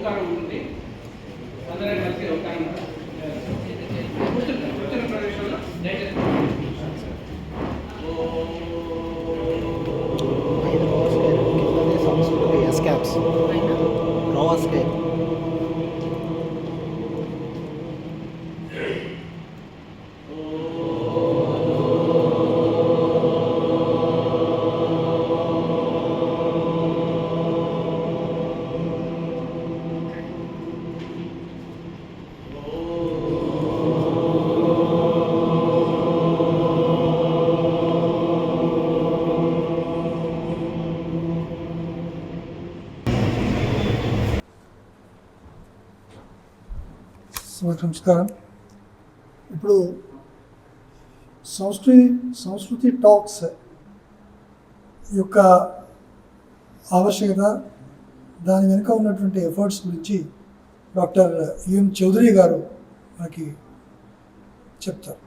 ఓంకారం ఉంటుంది. అందరం కలిసి ఓంకారం కూర్చున్న ప్రదేశంలో Escapes. Raw escape. నమస్కారం. ఇప్పుడు సంస్కృతి టాక్స్ యొక్క ఆవశ్యకత, దాని వెనుక ఉన్నటువంటి ఎఫర్ట్స్ గురించి డాక్టర్ యుఎం చౌదరి గారు మనకి చెప్తారు.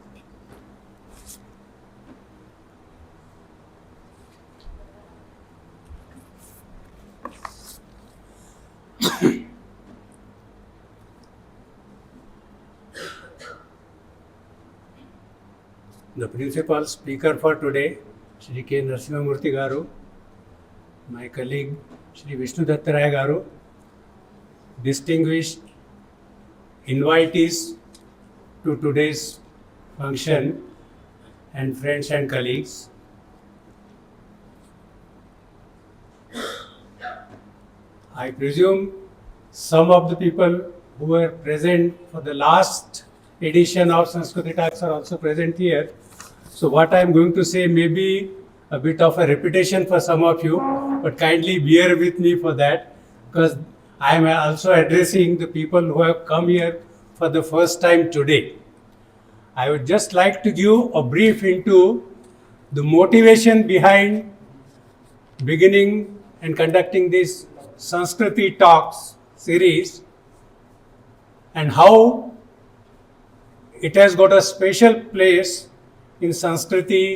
The principal speaker for today, Shri K. Narasimhamurthy Garu, my colleague Shri Vishnu Datta Rai Garu, distinguished invitees to today's function, and friends and colleagues. I presume some of the people who were present for the last edition of Sanskriti Talks are also present here. So what I am going to say may be a bit of a repetition for some of you, but kindly bear with me for that, because I am also addressing the people who have come here for the first time today. I would just like to give a brief into the motivation behind beginning and conducting this Sanskriti Talks series, and how it has got a special place in Sanskriti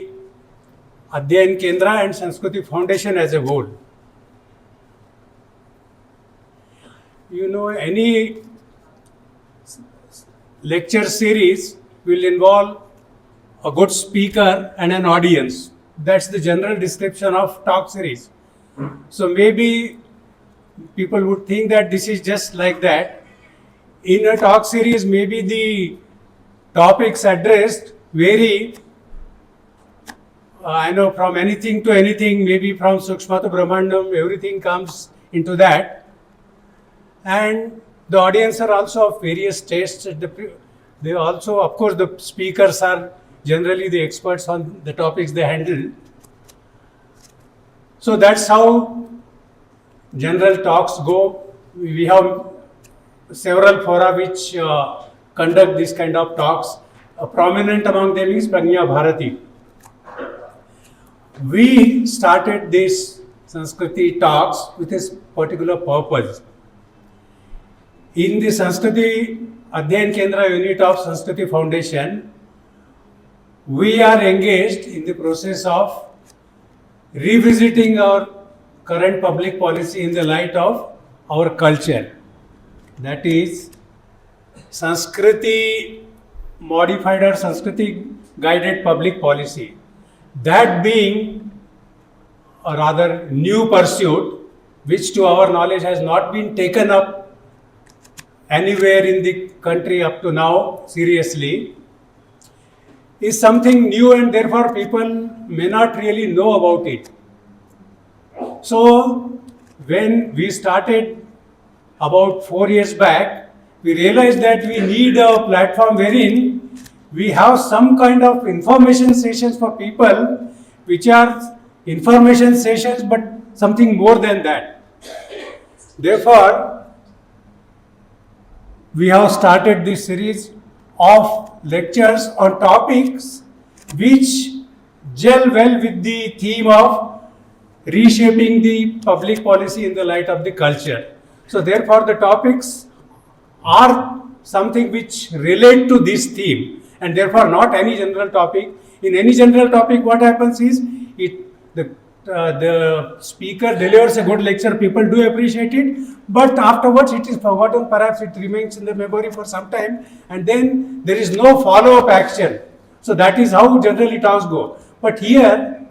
Adhyayan Kendra and Sanskriti Foundation as a whole. You know, any lecture series will involve a good speaker and an audience. That's the general description of talk series. So maybe people would think that this is just like that. In a talk series, maybe the topics addressed vary, I know, from anything to anything, maybe from Sukshma to Brahmandam, everything comes into that. And the audience are also of various tastes. They also, of course, the speakers are generally the experts on the topics they handle. So that's how general talks go. We have several fora which conduct this kind of talks. Prominent among them is Pragya Bharati. We started this Sanskriti Talks with a particular purpose. In the Sanskriti Adhyayan Kendra unit of Sanskriti Foundation, we are engaged in the process of revisiting our current public policy in the light of our culture. That is Sanskriti modified or Sanskriti guided public policy. That being a rather new pursuit, which to our knowledge has not been taken up anywhere in the country up to now seriously, is something new, and therefore people may not really know about it. So when we started about 4 years back, we realized that we need a platform wherein we have some kind of information sessions for people, which are information sessions but something more than that. Therefore, we have started this series of lectures on topics which gel well with the theme of reshaping the public policy in the light of the culture. So therefore the topics are something which relate to this theme, and therefore not any general topic. In any general topic, what happens is the the speaker delivers a good lecture, people do appreciate it, but afterwards it is forgotten, perhaps it remains in the memory for some time, and then there is no follow-up action. So that is how generally talks go. But here,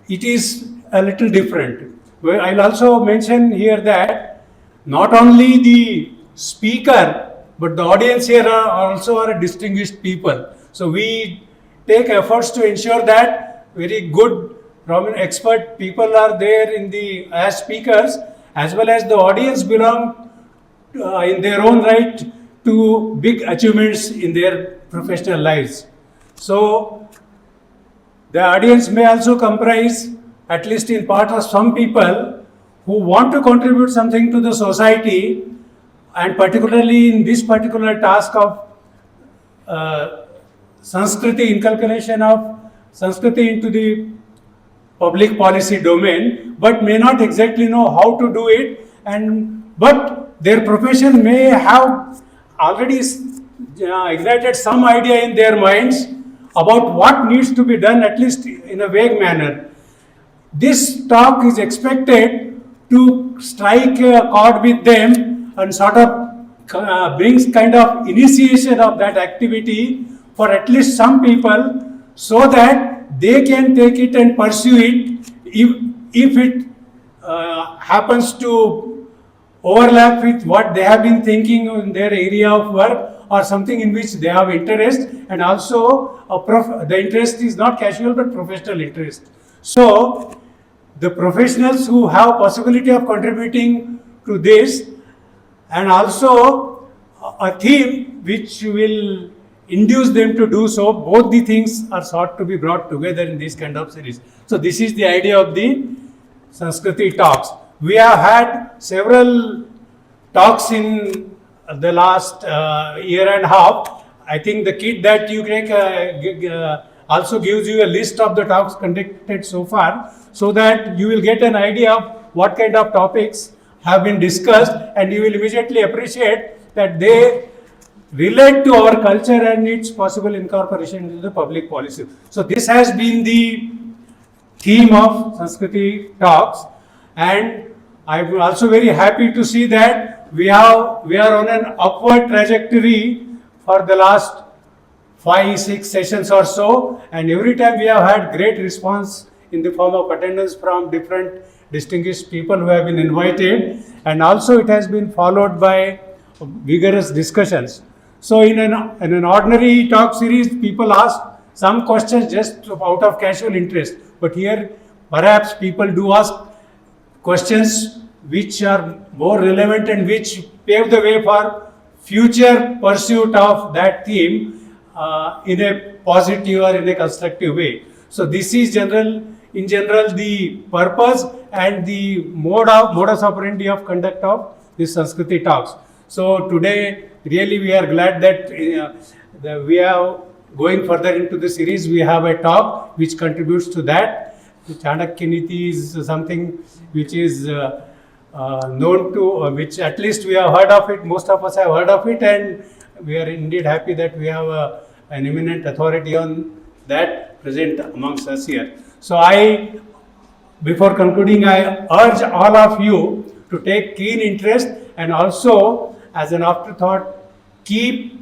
it is a little different. Well, I'll also mention here that not only the speaker, but the audience here are distinguished people. So we take efforts to ensure that very good, prominent, expert people are there as speakers, as well as the audience belong in their own right to big achievements in their professional lives. So the audience may also comprise, at least in part, of some people who want to contribute something to the society, and particularly in this particular task of Sanskriti, inculcation of Sanskriti into the public policy domain, but may not exactly know how to do it, but their profession may have already ignited some idea in their minds about what needs to be done, at least in a vague manner. This talk is expected to strike a chord with them and sort of brings kind of initiation of that activity for at least some people, so that they can take it and pursue it if it happens to overlap with what they have been thinking in their area of work, or something in which they have interest, and also the interest is not casual but professional interest. So the professionals who have possibility of contributing to this, and also a theme which will induce them to do so, both the things are sought to be brought together in this kind of series. So this is the idea of the Sanskriti talks. We have had several talks in the last year and a half. I think the kit that you take also gives you a list of the talks conducted so far, so that you will get an idea of what kind of topics have been discussed, and you will immediately appreciate that they relate to our culture and its possible incorporation into the public policy. So this has been the theme of Sanskriti talks, and I'm also very happy to see that we are on an upward trajectory for the last 5-6 sessions or so, and every time we have had great response in the form of attendance from different distinguished people who have been invited, and also it has been followed by vigorous discussions. So in an ordinary talk series, people ask some questions just out of casual interest, but here perhaps people do ask questions which are more relevant and which pave the way for future pursuit of that theme in a positive or in a constructive way. So this is in general the purpose and the modus operandi of conduct of this Sanskriti talks. So today really we are glad that we are going further into the series. We have a talk which contributes to that. The Chanakya Niti is something which is known to, which at least we have heard of it, most of us have heard of it, and we are indeed happy that we have an eminent authority on that present amongst us here. So before concluding, I urge all of you to take keen interest, and also as an afterthought, keep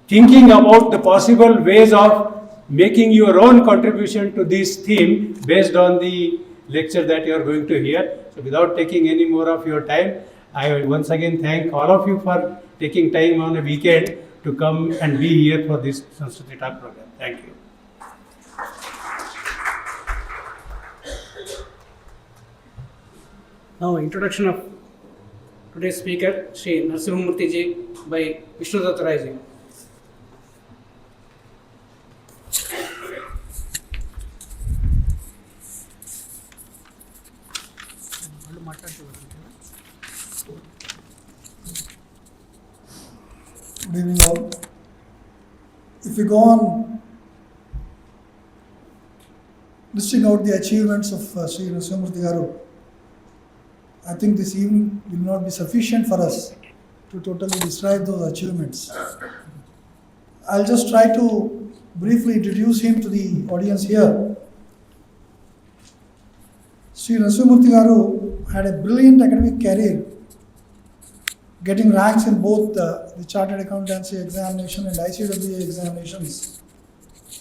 thinking about the possible ways of making your own contribution to this theme based on the lecture that you are going to hear. So without taking any more of your time, I once again thank all of you for taking time on a weekend to come and be here for this Sanskriti Talk program. Thank you. Now, introduction of today's speaker, Shri Narasimhamurthy ji by Vishnudatta Rai ji. Good evening all. If we go on listing out the achievements of Sri Narasimhamurthy Garu, I think this evening will not be sufficient for us to totally describe those achievements. I'll just try to briefly introduce him to the audience here Sri Narasimhamurthy Garu had a brilliant academic career, getting ranks in both the Chartered Accountancy examination and ICWA examinations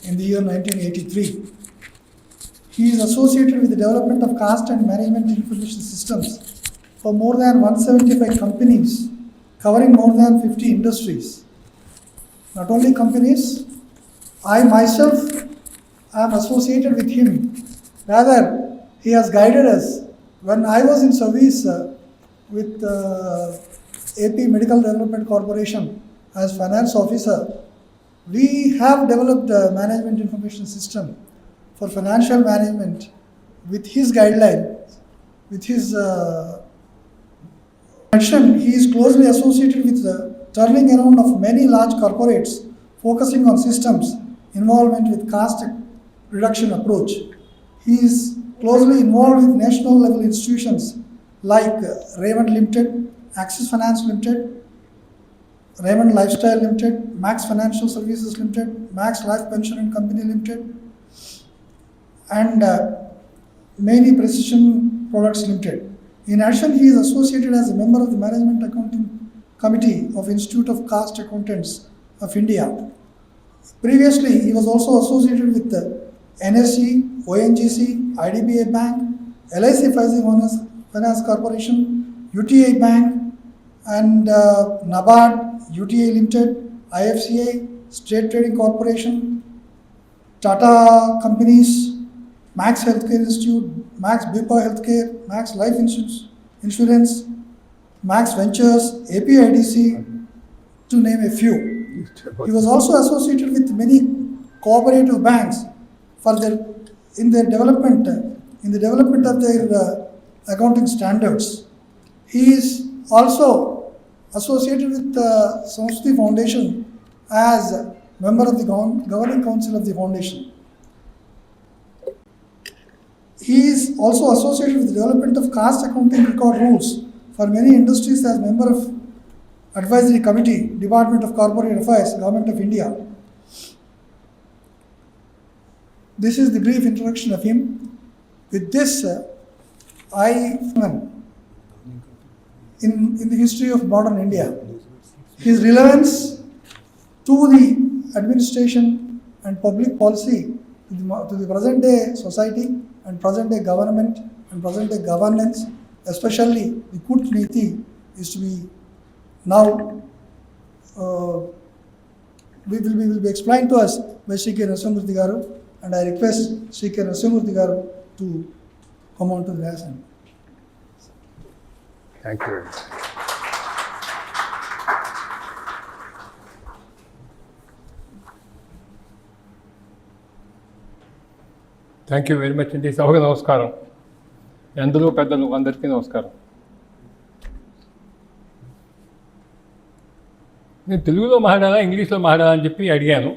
in the year 1983. He is associated with the development of caste and management information systems for more than 175 companies, covering more than 50 industries. Not only companies, I myself am associated with him. Rather, he has guided us. When I was in service with AP Medical Development Corporation as finance officer, we have developed a management information system for financial management with his guidelines, with his action. He is closely associated with the turning around of many large corporates, focusing on systems, involvement with cost reduction approach. He is closely involved with national level institutions like Raymond Limited, Axis Finance Limited, Raymond Lifestyle Limited, Max Financial Services Limited, Max Life Pension and Company Limited, and many Precision Products Limited. In addition, he is associated as a member of the Management Accounting Committee of Institute of Cost Accountants of India. Previously, he was also associated with the NSE, ONGC, IDBI Bank, LIC Finance Corporation, UTI Bank, and NABARD, UTA Limited, IFCA, State Trading Corporation, Tata Companies, Max Healthcare Institute, Max Bupa Healthcare, Max Life Insurance, Max Ventures, APIDC, to name a few. He was also associated with many cooperative banks for in the development of their accounting standards. He is also associated with the Samskriti Foundation as a member of the governing council of the foundation. He is also associated with the development of cost accounting record rules for many industries as member of Advisory Committee, Department of Corporate Affairs, Government of India. This is the brief introduction of him. With this, in the history of modern India, his relevance to the administration and public policy to the present day society and present day government and present day governance, especially the Kutniti, is to be now will be explained to us by Sri K. Narasimhamurthy Garu, and I request Sri K. Narasimhamurthy Garu to come on to the lesson. Thank you very much. Thank you very much అండి. సభకు నమస్కారం. అందరూ పెద్దలు అందరికీ నమస్కారం. నేను తెలుగులో మాట్లాడాలా ఇంగ్లీష్లో మాట్లాడాలా అని చెప్పి అడిగాను.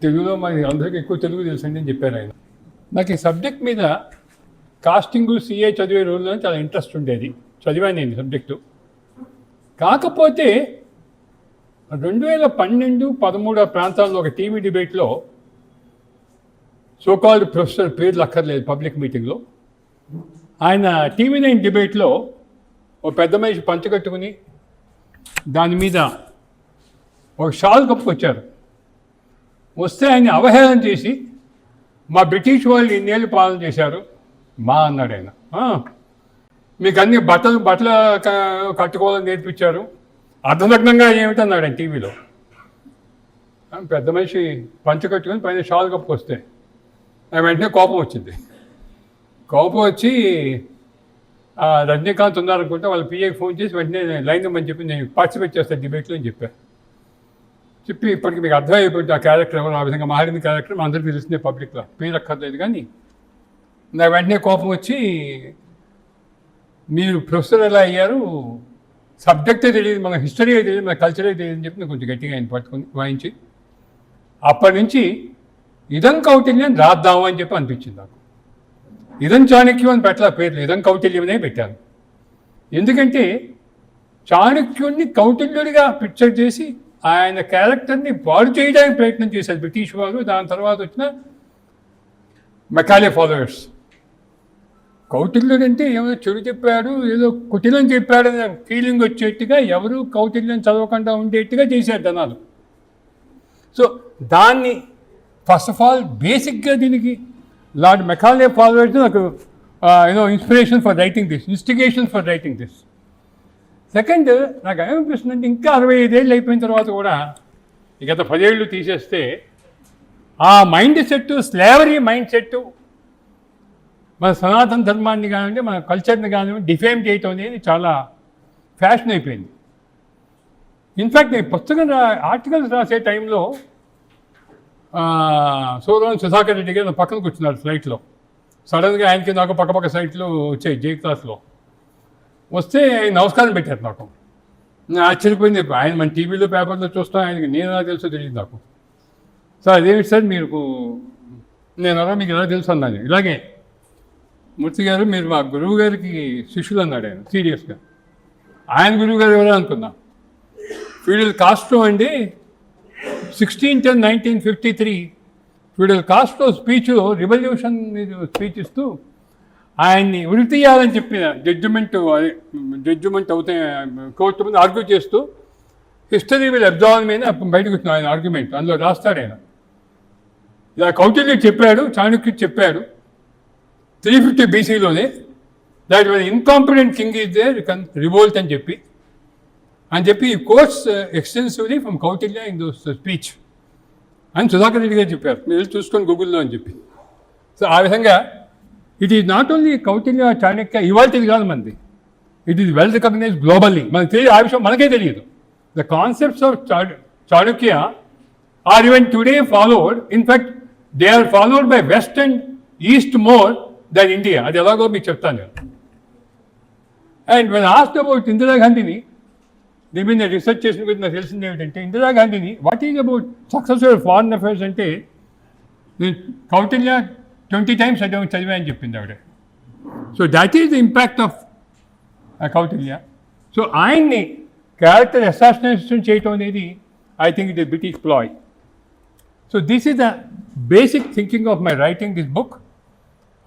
తెలుగులో మరి అందరికీ ఎక్కువ తెలుగు తెలుసండి అని చెప్పారు ఆయన. నాకు ఈ సబ్జెక్ట్ మీద కాస్టింగ్ సిఏ చదివే రోజుల్లో చాలా ఇంట్రెస్ట్ ఉండేది. చదివాను నేను సబ్జెక్టు. కాకపోతే 2012-13 ప్రాంతాల్లో ఒక టీవీ డిబేట్లో సోకాల్డ్ ప్రొఫెసర్ పేర్లు అక్కర్లేదు పబ్లిక్ మీటింగ్లో, ఆయన TV9 డిబేట్లో ఒక పెద్ద మనిషి పంచగట్టుకుని దాని మీద ఒక షాల్ కప్పుకొచ్చారు. వస్తే ఆయన అవహేళన చేసి మా బ్రిటిష్ వాళ్ళు ఇన్నేళ్ళు పాలన చేశారు మా అన్నాడు ఆయన. మీకు అన్ని బట్టలు కట్టుకోవాలని నేర్పించారు, అర్ధనగ్నంగా ఏమిటన్నాడు ఆయన టీవీలో. పెద్ద మనిషి పంచకట్టుకుని పైన షాల్ కప్పుకొస్తే వెంటనే కోపం వచ్చింది. కోపం వచ్చి రజనీకాంత్ ఉన్నారనుకుంటే వాళ్ళ పిఏకి ఫోన్ చేసి వెంటనే లైన్ ఇవ్వమని చెప్పి నేను పార్టిసిపేట్ చేస్తాను డిబేట్లో అని చెప్పాను. చెప్పి ఇప్పటికి మీకు అర్థమైపోయింది ఆ క్యారెక్టర్ ఎవరు, ఆ విధంగా మారిన క్యారెక్టర్ మా అందరికీ తెలిసిందే పబ్లిక్లో, పేరు అక్కర్లేదు. కానీ నాకు వెంటనే కోపం వచ్చి మీరు ప్రొఫెసర్ ఎలా అయ్యారు, సబ్జెక్టే తెలియదు, మన హిస్టరీ తెలియదు, మన కల్చరే తెలియదు అని చెప్పి నేను కొంచెం గట్టిగా ఆయన పట్టుకుని వాయించి అప్పటి నుంచి ఇదం కౌటిల్యం రాద్దాము అని చెప్పి అనిపించింది నాకు. ఇదం చాణక్యం అని పెట్టాల పేర్లు, ఇదం కౌటిల్యమనే పెట్టాను. ఎందుకంటే చాణక్యుడిని కౌటిల్యుడిగా పిక్చర్ చేసి ఆయన క్యారెక్టర్ని పాడు చేయడానికి ప్రయత్నం చేశారు బ్రిటిష్ వారు. దాని తర్వాత వచ్చిన మెకాలే ఫాలోవర్స్. కౌటిల్యుడు అంటే ఏదో చెడు చెప్పాడు, ఏదో కుటిలం చెప్పాడు అనే ఫీలింగ్ వచ్చేట్టుగా, ఎవరు కౌటిల్యం చదవకుండా ఉండేట్టుగా చేశారు జనాలు. సో దాన్ని ఫస్ట్ ఆఫ్ ఆల్ బేసిక్గా దీనికి లార్డ్ మెకాలే ఫాలో అయితే నాకు inspiration for writing this, instigation for writing this. Second, నాకు ఏమనిపిస్తుంది అంటే ఇంకా 65 ఏళ్ళు అయిపోయిన తర్వాత కూడా గత 10 ఏళ్ళు తీసేస్తే ఆ mind set, slavery mind set మన సనాతన ధర్మాన్ని కానివ్వండి, మన కల్చర్ని కానివ్వండి డిఫేమ్ చేయటం అనేది చాలా ఫ్యాషన్ అయిపోయింది. ఇన్ఫ్యాక్ట్ నేను పుస్తకం ఆర్టికల్స్ రాసే టైంలో సోదరుడు సుధాకర్ రెడ్డి గారు పక్కన కూర్చున్నారు ఫ్లైట్లో. సడన్గా ఆయనకి నాకు పక్క సైట్లు వచ్చాయి జే క్లాస్లో. వస్తే ఆయన నమస్కారం పెట్టారు నాకు. నేను ఆశ్చర్యపోయింది. ఆయన మన టీవీలో పేపర్లో చూస్తాను, ఆయనకి నేను ఎలా తెలుసో తెలియదు నాకు. సార్ అదేమిటి సార్ మీకు, నేను అలా మీకు ఎలా తెలుసు అన్నాను. ఇలాగే మూర్తి గారు మీరు మా గురువు గారికి శిష్యులు అన్నాడు ఆయన సీరియస్గా. ఆయన గురువు గారు ఎవరో అనుకున్నా. ఫిడెల్ కాస్ట్రో అండి 16/10/1953 ఫిడెల్ కాస్ట్రో స్పీచ్లో రివల్యూషన్ స్పీచ్ ఇస్తూ ఆయన్ని ఉరి తీయాలని చెప్పిన జడ్జిమెంట్ అవుతాయి కోర్టు ముందు ఆర్గ్యూ చేస్తూ హిస్టరీ విల్ అబ్జార్వ్ మీద బయటకు వచ్చిన ఆయన ఆర్గ్యుమెంట్. అందులో రాస్తాడు ఆయన ఇలా కౌటిల్యుడు చెప్పాడు, చాణక్యుడు చెప్పాడు 350 BCలోనే that one incompetent king is there revolt అని చెప్పి course extensively from Kautilya in those speech అని సుధాకర్ రెడ్డి గారు చెప్పారు. మీరు చూసుకొని గూగుల్లో అని చెప్పి. సో ఆ విధంగా it is not only Kautilya Chanakya ఇవాల్టిది కాదు మనది, it is well recognise globally. మనకు తెలియదు, ఆ విషయం మనకే తెలియదు. The concepts of Chanakya are even today followed. In fact they are followed by west and east more than India. అది ఎలాగో మీకు చెప్తాను నేను. అండ్ వెన్ ఆస్క్డ్ అబౌట్ ఇందిరాగాంధీని, దీని మీద రీసెర్చ్ చేసిన గురించి నాకు తెలిసింది ఏమిటంటే, ఇందిరాగాంధీని what is about successful foreign affairs అంటే నేను కౌటిల్య 20 times చదివా అని చెప్పింది ఆవిడ. So that is the impact of Kautilya. So ఆయన్ని క్యారెక్టర్ అసాసినేషన్ చేయటం అనేది I think it is British ploy. So this is the basic thinking of my writing this book.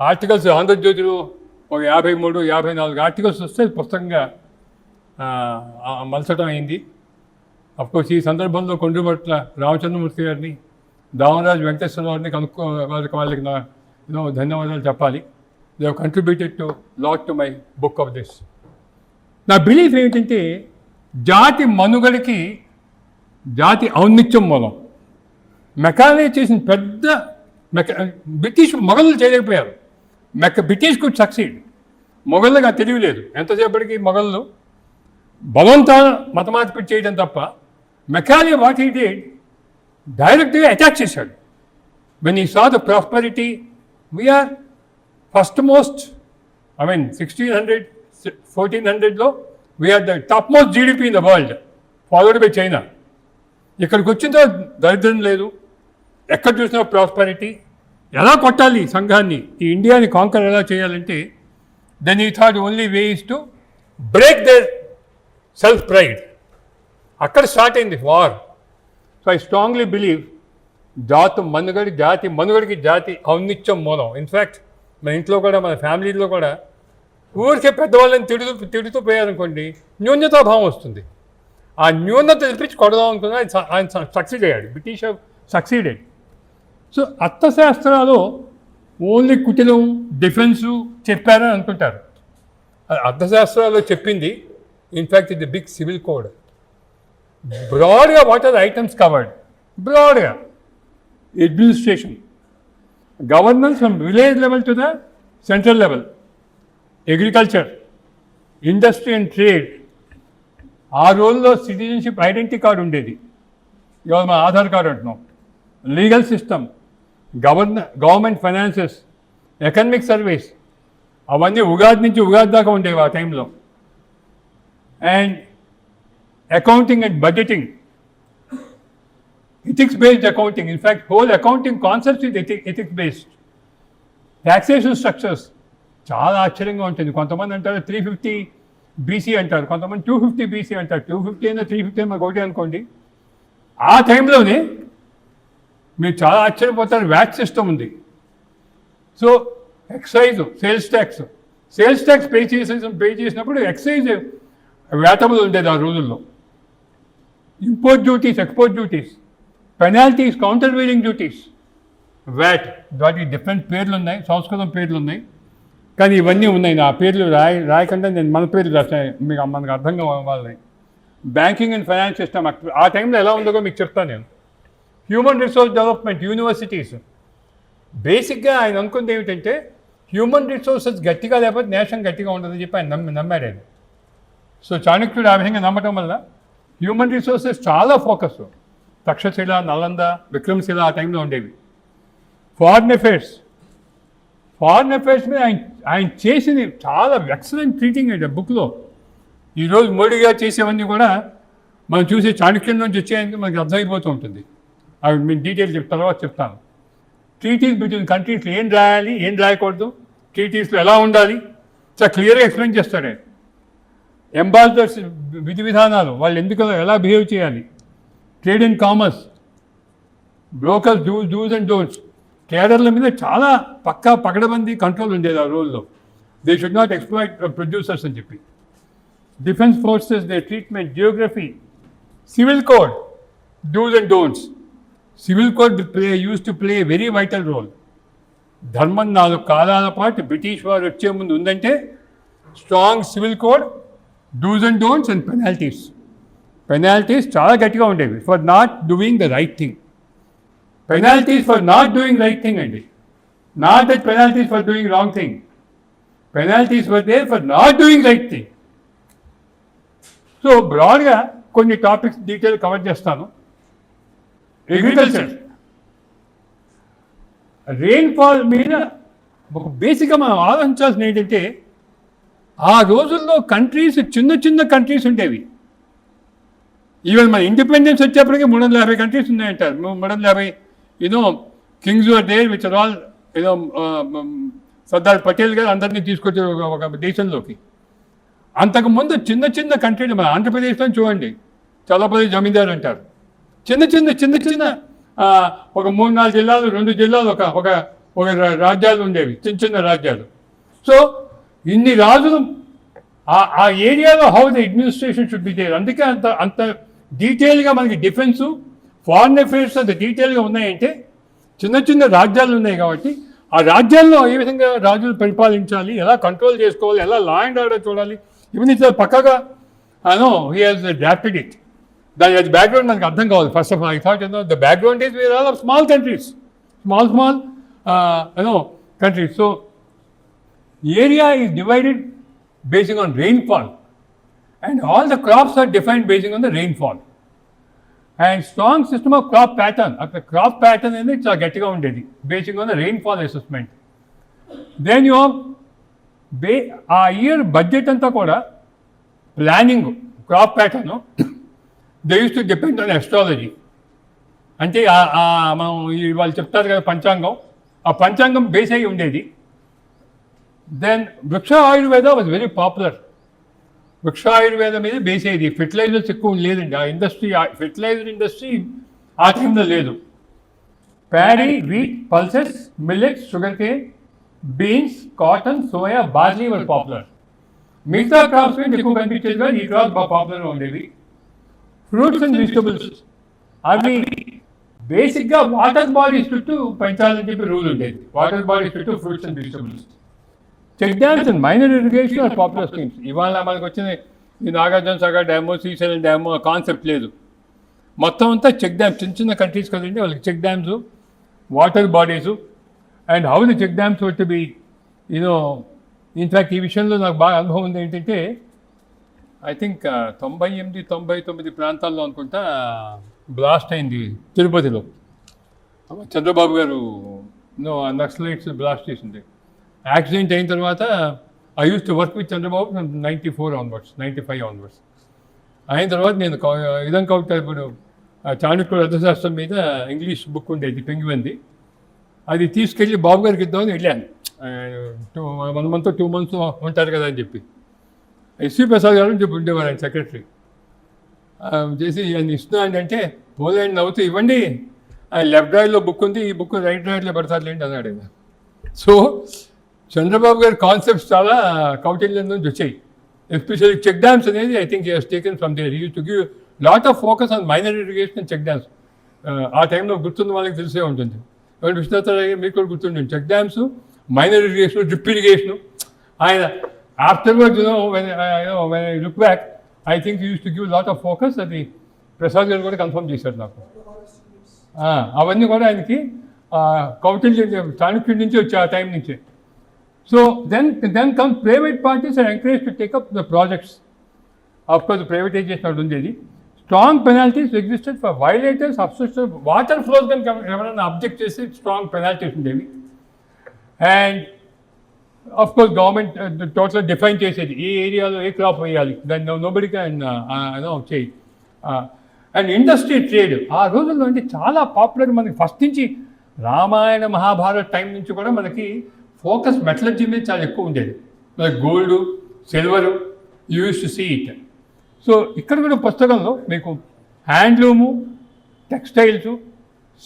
Articles ఆంధ్రజ్యోతిలో ఒక 53-54 ఆర్టికల్స్ వస్తే పుస్తకంగా మలచడం అయింది. అఫ్కోర్స్ ఈ సందర్భంలో కొండ్రుమట్ల రామచంద్రమూర్తి గారిని, దామరాజు వెంకటేశ్వరరావుని వాళ్ళకి ధన్యవాదాలు చెప్పాలి. They have contributed to lot to my book of this. నా బిలీఫ్ ఏమిటంటే జాతి మనుగడకి జాతి ఔన్నిత్యం మూలం. మెకాలే చేసిన పెద్ద బ్రిటిష్ మొఘలు చేయలేకపోయారు. British could succeed. మొఘళ్ళకి ఆ తెలియలేదు. ఎంతసేపటికి మొఘళ్ళు బలంతో మతమార్పిడి చేయడం తప్ప మెకాలే వాట్ హీ డిడ్ డైరెక్ట్గా అటాక్ చేశాడు. When he saw the prosperity we are first most, 1600-1400లో we are the top most GDP in the world, followed by China. ఇక్కడికి వచ్చిందో దరిద్రం లేదు, ఎక్కడ చూసినా ప్రాస్పరిటీ. ఎలా కొట్టాలి సంఘాన్ని, ఈ ఇండియాని కాంకర్ ఎలా చేయాలంటే దెన్ ఈ thought only way is to break their self pride. అక్కడ స్టార్ట్ అయింది war. So I strongly believe జాతి మనుగడికి జాతి ఔన్నిత్యం మూలం. ఇన్ఫ్యాక్ట్ మన ఇంట్లో కూడా, మన ఫ్యామిలీలో కూడా ఊరికే పెద్దవాళ్ళని తిడుతూ పోయారనుకోండి, న్యూనతాభావం వస్తుంది. ఆ న్యూనత తెలిపించి కొడదాం అనుకున్నా ఆయన సక్సీడ్ అయ్యాడు. British succeeded. సో అర్థశాస్త్రాలు ఓన్లీ కుటిలం, డిఫెన్సు చెప్పారని అనుకుంటారు. అర్థశాస్త్రాల్లో చెప్పింది ఇన్ఫ్యాక్ట్ ఇది బిగ్ సివిల్ కోడ్. బ్రాడ్గా what are the items covered, బ్రాడ్గా administration, governance from village level to the central level, agriculture, industry and trade. ఆ రోజుల్లో సిటిజన్షిప్ ఐడెంటిటీ కార్డు ఉండేది, ఇవాళ మన ఆధార్ కార్డు అంటున్నాం. Legal system, government finances, economic service, అవన్నీ ఉగాది నుంచి ఉగాది దాకా ఉండేవి ఆ టైంలో. And accounting and budgeting, ethics based accounting. In fact, whole accounting concept is ethics based. Taxation structures చాలా ఆశ్చర్యంగా ఉంటుంది. కొంతమంది అంటారు 350 BC అంటారు, కొంతమంది 250 BC అంటారు. 250 అయినా 350 అయినా ఒకటి అనుకోండి. ఆ టైంలోనే మీరు చాలా ఆశ్చర్యపోతారు, వ్యాట్ సిస్టమ్ ఉంది. So excise, sales tax, sales tax pay చేసినప్పుడు ఎక్సైజ్ వేటబుల్ ఉండేది ఆ రోజుల్లో. Import duties, export duties, penalties, countervailing duties, VAT, వాటికి డిఫరెంట్ పేర్లు ఉన్నాయి, సంస్కృతం పేర్లు ఉన్నాయి. కానీ ఇవన్నీ ఉన్నాయి. నా పేర్లు రాయకుండా నేను మన పేర్లు రాస్తాను, మీకు మనకు అర్థం కావాలి. బ్యాంకింగ్ అండ్ ఫైనాన్స్ సిస్టమ్ ఆ టైంలో ఎలా ఉందో మీకు చెప్తాను నేను. Human resource development, universities. బేసిక్గా ఆయన అనుకుంది ఏమిటంటే హ్యూమన్ రిసోర్సెస్ గట్టిగా లేకపోతే నేషన్ గట్టిగా ఉండదని చెప్పి ఆయన నమ్మాడు ఆయన. సో చాణక్యుడు ఆ విధంగా నమ్మటం వల్ల హ్యూమన్ రిసోర్సెస్ చాలా ఫోకస్. తక్షశిల, నలంద, విక్రమశిల ఆ టైంలో ఉండేవి. ఫారిన్ అఫైర్స్ మీద ఆయన చేసింది చాలా ఎక్సలెంట్ ట్రీటింగ్ అండి బుక్లో. ఈరోజు మోడీ గారు చేసేవన్నీ కూడా మనం చూసే చాణక్యం నుంచి వచ్చేందుకు మనకి అర్థమైపోతూ ఉంటుంది. అవి మేము డీటెయిల్ తర్వాత చెప్తాను. ట్రీటీస్ బిట్వీన్ కంట్రీస్లో ఏం రాయాలి, ఏం రాయకూడదు, ట్రీటీస్లో ఎలా ఉండాలి, చాలా క్లియర్గా ఎక్స్ప్లెయిన్ చేస్తాడు. అంబాసిడర్స్ విధి విధానాలు, వాళ్ళు ఎందుకు ఎలా బిహేవ్ చేయాలి, trade and commerce, brokers dos and don'ts. ట్రేడర్ల మీద చాలా పకడబందీ కంట్రోల్ ఉండేది ఆ రోజుల్లో. They should not exploit producers అని చెప్పి. Defence forces, the treatment, geography, civil code, dos and don'ts. Civil code use to play very vital role. ధర్మం 4 కాలాల పాటు బ్రిటిష్ వారు వచ్చే ముందు ఉందంటే strong civil code, dos and don'ts and penalties. Penalties చాలా గట్టిగా ఉండేవి for not doing the right thing. Penalties for not doing right thing అండి, not that penalties for doing wrong thing. Penalties were there for not doing right thing. So బ్రాడ్గా కొన్ని topics detail cover చేస్తాను. Agriculture, rainfall మీద ఒక బేసిక్గా మనం ఆలోచించాల్సింది ఏంటంటే ఆ రోజుల్లో కంట్రీస్ చిన్న కంట్రీస్ ఉండేవి. ఈవెన్ మన ఇండిపెండెన్స్ వచ్చేప్పటికీ 350 కంట్రీస్ ఉన్నాయంటారు. 350 kings are there which are all Sardar Patel గారు అందరినీ తీసుకొచ్చారు ఒక దేశంలోకి. అంతకుముందు చిన్న కంట్రీలు మన ఆంధ్రప్రదేశ్లో చూడండి, చల్లపల్లి జమీందారు అంటారు. చిన్న ఒక 3-4 జిల్లాలు, 2 జిల్లాలు, ఒక రాజ్యాలు ఉండేవి, చిన్న రాజ్యాలు. సో ఇన్ని రాజులు ఆ ఏరియాలో how the administration should be there. అందుకే అంత డీటెయిల్గా మనకి డిఫెన్సు, ఫారిన్ అఫైర్స్ అంత డీటెయిల్గా ఉన్నాయంటే చిన్న రాజ్యాలు ఉన్నాయి కాబట్టి ఆ రాజ్యాల్లో ఏ విధంగా రాజులు పరిపాలించాలి, ఎలా కంట్రోల్ చేసుకోవాలి, ఎలా లా అండ్ ఆర్డర్ చూడాలి, ఇవన్నీ చాలా పక్కగా హీ హాజ్ డ్రాఫ్టెడ్ ఇట్. దాని బ్యాక్గ్రౌండ్ మనకు అర్థం కావాలి. First of all I thought the background is where all of small countries, small countries. So area is divided basing on rainfall, and all the crops are defined basing on the rainfall. And strong system of crop pattern. The crop pattern is it's getting on daily basing on the rainfall assessment. Then you have a year budget anta kuda planning crop pattern. They used to depend on astrology. అంటే మనం వాళ్ళు చెప్తారు కదా పంచాంగం, ఆ పంచాంగం base అయ్యి ఉండేది. దెన్ వృక్ష ఆయుర్వేద వాజ్ వెరీ పాపులర్. వృక్ష ఆయుర్వేద మీద బేస్ అయ్యేది. ఫెర్టిలైజర్స్ ఎక్కువ లేదండి ఆ ఇండస్ట్రీ, ఫెర్టిలైజర్ ఇండస్ట్రీ ఆ టైంలో లేదు. Paddy, wheat, pulses, millets, sugarcane, beans, cotton, soya, barley were popular. మిగతా క్రాప్స్ మీద ఎక్కువ కనిపించేది కానీ ఈ క్రాప్స్ బాగా పాపులర్గా ఉండేవి. ఫ్రూట్స్ అండ్ వెజిటబుల్స్ అవి బేసిక్గా వాటర్ బాడీస్ చుట్టూ పెంచాలని చెప్పి రూల్ ఉండేది. వాటర్ బాడీస్ చుట్టూ fruits and vegetables. Check dams and minor irrigation are popular schemes. ఇవాళ మనకు వచ్చిన ఈ Nagarjuna Sagar dam, Srisailam dam concept లేదు. మొత్తం అంతా చెక్ డ్యామ్స్, చిన్న కంట్రీస్ కదండి, వాళ్ళకి check dams, water bodies. And how the check dams to be in fact ఈ విషయంలో నాకు బాగా అనుభవం ఉంది. ఏంటంటే ఐ థింక్ 98-99 ప్రాంతాల్లో అనుకుంటా బ్లాస్ట్ అయింది తిరుపతిలో. చంద్రబాబు గారు నక్సలైట్స్ బ్లాస్ట్ చేసింది. యాక్సిడెంట్ అయిన తర్వాత I use to work with Chandrababu 94 onwards, 95 onwards. అయిన తర్వాత నేను ఇదంతా ఇప్పుడు చాణక్యుడు అర్థశాస్త్రం మీద ఇంగ్లీష్ బుక్ ఉండేది పెంగ్విన్ది, అది తీసుకెళ్ళి బాబు గారికి ఇద్దామని వెళ్ళాను. 1 month 2 months ఉంటారు కదా అని చెప్పి. ఎస్వి ప్రసాద్ గారు అని చెప్పి ఉండేవారు ఆయన సెక్రటరీ. చేసి ఆయన ఇస్తున్నాను అంటే పోలేండి నవ్వుతూ, ఇవ్వండి లెఫ్ట్ డ్రాయర్లో బుక్ ఉంది, ఈ బుక్ రైట్ డ్రాయర్లో పెడతారులేండి అన్నాడు ఆయన. సో చంద్రబాబు గారి కాన్సెప్ట్స్ చాలా కౌటిల్యం నుంచి వచ్చాయి. ఎస్పెషల్లీ చెక్ డ్యామ్స్ అనేది I think he's taken from there. Use to give lot of focus on minor irrigation and check dams. ఆ టైంలో గుర్తున్న వాళ్ళకి తెలిసే ఉంటుంది. ఎవరు విశ్వనాథ్ మీకు కూడా గుర్తుంటుంది. Check dams, minor irrigation, drip irrigation. ఆయన afterwards when I look back, I think he used to give lot of focus. అది ప్రసాద్ గారు కూడా కన్ఫర్మ్ చేశారు నాకు. అవన్నీ కూడా ఆయనకి కౌటిల్యం చాణక్యుడి నుంచి వచ్చే ఆ టైం నుంచే. So then comes private parties are encourage to take up the projects. Of course privatisation ఒకటి ఉండేది. Strong penalties existed for violators, obstruction water flows కనుక ఎవరైనా అబ్జెక్ట్ చేసి స్ట్రాంగ్ పెనాల్టీస్ ఉండేవి. And of course government total define చేసేది ఏ ఏరియాలో ఏ క్రాప్ వేయాలి, దాన్ని నోబడి క్యాన్ చేయి. అండ్ ఇండస్ట్రీ ట్రేడ్ ఆ రోజుల్లో అంటే చాలా పాపులర్. మనకి ఫస్ట్ నుంచి రామాయణ మహాభారత్ టైం నుంచి కూడా మనకి ఫోకస్ మెటలర్జీ మీద చాలా ఎక్కువ ఉండేది. Like gold, silver, use to see it. So ఇక్కడ కూడా పుస్తకంలో మీకు handloom, textiles,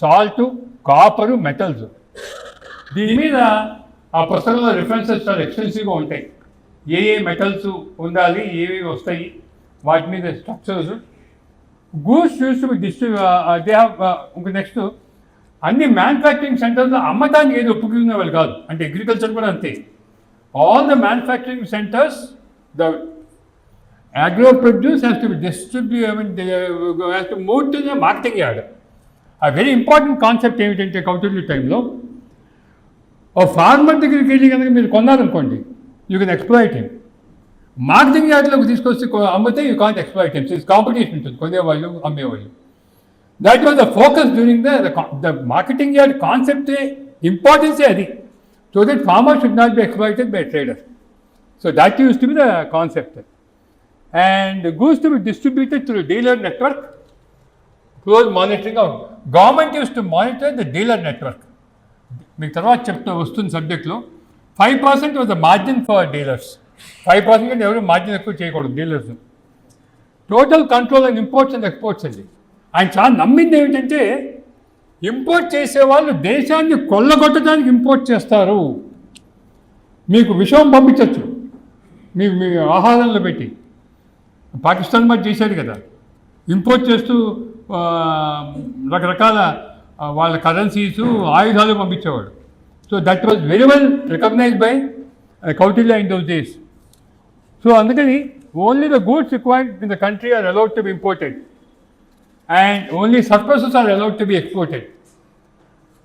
salt, copper, metals, దీని మీద ఆ పుస్తకంలో రిఫరెన్సెస్ చాలా ఎక్స్టెన్సివ్గా ఉంటాయి. ఏ మెటల్స్ ఉండాలి, ఏవి వస్తాయి, వాటి మీద structures. Goods use to B they have. ఇంకా నెక్స్ట్ అన్ని మ్యానుఫ్యాక్చరింగ్ సెంటర్స్లో అమ్మటానికి ఏది ఒప్పుకునే వాళ్ళు కాదు. అంటే అగ్రికల్చర్ కూడా అంతే. All the manufacturing centres, the agro produce has to be distributed, I mean, has to move to the marketing yard. A very important concept ఏమిటంటే కౌటిల్య టైంలో ఓ ఫార్మర్ దగ్గరికి వెళ్ళి కనుక మీరు కొన్నారనుకోండి, you can exploit him. Marketing యార్డ్లోకి తీసుకొచ్చి అమ్మితే you can't exploit him. It's competition ఉంటుంది కొనేవాళ్ళు అమ్మేవాళ్ళు. That was the focus during the marketing yard కాన్సెప్టే ఇంపార్టెన్సే అది. So that farmer should not be exploited by trader. So that use to be the concept. And goods to be distributed through dealer network, close monitoring of government used to monitor the dealer network. మీకు తర్వాత చెప్తా వస్తుంది సబ్జెక్ట్లో. 5% was the margin for dealers. 5% అంటే ఎవరు margin ఎక్కువ చేయకూడదు dealers. Total control and imports and exports అండి. ఆయన చాలా నమ్మింది ఏమిటంటే ఇంపోర్ట్ చేసేవాళ్ళు దేశాన్ని కొల్లగొట్టడానికి ఇంపోర్ట్ చేస్తారు. మీకు విషయం పంపించవచ్చు మీ ఆహారంలో పెట్టి. పాకిస్తాన్ మరి చేశాడు కదా, ఇంపోర్ట్ చేస్తూ రకరకాల వాళ్ళ కరెన్సీస్, ఆయుధాలు పంపించేవాడు. So that was very well recognised by Kautilya in those days. So అందుకని only the goods required in the country are allowed to be imported and only surpluses are allowed to be exported.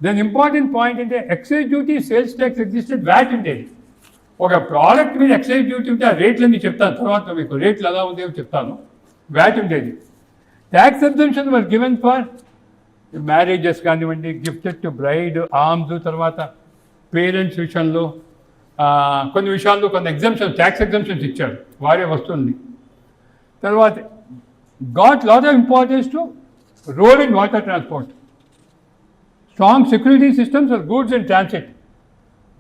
Then important point అంటే excise duty, sales tax existed, VAT ఉండేది. ఒక product మీద excise duty ఉంటే ఆ రేట్లన్నీ చెప్తాను తర్వాత, మీకు రేట్లు ఎలా ఉందేమో చెప్తాను. వ్యాట్ ఉండేది. Tax exemption were given for marriages కానివ్వండి, గిఫ్టెడ్ టు బ్రైడ్, ఆర్మ్స్, తర్వాత పేరెంట్స్ విషయంలో కొన్ని విషయాల్లో కొన్ని ఎగ్జంప్షన్స్, ట్యాక్స్ ఎగ్జంప్షన్స్ ఇచ్చారు వారే వస్తువుల్ని. తర్వాత got lot of importance to road and water transport, strong security systems for goods and transit.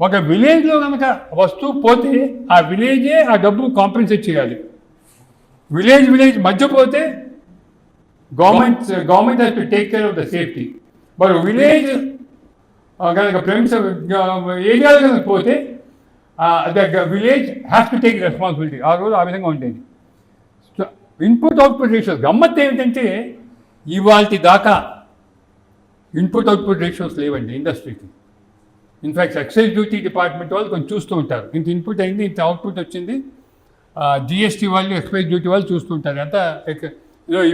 ఒక విలేజ్లో కనుక వస్తువు పోతే ఆ విలేజే ఆ డబ్బు కాంపెన్సేట్ చేయాలి. విలేజ్ మధ్య పోతే government has to take care of the safety. But village కనుక ప్రెమిస్ ఏరియాలో కనుక పోతే the village has to take responsibility. ఆ రోజు ఆ విధంగా ఉండేది. ఇన్పుట్ అవుట్పుట్ రేషియోస్ గమ్మత్ ఏమిటంటే ఇవాళ దాకా ఇన్పుట్ అవుట్పుట్ రేషియోస్ లేవండి ఇండస్ట్రీకి. ఇన్ఫ్యాక్ట్ ఎక్సైజ్ డ్యూటీ డిపార్ట్మెంట్ వాళ్ళు కొంచెం చూస్తూ ఉంటారు, ఇంత ఇన్పుట్ అయింది, ఇంత అవుట్పుట్ వచ్చింది. జిఎస్టీ వాళ్ళు, ఎక్సైజ్ డ్యూటీ వాళ్ళు చూస్తూ ఉంటారు ఎంత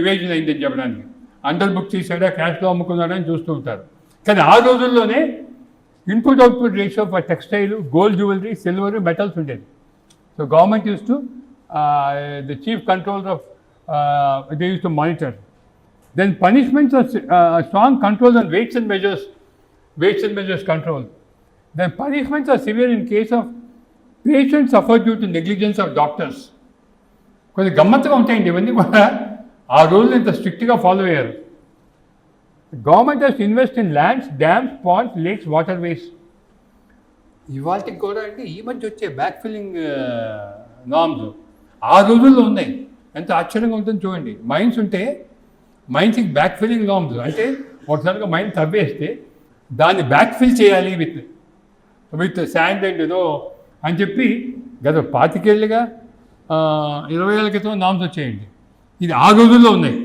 ఇవేజన్ అయిందని చెప్పడానికి. అండర్ బుక్ చేశాడా, క్యాష్లో అమ్ముకున్నాడని చూస్తూ ఉంటారు. కానీ ఆ రోజుల్లోనే input output ratio for textile, gold jewellery, silver, metals ఉండేది. So government use to the chief controller of they use to monitor. Then punishments are strong control on weights and measures control. Then punishments are severe in case of patients suffer due to negligence of doctors. కొంచెం గమ్మత్తుగా ఉంటాయండి ఇవన్నీ కూడా. ఆ రోజులు ఇంత స్ట్రిక్ట్గా follow అయ్యారు. Government has invest in lands, dams, ponds, lakes, water ways. ఇవాళకి కూడా అంటే ఈ మధ్య వచ్చే బ్యాక్ ఫిల్లింగ్ నామ్స్ ఆ రోజుల్లో ఉన్నాయి. ఎంత ఆశ్చర్యంగా ఉంటుందో చూడండి. మైన్స్ ఉంటే మైన్స్కి బ్యాక్ ఫిల్లింగ్ నామ్స్ అంటే ఒకసారిగా మైన్ తవ్వేస్తే దాన్ని బ్యాక్ ఫిల్ చేయాలి విత్ శాండ్ అండ్ అని చెప్పి గత 25 ఏళ్ళుగా 20 ఏళ్ళ క్రితం నామ్స్ వచ్చేయండి. ఇది ఆ రోజుల్లో ఉన్నాయి.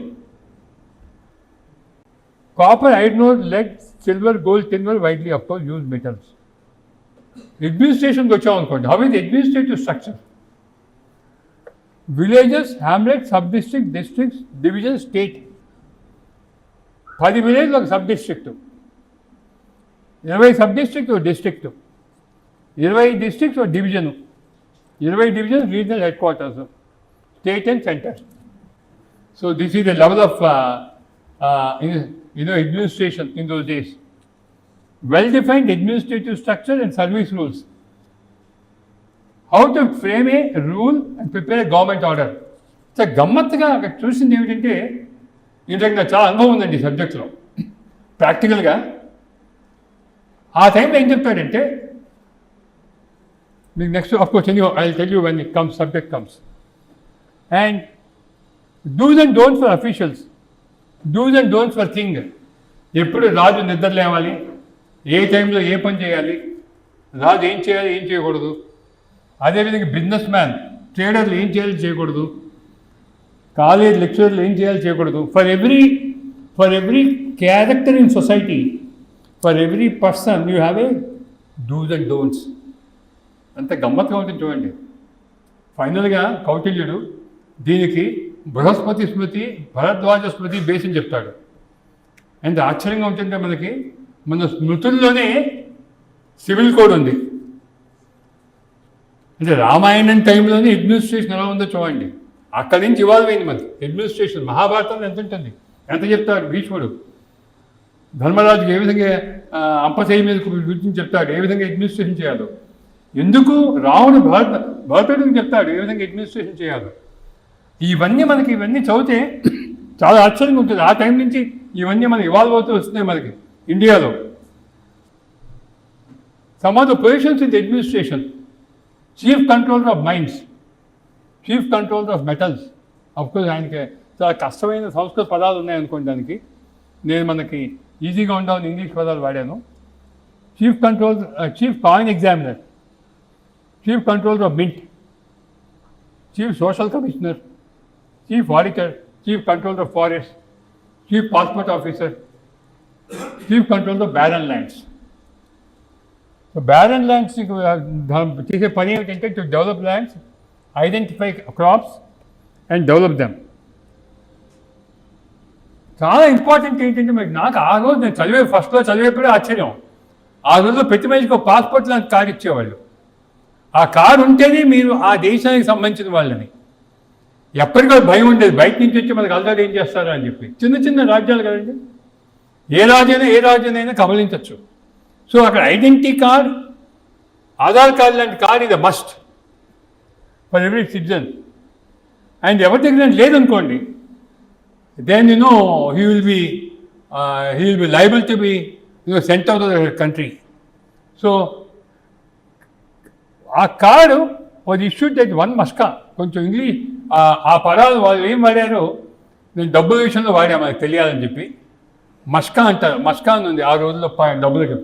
Copper, iron ore, lead, silver, gold, tin were widely of course use metals. అడ్మినిస్ట్రేషన్కి వచ్చామనుకోండి, how is administrative structure? Villages, hamlet, sub district, districts, division, state. 10 విలేజ్లు ఒక సబ్ డిస్ట్రిక్ట్, 20 సబ్ డిస్ట్రిక్ట్ ఒక డిస్ట్రిక్ట్, 20 డిస్ట్రిక్ట్స్ ఒక division, 20 divisions regional headquarters, state and centre. So this is the level of administration in those days. Well-defined administrative structure and service rules. How to frame a rule and prepare a government order. So గమ్మత్తుగా అక్కడ చూసింది ఏమిటంటే, ఇంతకు నాకు చాలా అనుభవం ఉందండి ఈ సబ్జెక్ట్లో. ప్రాక్టికల్గా ఆ టైంలో ఏం చెప్తాడంటే, మీకు next of course I will tell you when it comes, subject comes. And dos and don'ts for officials, dos and don'ts for king. ఎప్పుడు రాజు నిద్ర లేవాలి, ఏ టైంలో ఏ పని చేయాలి, రాజు ఏం చేయాలి ఏం చేయకూడదు, అదేవిధంగా బిజినెస్ మ్యాన్, ట్రేడర్లు ఏం చేయాలి చేయకూడదు, కాలేజ్ లెక్చరర్లు ఏం చేయాలి చేయకూడదు. For every character in society, for every person you have a dos and don'ts. అంత గమ్మత్తుగా ఉంటుంది చూడండి. ఫైనల్గా కౌటిల్యుడు దీనికి బృహస్పతి స్మృతి, భరద్వాజ స్మృతి బేస్ అని చెప్తాడు. అండ్ ఆశ్చర్యంగా ఉంటుంటే మనకి మన స్మృతుల్లోనే సివిల్ కోడ్ ఉంది. అంటే రామాయణం టైంలోనే అడ్మినిస్ట్రేషన్ ఎలా ఉందో చూడండి. అక్కడి నుంచి ఇవాల్వ్ అయింది మనకి అడ్మినిస్ట్రేషన్. మహాభారతంలో ఎంత ఉంటుంది, ఎంత చెప్తాడు భీష్ముడు ధర్మరాజుకి ఏ విధంగా అంపశయ్య మీద గురించి చెప్తాడు, ఏ విధంగా అడ్మినిస్ట్రేషన్ చేయాలో. ఎందుకు రాముడు భరతుడికి చెప్తాడు ఏ విధంగా అడ్మినిస్ట్రేషన్ చేయాలో. ఇవన్నీ చదివితే చాలా ఆశ్చర్యంగా ఉంటుంది. ఆ టైం నుంచి ఇవన్నీ మనకి ఇవాల్వ్ అవుతూ వస్తున్నాయి మనకి ఇండియాలో. Some of the positions in the administration: chief controller of mines, chief controller of metals. Of course ఆయనకి చాలా కష్టమైన సంస్కృత పదాలు ఉన్నాయనుకోండి దానికి. నేను మనకి ఈజీగా ఉండాలని ఇంగ్లీష్ పదాలు వాడాను. Chief coin examiner, chief controller of mint, chief social commissioner, chief auditor, chief controller of forest, chief passport officer, chief controller of barren lands. So barren lands చేసే పని ఏమిటంటే to develop lands, identify crops and develop them. చాలా important ఏంటంటే నాకు ఆ రోజు నేను ఫస్ట్లో చదివేప్పుడే ఆశ్చర్యం. ఆ రోజుల్లో ప్రతి మనిషికి ఒక పాస్పోర్ట్ లాంటి కార్డు ఇచ్చేవాళ్ళు. ఆ కార్డు ఉంటేనే మీరు ఆ దేశానికి సంబంధించిన వాళ్ళని. ఎప్పటికీ భయం ఉండేది, బయట నుంచి వచ్చి మనకు అల్లాడు ఏం చేస్తారా అని చెప్పి. చిన్న చిన్న రాజ్యాలు కదండి, ఏ రాజ్యానైనా కబలించవచ్చు. సో అక్కడ ఐడెంటిటీ కార్డ్, ఆధార్ కార్డు లాంటి కార్డ్ ఇది must for every citizen. And ఎవరి దగ్గర లేదనుకోండి, then he will be liable to be sent out of the country. So ఆ card was issued that one మస్కా. కొంచెం ఇంగ్లీష్ ఆ పదాలు వాళ్ళు ఏం వాడారో నేను డబ్బుల విషయంలో వాడా మనకు తెలియాలని చెప్పి. మస్కా అంటారు, మస్కా అని ఉంది ఆ రోజుల్లో. డబ్బులకి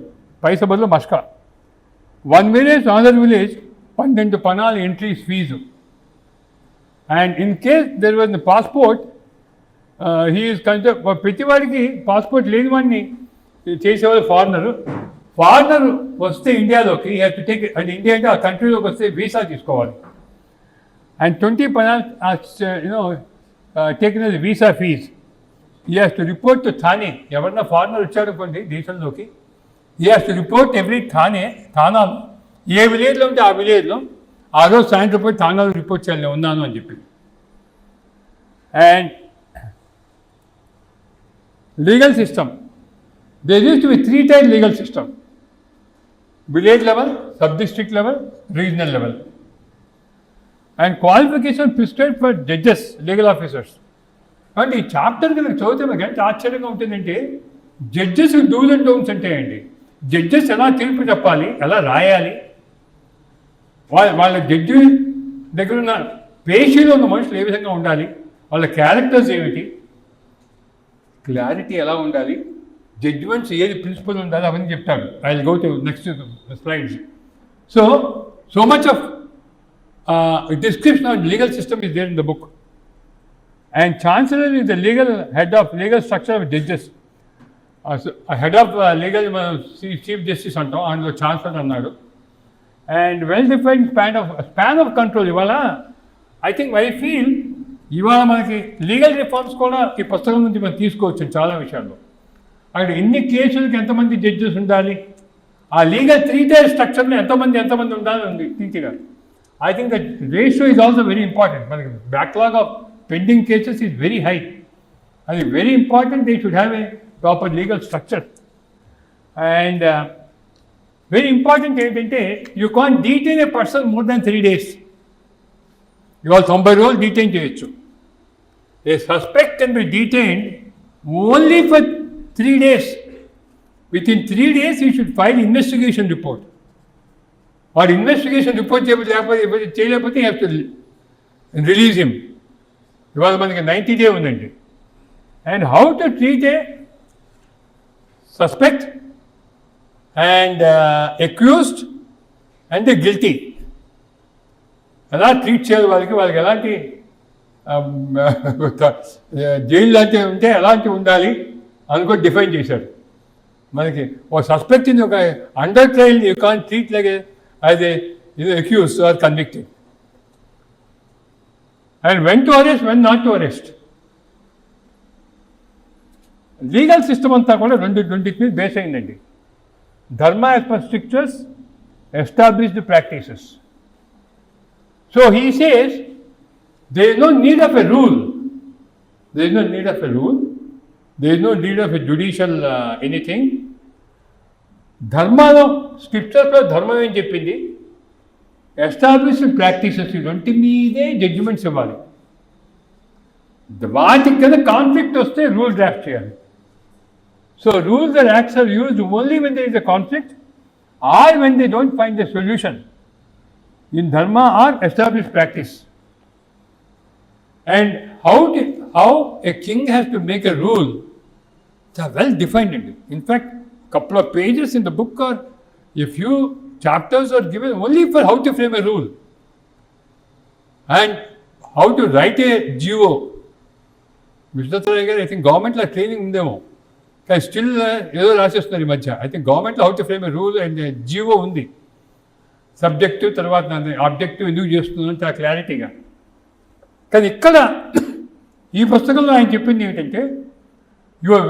పైసా బదులు మస్కా. 1 village అనదర్ విలేజ్ 12 పనాల entries fee. And in case there was the passport, ప్రతివాడికి పాస్పోర్ట్ లేని వాడిని చేసేవాళ్ళు ఫారినర్ వస్తే ఇండియాలోకి టు టేక్, అంటే ఇండియా అంటే ఆ కంట్రీలోకి వస్తే వీసా తీసుకోవాలి. అండ్ 20 పనాల్ taken as visa fee. He has to report to థానే. ఎవరన్నా ఫారినర్ వచ్చారనుకోండి దేశంలోకి, he has to report every థానాలో, ఏ విలేజ్లో ఉంటే ఆ విలేజ్లో ఆ రోజు సాయంత్రం పోయి థానాలో రిపోర్ట్ చేయాలి నేను ఉన్నాను అని చెప్పి. And legal system, there used to be 3-tier legal system: village level, sub-district level, regional level. And qualification prescribed for judges, legal officers. And ఈ చాప్టర్ కనుక చదివితే మనకి ఎంత ఆశ్చర్యంగా ఉంటుందంటే, జడ్జెస్ డూస్ అండ్ డోంట్స్ అంటే అండి, జడ్జెస్ ఎలా తీర్పు చెప్పాలి, ఎలా రాయాలి, వాళ్ళ జడ్జి దగ్గర ఉన్న పేషీలో ఉన్న మనుషులు ఏ విధంగా ఉండాలి, వాళ్ళ క్యారెక్టర్స్ ఏమిటి, క్లారిటీ ఎలా ఉండాలి, జడ్జిమెంట్స్ ఏది ప్రిన్సిపల్ ఉండాలి, అవన్నీ చెప్తాడు. I will go to next slides. So So much of description of legal system is there in the book. And Chancellor is the head of legal structure of judges. So a head of legal chief justice అంటాం, అందులో chancellor అన్నాడు. And well defined span of control ఇవాళ I feel ఇవాళ మనకి legal reforms కూడా ఈ పుస్తకం నుంచి మనం తీసుకోవచ్చు చాలా విషయాల్లో. అక్కడ ఎన్ని కేసులకి ఎంతమంది జడ్జెస్ ఉండాలి, ఆ లీగల్ 3-tier స్ట్రక్చర్లో ఎంతమంది ఉండాలి ఉంది teacher. I think that ratio is also very important. మనకి backlog of pending cases is very high. అది very important. They should have a proper legal structure. And very important ఏంటంటే you can't detain a person more than 3 days. ఇవాళ 90 రోజులు detain చేయొచ్చు. A suspect can be detained only for 3 days. Within 3 days, he should file investigation report. Or investigation report చేయలేకపోతే you have to release him. ఇవాళ మనకి 90 days ఉందండి. And how to treat a suspect and accused and the guilty. ఎలా treat చేయాలి వాళ్ళకి ఎలాంటి jail లాంటివి ఉంటే ఎలాంటివి ఉండాలి అనుకో డిఫైన్ చేశారు. మనకి ఒక సస్పెక్ట్ ఇన్ ఒక under trial you can treat like as a accused or convicted. And when to arrest, when not to arrest. Legal system అంతా కూడా రెండింటి మీద బేస్ అయిందండి. Dharma as per strictures, established practices. So he says there is no need of a rule. There is no need of a rule. There is no need of a judicial anything. ధర్మాలో స్క్రిప్చర్స్లో ధర్మం ఏం చెప్పింది, established practices ఇటువంటి మీదే judgements ఇవ్వాలి. వాటికి కదా conflict వస్తే rule draft చేయాలి. So rules and acts are used only when there is a conflict or when they don't find the solution in dharma or established practice. And how a king has to make a rule, it's well defined. In fact, couple of pages in the book or a few chapters are given only for how to frame a rule and how to write a GO. Mr. Tharagar, I think government la training undemo. Can still edo rasestunnari ఈ మధ్య. I think government la how to frame a rule and GO undi. Subjective తర్వాత objective ఎందుకు చేస్తున్నంత క్లారిటీగా. కానీ ఇక్కడ ఈ పుస్తకంలో ఆయన చెప్పింది ఏంటంటే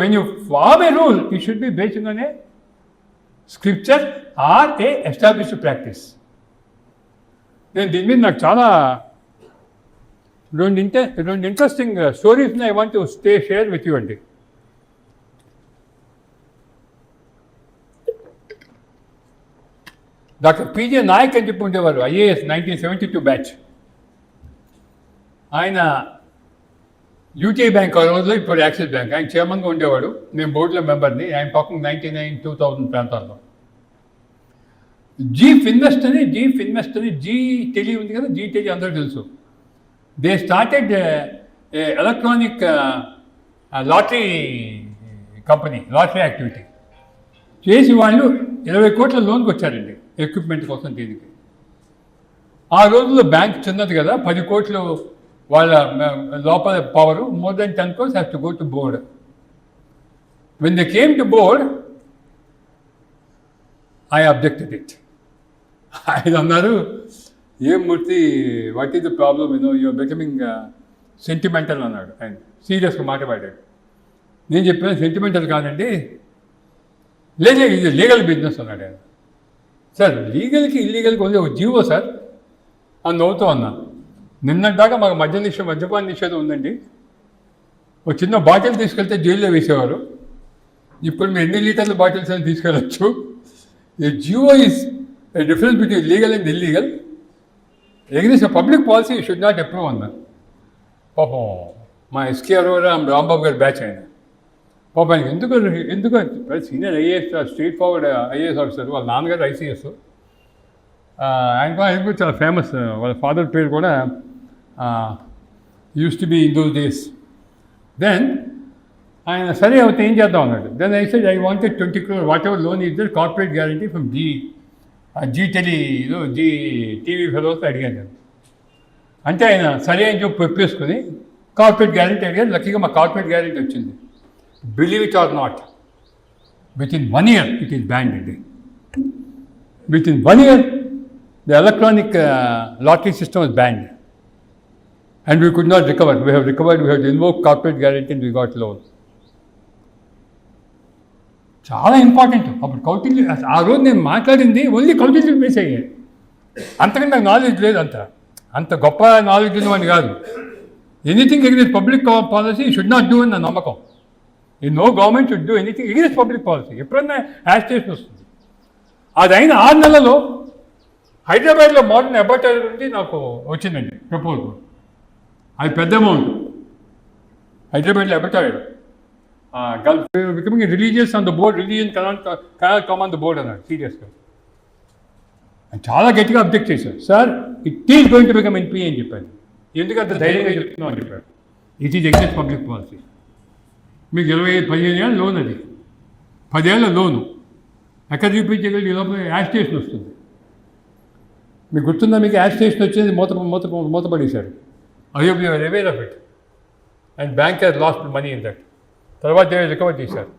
when you form a rule you should be based on a scripture or a established practice. నేను దీని మీద నాకు చాలా రెండు ఇంట్రెస్టింగ్ స్టోరీస్ని I want to share with you అండి. డాక్టర్ పిజే నాయక్ అని చెప్పి ఉండేవారు, IAS 1972 బ్యాచ్. ఆయన యూటీఐ బ్యాంక్ ఆ రోజులో, ఇప్పుడు యాక్సిస్ బ్యాంక్, ఆయన చైర్మన్గా ఉండేవాడు. నేను బోర్డులో మెంబర్ని. ఆయన టాకింగ్ 1999-2000 ప్రాంతాల్లో. జీఫ్ ఇన్వెస్ట్ అని జీ టెలి ఉంది కదా, జీ టెలి అందరూ తెలుసు. They started electronic lottery company, lottery activity చేసి వాళ్ళు 20 కోట్ల లోన్కి వచ్చారండి ఎక్విప్మెంట్ కోసం. దీనికి ఆ రోజుల్లో బ్యాంక్ చిన్నది కదా, 10 కోట్లు వాళ్ళ లోపల power. More than 10 crores has to go to board. When they came to board I objected it. ఆయన అన్నారు, ఏం Murthy, what is the problem, you are becoming sentimental అన్నాడు. ఆయన సీరియస్గా మాట్లాడాడు. నేను చెప్పాను సెంటిమెంటల్ కాదండి, లేదు ఇది లీగల్ బిజినెస్ అన్నాడు ఆయన. సార్ లీగల్కి ఇల్లీగల్కి ఉంది ఒక జీవో సార్ అని నవ్వుతూ అన్నా. నిన్నటిదాకా మాకు మద్యపాన నిషేధం ఉందండి. ఒక చిన్న బాటిల్ తీసుకెళ్తే జైల్లో వేసేవారు. ఇప్పుడు మీరు ఎన్ని లీటర్ల బాటిల్స్ అని తీసుకెళ్ళచ్చు. A GO is a difference between legal and illegal. Against public policy you should not approve అన్నారు. పాపం మా ఎస్కే అరోరా రాంబాబు గారి బ్యాచ్ ఆయన. పాపం ఆయనకి ఎందుకు senior IAS, street forward IAS officer. వాళ్ళ నాన్నగారు ICS. ఆయన కూడా చాలా ఫేమస్. వాళ్ళ ఫాదర్ పేరు కూడా use to be in those days. Then ఆయన సరే అవుతే ఏం చేద్దాం అన్నాడు. Then I said I wanted 20 crore whatever loan is there, corporate guarantee from GE. Zee TV ఫెలోతో అడిగాను నేను. అంటే ఆయన సరే అని చెప్పి ఒప్పేసుకుని కార్పొరేట్ గ్యారెంటీ అడిగారు. లక్కీగా మా కార్పొరేట్ గ్యారెంటీ వచ్చింది. Believe it or not, within 1 year it is banned అండి. Within 1 year the electronic lottery system was banned. And we could not recover. We have recovered, we have invoked corporate guarantee and we got loan. చాలా important. అప్పుడు కౌటిల్య, ఆ రోజు నేను మాట్లాడింది only Kautilya base అయ్యాయి. అంతకంటే నాకు నాలెడ్జ్ లేదు, అంత గొప్ప నాలెడ్జ్ ఉన్నవని కాదు. Anything against public policy should not do అని నా నమ్మకం. ఈ no government should do anything against public policy. ఎప్పుడన్నా యాజిటేషన్ వస్తుంది. అది అయిన 6 నెలల్లో హైదరాబాద్లో మోడర్న్ అబాటరీ నుండి నాకు వచ్చిందండి ప్రపోజల్. అది పెద్ద అమౌంట్. హైదరాబాద్లో abattoir becoming religious on the board, religion cannot come on the board అన్నాడు సీరియస్గా. చాలా గట్టిగా అబ్జెక్ట్ చేశారు. Sir it is going to become NP అని చెప్పాను. ఎందుకంత ధైర్యంగా చెప్తున్నాం అని చెప్పారు. It is against public policy. మీకు 15 ఏళ్ళ లోన్, అది 10 ఏళ్ళ లోను. ఎక్కడ చూపించగలిగి లోపల యాజిటేషన్ వస్తుంది. మీకు గుర్తుందా? మీకు యాజిటేషన్ వచ్చేది మూతపడేశారు. అయ్యో aware of it. And bank has lost money in that. తర్వాత రికవర్ చేశారు.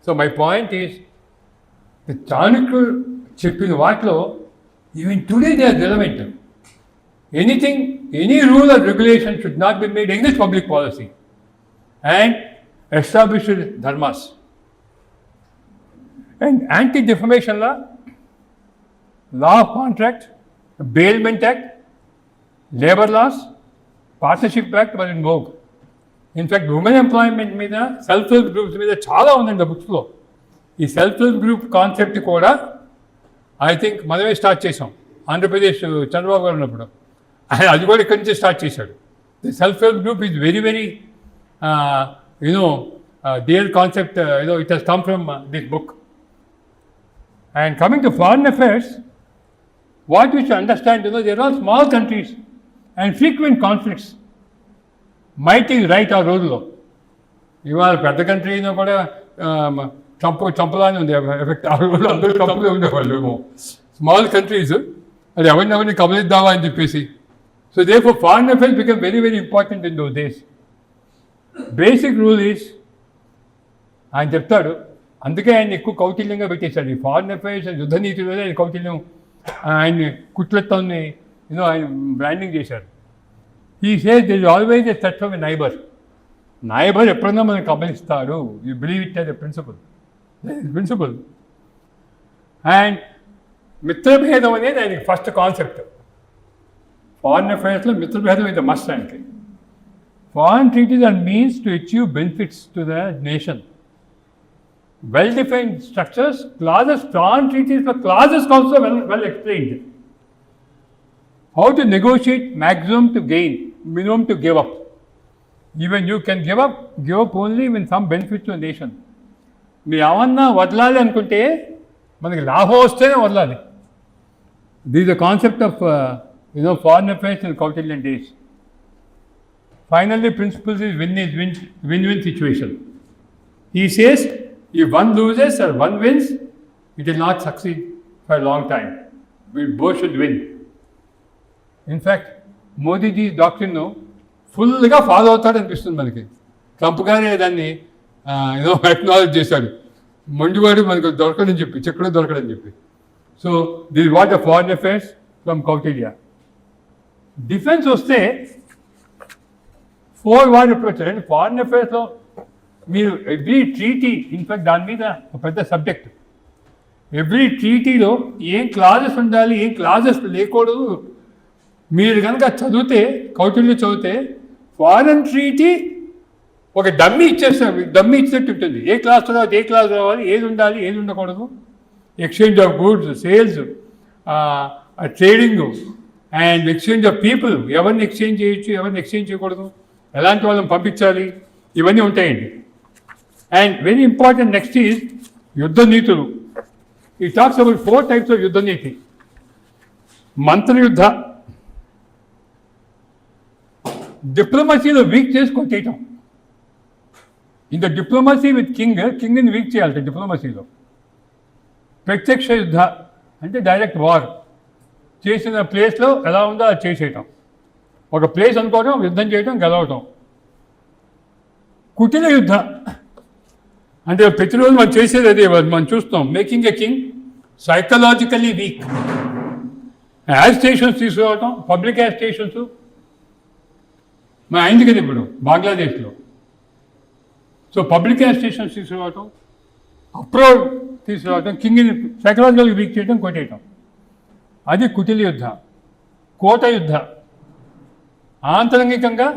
సో మై పాయింట్ ఈస్, చాణక్యుడు చెప్పిన వాటిలో even today they are relevant. Anything, any rule or regulation should not be made against public policy and established dharmas. And anti defamation law of contract, bailment act, labour laws, partnership act మరి in vogue. In fact women employment మీద, self help groups మీద చాలా ఉందండి బుక్స్లో. ఈ self help group concept కూడా I think మనమే start చేసాం ఆంధ్రప్రదేశ్ చంద్రబాబు గారు ఉన్నప్పుడు. అది కూడా ఇక్కడి నుంచి స్టార్ట్ చేశాడు. The self help group is very very dear concept, it has come from this book. And coming to foreign affairs, what we should understand, there are small countries and frequent conflicts. Might is right or wrong. ఇవాళ పెద్ద country అయినా కూడా చంపలానే ఉంది effect. అందరూ చంపలే ఉండేవాళ్ళు. Small countries అది ఎవరిని కబలిద్దామా అని చెప్పేసి. So therefore foreign affairs become very very important in those days. Basic rule is, ఆయన చెప్తాడు, అందుకే ఆయన ఎక్కువ కౌటిల్యంగా పెట్టేశాడు. ఈ ఫారిన్ అఫైర్స్ అండ్ యుద్ధ నీతిలోనే ఆయన కౌటిల్యం, ఆయన్ని కుట్లతోని ఆయన బ్రాండింగ్ చేశారు. He says this always a threat from a neighbour ఎప్పుడన్నా మనకు గమనిస్తాడు. You believe it as a principle. And మిత్రభేదం అనేది ఆయనకి ఫస్ట్ కాన్సెప్ట్. ఫారిన్ అఫైర్స్లో మిత్రభేదం ఇది మస్ట్ ఆయనకి. Foreign treaties are means to achieve benefits to the nation. Well-defined structures, clauses, foreign treaties, but clauses also well explained. How to negotiate maximum to gain, minimum to give up. Even you can give up only when some benefit to the nation. మీరు ఏమన్నా వదలాలి అనుకుంటే మనకి లాభం వస్తేనే వదలాలి. This is the concept of foreign affairs in Kautilyan days. Finally, principles is win-win situation. He says, if one loses or one wins, it will not succeed for a long time. We both should win. In fact, Modi ji's doctrine ఫుల్గా follow అవుతాడు అనిపిస్తుంది మనకి. Trump గారే దాన్ని acknowledge చేశాడు. మొండివాడు మనకు దొరకడని చెప్పి, చెక్కడ దొరకడని చెప్పి. So this what the foreign affairs from Kautilya. Defence వస్తే 4 వార్ అప్రోచ్ అండి. ఫారిన్ అఫైర్స్లో మీరు ఎవ్రీ ట్రీటీ, ఇన్ఫాక్ట్ దాని మీద ఒక పెద్ద సబ్జెక్ట్. ఎవ్రీ ట్రీటీలో ఏం క్లాజెస్ ఉండాలి, ఏం క్లాజెస్ లేకూడదు. మీరు కనుక కౌటిల్య చదివితే ఫారెన్ ట్రీటీ ఒక డమ్మీ ఇచ్చేస్తారు. మీకు డమ్మీ ఇచ్చినట్టు ఉంటుంది. ఏ క్లాస్ రావాలి, ఏ క్లాస్ రావాలి, ఏది ఉండాలి, ఏది ఉండకూడదు. Exchange of goods, sales, trading and exchange of people. ఎవరిని ఎక్స్చేంజ్ చేయొచ్చు, ఎవరిని ఎక్స్చేంజ్ చేయకూడదు, ఎలాంటి వాళ్ళని పంపించాలి, ఇవన్నీ ఉంటాయండి. And very important next is యుద్ధ నీతులు. ఈ టాక్స్ అబౌట్ 4 types ఆఫ్ యుద్ధ నీతి. మంత్రయుద్ధ, డిప్లొమసీలో వీక్ చేసి కొట్టేయటం. ఇన్ ద డిప్లొమసీ విత్ కింగ్ని వీక్ చేయాలి డిప్లొమసీలో. ప్రత్యక్ష యుద్ధ, అంటే డైరెక్ట్ వార్. చేసిన ప్లేస్లో ఎలా ఉందో అది చేసేయటం, ఒక ప్లేస్ అనుకోవడం, యుద్ధం చేయడం, గెలవటం. కుటిల యుద్ధ అంటే ప్రతిరోజు మనం చేసేది అదే, మనం చూస్తాం. Making a king psychologically week. As stations తీసుకురావటం, పబ్లిక్ యాజ్ స్టేషన్స్ మన అయింది కదా ఇప్పుడు బంగ్లాదేశ్లో. సో పబ్లిక్ యాజ్ స్టేషన్స్ తీసుకురావటం, అప్రోడ్ తీసుకురావటం, కింగ్ని సైకలాజికల్ వీక్ చేయడం, కొట్టేయటం. అది కుటిల యుద్ధ. కోట యుద్ధ ఆంతరంగికంగా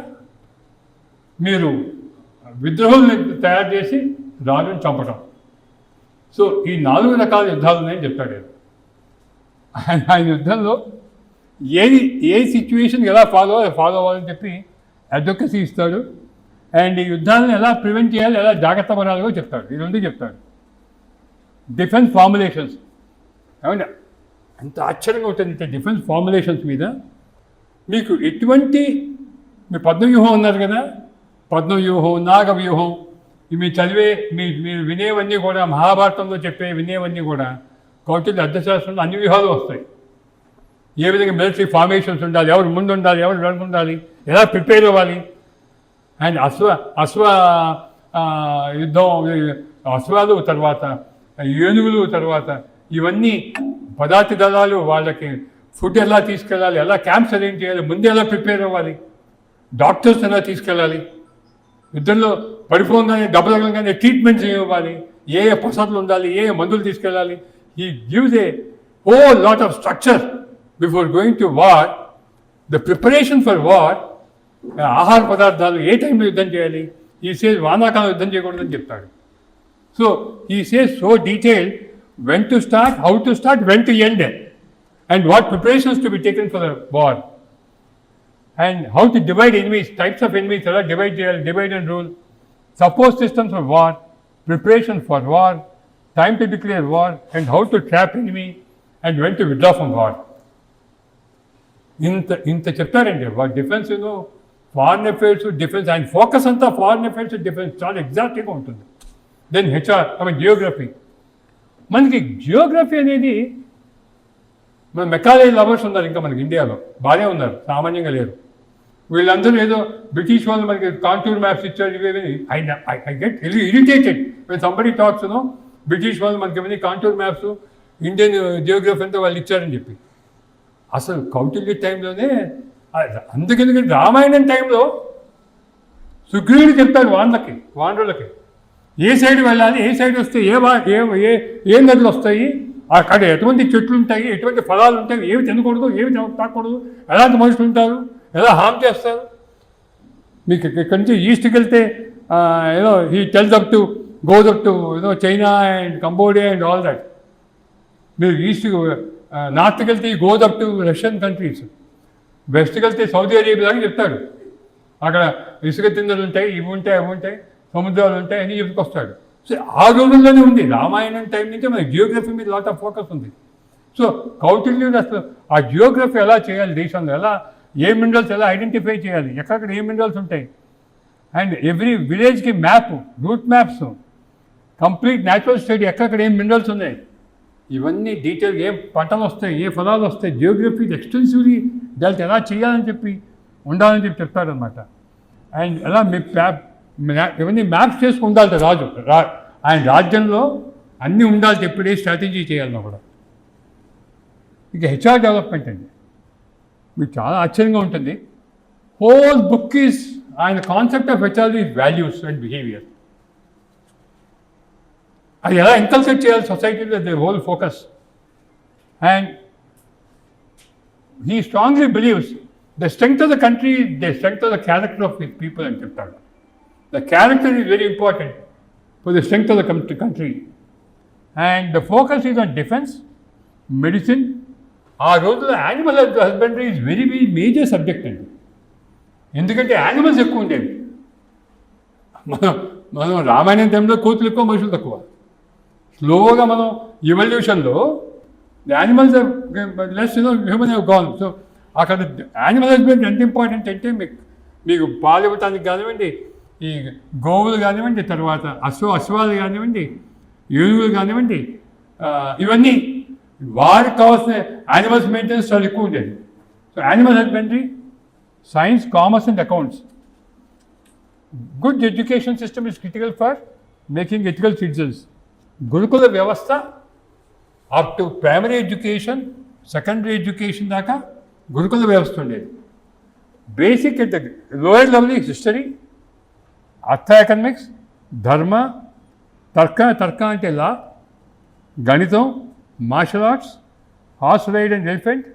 మీరు విద్రోహుల్ని తయారు చేసి రాజుని చంపటం. సో ఈ 4 రకాల యుద్ధాలు ఉన్నాయని చెప్తాడు ఆయన యుద్ధంలో. ఏ సిచ్యువేషన్ ఎలా ఫాలో అవ్వాలని చెప్పి అడ్వకసీ ఇస్తాడు. అండ్ ఈ యుద్ధాలను ఎలా ప్రివెంట్ చేయాలి, ఎలా జాగ్రత్త పడాలో చెప్తాడు. ఈ 2 చెప్తాడు. డిఫెన్స్ ఫార్ములేషన్స్ ఏమంటే అంత ఆశ్చర్యంగా ఉంటుంది. డిఫెన్స్ ఫార్ములేషన్స్ మీద మీకు ఎటువంటి, మీ పద్మవ్యూహం ఉన్నారు కదా, పద్మవ్యూహం, నాగవ్యూహం, ఇవి చదివే మీరు వినేవన్నీ కూడా, మహాభారతంలో చెప్పే వినేవన్నీ కూడా కౌటిల్య అర్థశాస్త్రంలో అన్ని వ్యూహాలు వస్తాయి. ఏ విధంగా మిలిటరీ ఫార్మేషన్స్ ఉండాలి, ఎవరు ముందు ఉండాలి, ఎవరు వెనక ఉండాలి, ఎలా ప్రిపేర్ అవ్వాలి. అండ్ అశ్వ యుద్ధం, అశ్వాలు తర్వాత ఏనుగులు, తర్వాత ఇవన్నీ పదార్థ దళాలు, వాళ్ళకి ఫుడ్ ఎలా తీసుకెళ్ళాలి, ఎలా క్యాంప్స్ అరేంజ్ చేయాలి, ముందు ఎలా ప్రిపేర్ అవ్వాలి, డాక్టర్స్ ఎలా తీసుకెళ్ళాలి, యుద్ధంలో పడిపోగానే దెబ్బతగలగానే ట్రీట్మెంట్స్ ఇవ్వాలి, ఏ పొసర్లు ఉండాలి, ఏ మందులు తీసుకెళ్ళాలి. He gives a whole lot of structure before going to war. The preparation for war, ఆహార పదార్థాలు ఏ టైంలో యుద్ధం చేయాలి. ఈ సేస్ వానాకాలం యుద్ధం చేయకూడదని చెప్తాడు. సో ఈ says so detailed, when to start, how to start, when to end it, and what preparations to be taken for the war, and how to divide enemies, types of enemies, divide and rule, support systems for war, preparation for war, time to declare war, and how to trap enemy, and when to withdraw from war. ఇంత చెప్తారండి. Defence, foreign affairs, defence, and focus అంతా foreign affairs, defence చాలా ఎగ్జాక్ట్గా ఉంటుంది. Then HR, geography. మనకి geography అనేది, మన Macaulay lovers ఉన్నారు ఇంకా మనకి ఇండియాలో, బాగానే ఉన్నారు, సామాన్యంగా లేరు. వీళ్ళందరూ ఏదో బ్రిటిష్ వాళ్ళు మనకి కాంటూర్ మ్యాప్స్ ఇచ్చారు, ఇవేవి. I get irritated when somebody talks, British వాళ్ళు మనకి ఏమైనా కాంటూర్ మ్యాప్స్, ఇండియన్ జియోగ్రఫీ అంతా వాళ్ళు ఇచ్చారని చెప్పి. అసలు కౌటిల్య టైంలోనే, అందుకని రామాయణం టైంలో సుగ్రీవుడు చెప్తాడు వానరులకి ఏ సైడ్ వెళ్ళాలి, ఏ సైడ్ వస్తే ఏ నదులు వస్తాయి, అక్కడ ఎటువంటి చెట్లు ఉంటాయి, ఎటువంటి ఫలాలు ఉంటాయి, ఏవి తినకూడదు, ఏవి తాకూడదు, ఎలాంటి మనుషులు ఉంటారు, ఎలా హామ్ చేస్తారు. మీకు ఇక్కడి నుంచి ఈస్ట్కి వెళ్తే he tells up to goes up to China and Cambodia and all that. మీరు ఈస్ట్ నార్త్కి వెళ్తే he goes up to Russian countries. వెస్ట్కి వెళ్తే సౌదీ అరేబియా అని చెప్తాడు. అక్కడ ఇసుక తిందలు ఉంటాయి, ఇవి ఉంటాయి, అవి ఉంటాయి, సముద్రాలు ఉంటాయి అని చెప్పుకొస్తాడు. సో ఆ రోజుల్లోనే ఉంది. రామాయణం టైం నుంచి మనకి జియోగ్రఫీ మీద లాట్ ఆఫ్ ఫోకస్ ఉంది. సో కౌటిల్యుడు అసలు ఆ జియోగ్రఫీ ఎలా చేయాలి, దేశంలో ఎలా ఏ మినరల్స్ ఎలా ఐడెంటిఫై చేయాలి, ఎక్కడెక్కడ ఏ మినరల్స్ ఉంటాయి, అండ్ ఎవ్రీ విలేజ్కి map, route maps, complete natural study, ఎక్కడెక్కడ ఏం మినరల్స్ ఉన్నాయి, ఇవన్నీ డీటెయిల్, ఏ పంటలు వస్తాయి, ఏ ఫలాలు వస్తాయి, జియోగ్రఫీ ఎక్స్టెన్సివ్లీ దానికి ఎలా చేయాలని చెప్పి ఉండాలని చెప్పి చెప్తారనమాట. అండ్ ఎలా ఇవన్నీ మ్యాప్స్ చేసుకు ఉండాలి రాజు. ఆయన రాజ్యంలో అన్నీ ఉండాలి, ఎప్పుడే స్ట్రాటజీ చేయాలన్నా కూడా. ఇక హెచ్ఆర్ డెవలప్మెంట్ అండి, మీకు చాలా ఆశ్చర్యంగా ఉంటుంది. హోల్ బుక్ ఈజ్, ఆయన concept of HR is values and behaviour. అది ఎలా ఇన్కల్కేట్ చేయాలి సొసైటీలో, the whole focus. And he strongly believes the strength of the country, the strength of the character of the people అని చెప్తాడు. The character is very important for the strength of the country. And the focus is on defense, medicine. ఆ రోజుల్లో animal husbandry is very very major subject అండి. ఎందుకంటే animals ఎక్కువ ఉండేవి. మనం రామాయణం టైంలో కోతులు ఎక్కువ, మనుషులు తక్కువ. స్లోగా మనం ఎవల్యూషన్లో animals less human have gone. So అక్కడ యానిమల్ హస్బెండరీ ఎంత ఇంపార్టెంట్ అంటే, మీకు పాలు ఇవ్వటానికి కానివ్వండి, ఈ గోవులు కానివ్వండి, తర్వాత అశ్వాలు కానివ్వండి, ఏనుగులు కానివ్వండి, ఇవన్నీ వారికి కావాల్సిన యానిమల్స్ మెయింటెనెన్స్ చాలా ఎక్కువ ఉండేది. So animal husbandry, science, commerce and accounts. Good education system is critical for making ethical citizens. గురుకుల వ్యవస్థ up to primary education, secondary education దాకా గురుకుల వ్యవస్థ ఉండేది. Basic at the lower level is history, అర్థ ఎకనామిక్స్, ధర్మ, తర్క అంటే లా, గణితం, martial arts, horse ride and elephant,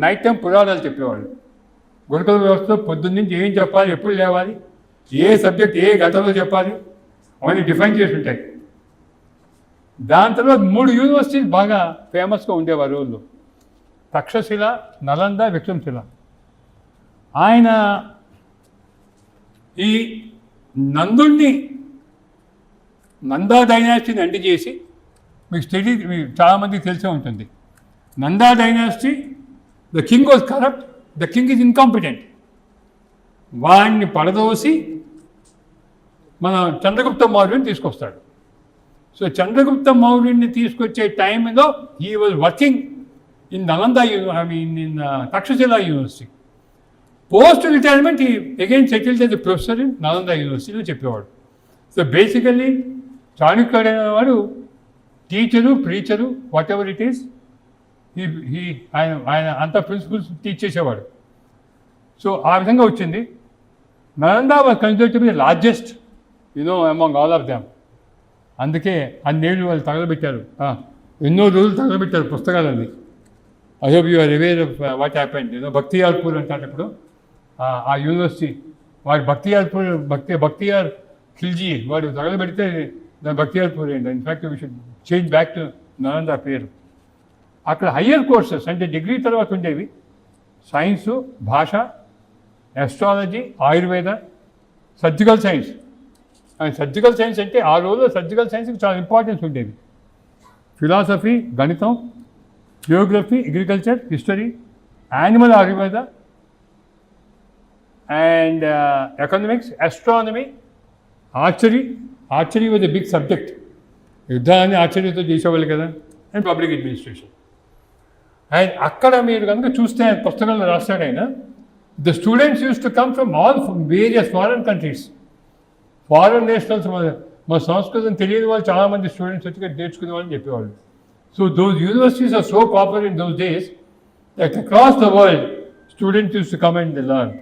night time పురాణాలు చెప్పేవాళ్ళు. గురుకుల వ్యవస్థలో పొద్దున్న నుంచి ఏం చెప్పాలి, ఎప్పుడు లేవాలి, ఏ సబ్జెక్ట్ ఏ గంటలో చెప్పాలి, అవన్నీ డిఫైన్ చేసి ఉంటాయి. దాని తర్వాత 3 యూనివర్సిటీస్ బాగా ఫేమస్గా ఉండేవారు రోజుల్లో, తక్షశిల, నలంద, విక్రమశిల. ఆయన ఈ నందా డైనాసిటీని అండి చేసి, మీకు చాలామందికి తెలిసే ఉంటుంది. Nanda dynasty, the king was corrupt, the king is incompetent. వాడిని పడదోసి మన చంద్రగుప్త మౌర్యుని తీసుకొస్తాడు. సో చంద్రగుప్త మౌర్యుని తీసుకొచ్చే టైంలో he was working in Nalanda, in Takshashila university. Post retirement he again settled as a professor in Nalanda యూనివర్సిటీలో చెప్పేవాడు. సో బేసికల్లీ చాణక్యుడు అనేవాడు teacher, preacher, whatever it is, ఆయన అంత ప్రిన్సిపల్స్ టీచ్ చేసేవాడు. సో ఆ విధంగా వచ్చింది. Nalanda was considered to be the largest among all of them. అందుకే అన్నేళ్ళు వాళ్ళు తగలబెట్టారు, ఎన్నో రోజులు తగలబెట్టారు పుస్తకాలన్నీ. I hope you are aware of what happened. Bakhtiyarpur అంటారు ఇప్పుడు ఆ యూనివర్సిటీ. వాడు బక్తియార్ ఖిల్జీ వాడు తగలబెడితే దాని బక్తియార్పూర్ ఏంటి. In fact we should change back to Nalanda పేరు. అక్కడ హయ్యర్ కోర్సెస్ అంటే డిగ్రీ తర్వాత ఉండేవి సైన్సు, భాష, astrology, Ayurveda, surgical science. Surgical science అంటే ఆ రోజుల్లో సర్జికల్ సైన్స్కి చాలా ఇంపార్టెన్స్ ఉండేది. ఫిలాసఫీ, గణితం, geography, agriculture, history, animal Ayurveda and economics, astronomy, archery was a big subject. యుద్ధాన్ని ఆర్చరీతో చేసేవాళ్ళు కదా, అండ్ పబ్లిక్ అడ్మినిస్ట్రేషన్. అండ్ అక్కడ మీరు కనుక చూస్తే పుస్తకాల్లో రాస్తాడు ఆయన, the students use to come from various foreign countries. Foreign nationals, మా సంస్కృతం తెలియని వాళ్ళు చాలామంది స్టూడెంట్స్ వచ్చి నేర్చుకునే వాళ్ళని చెప్పేవాళ్ళు. So those universities are so popular in those days that across the world students use to come and learn.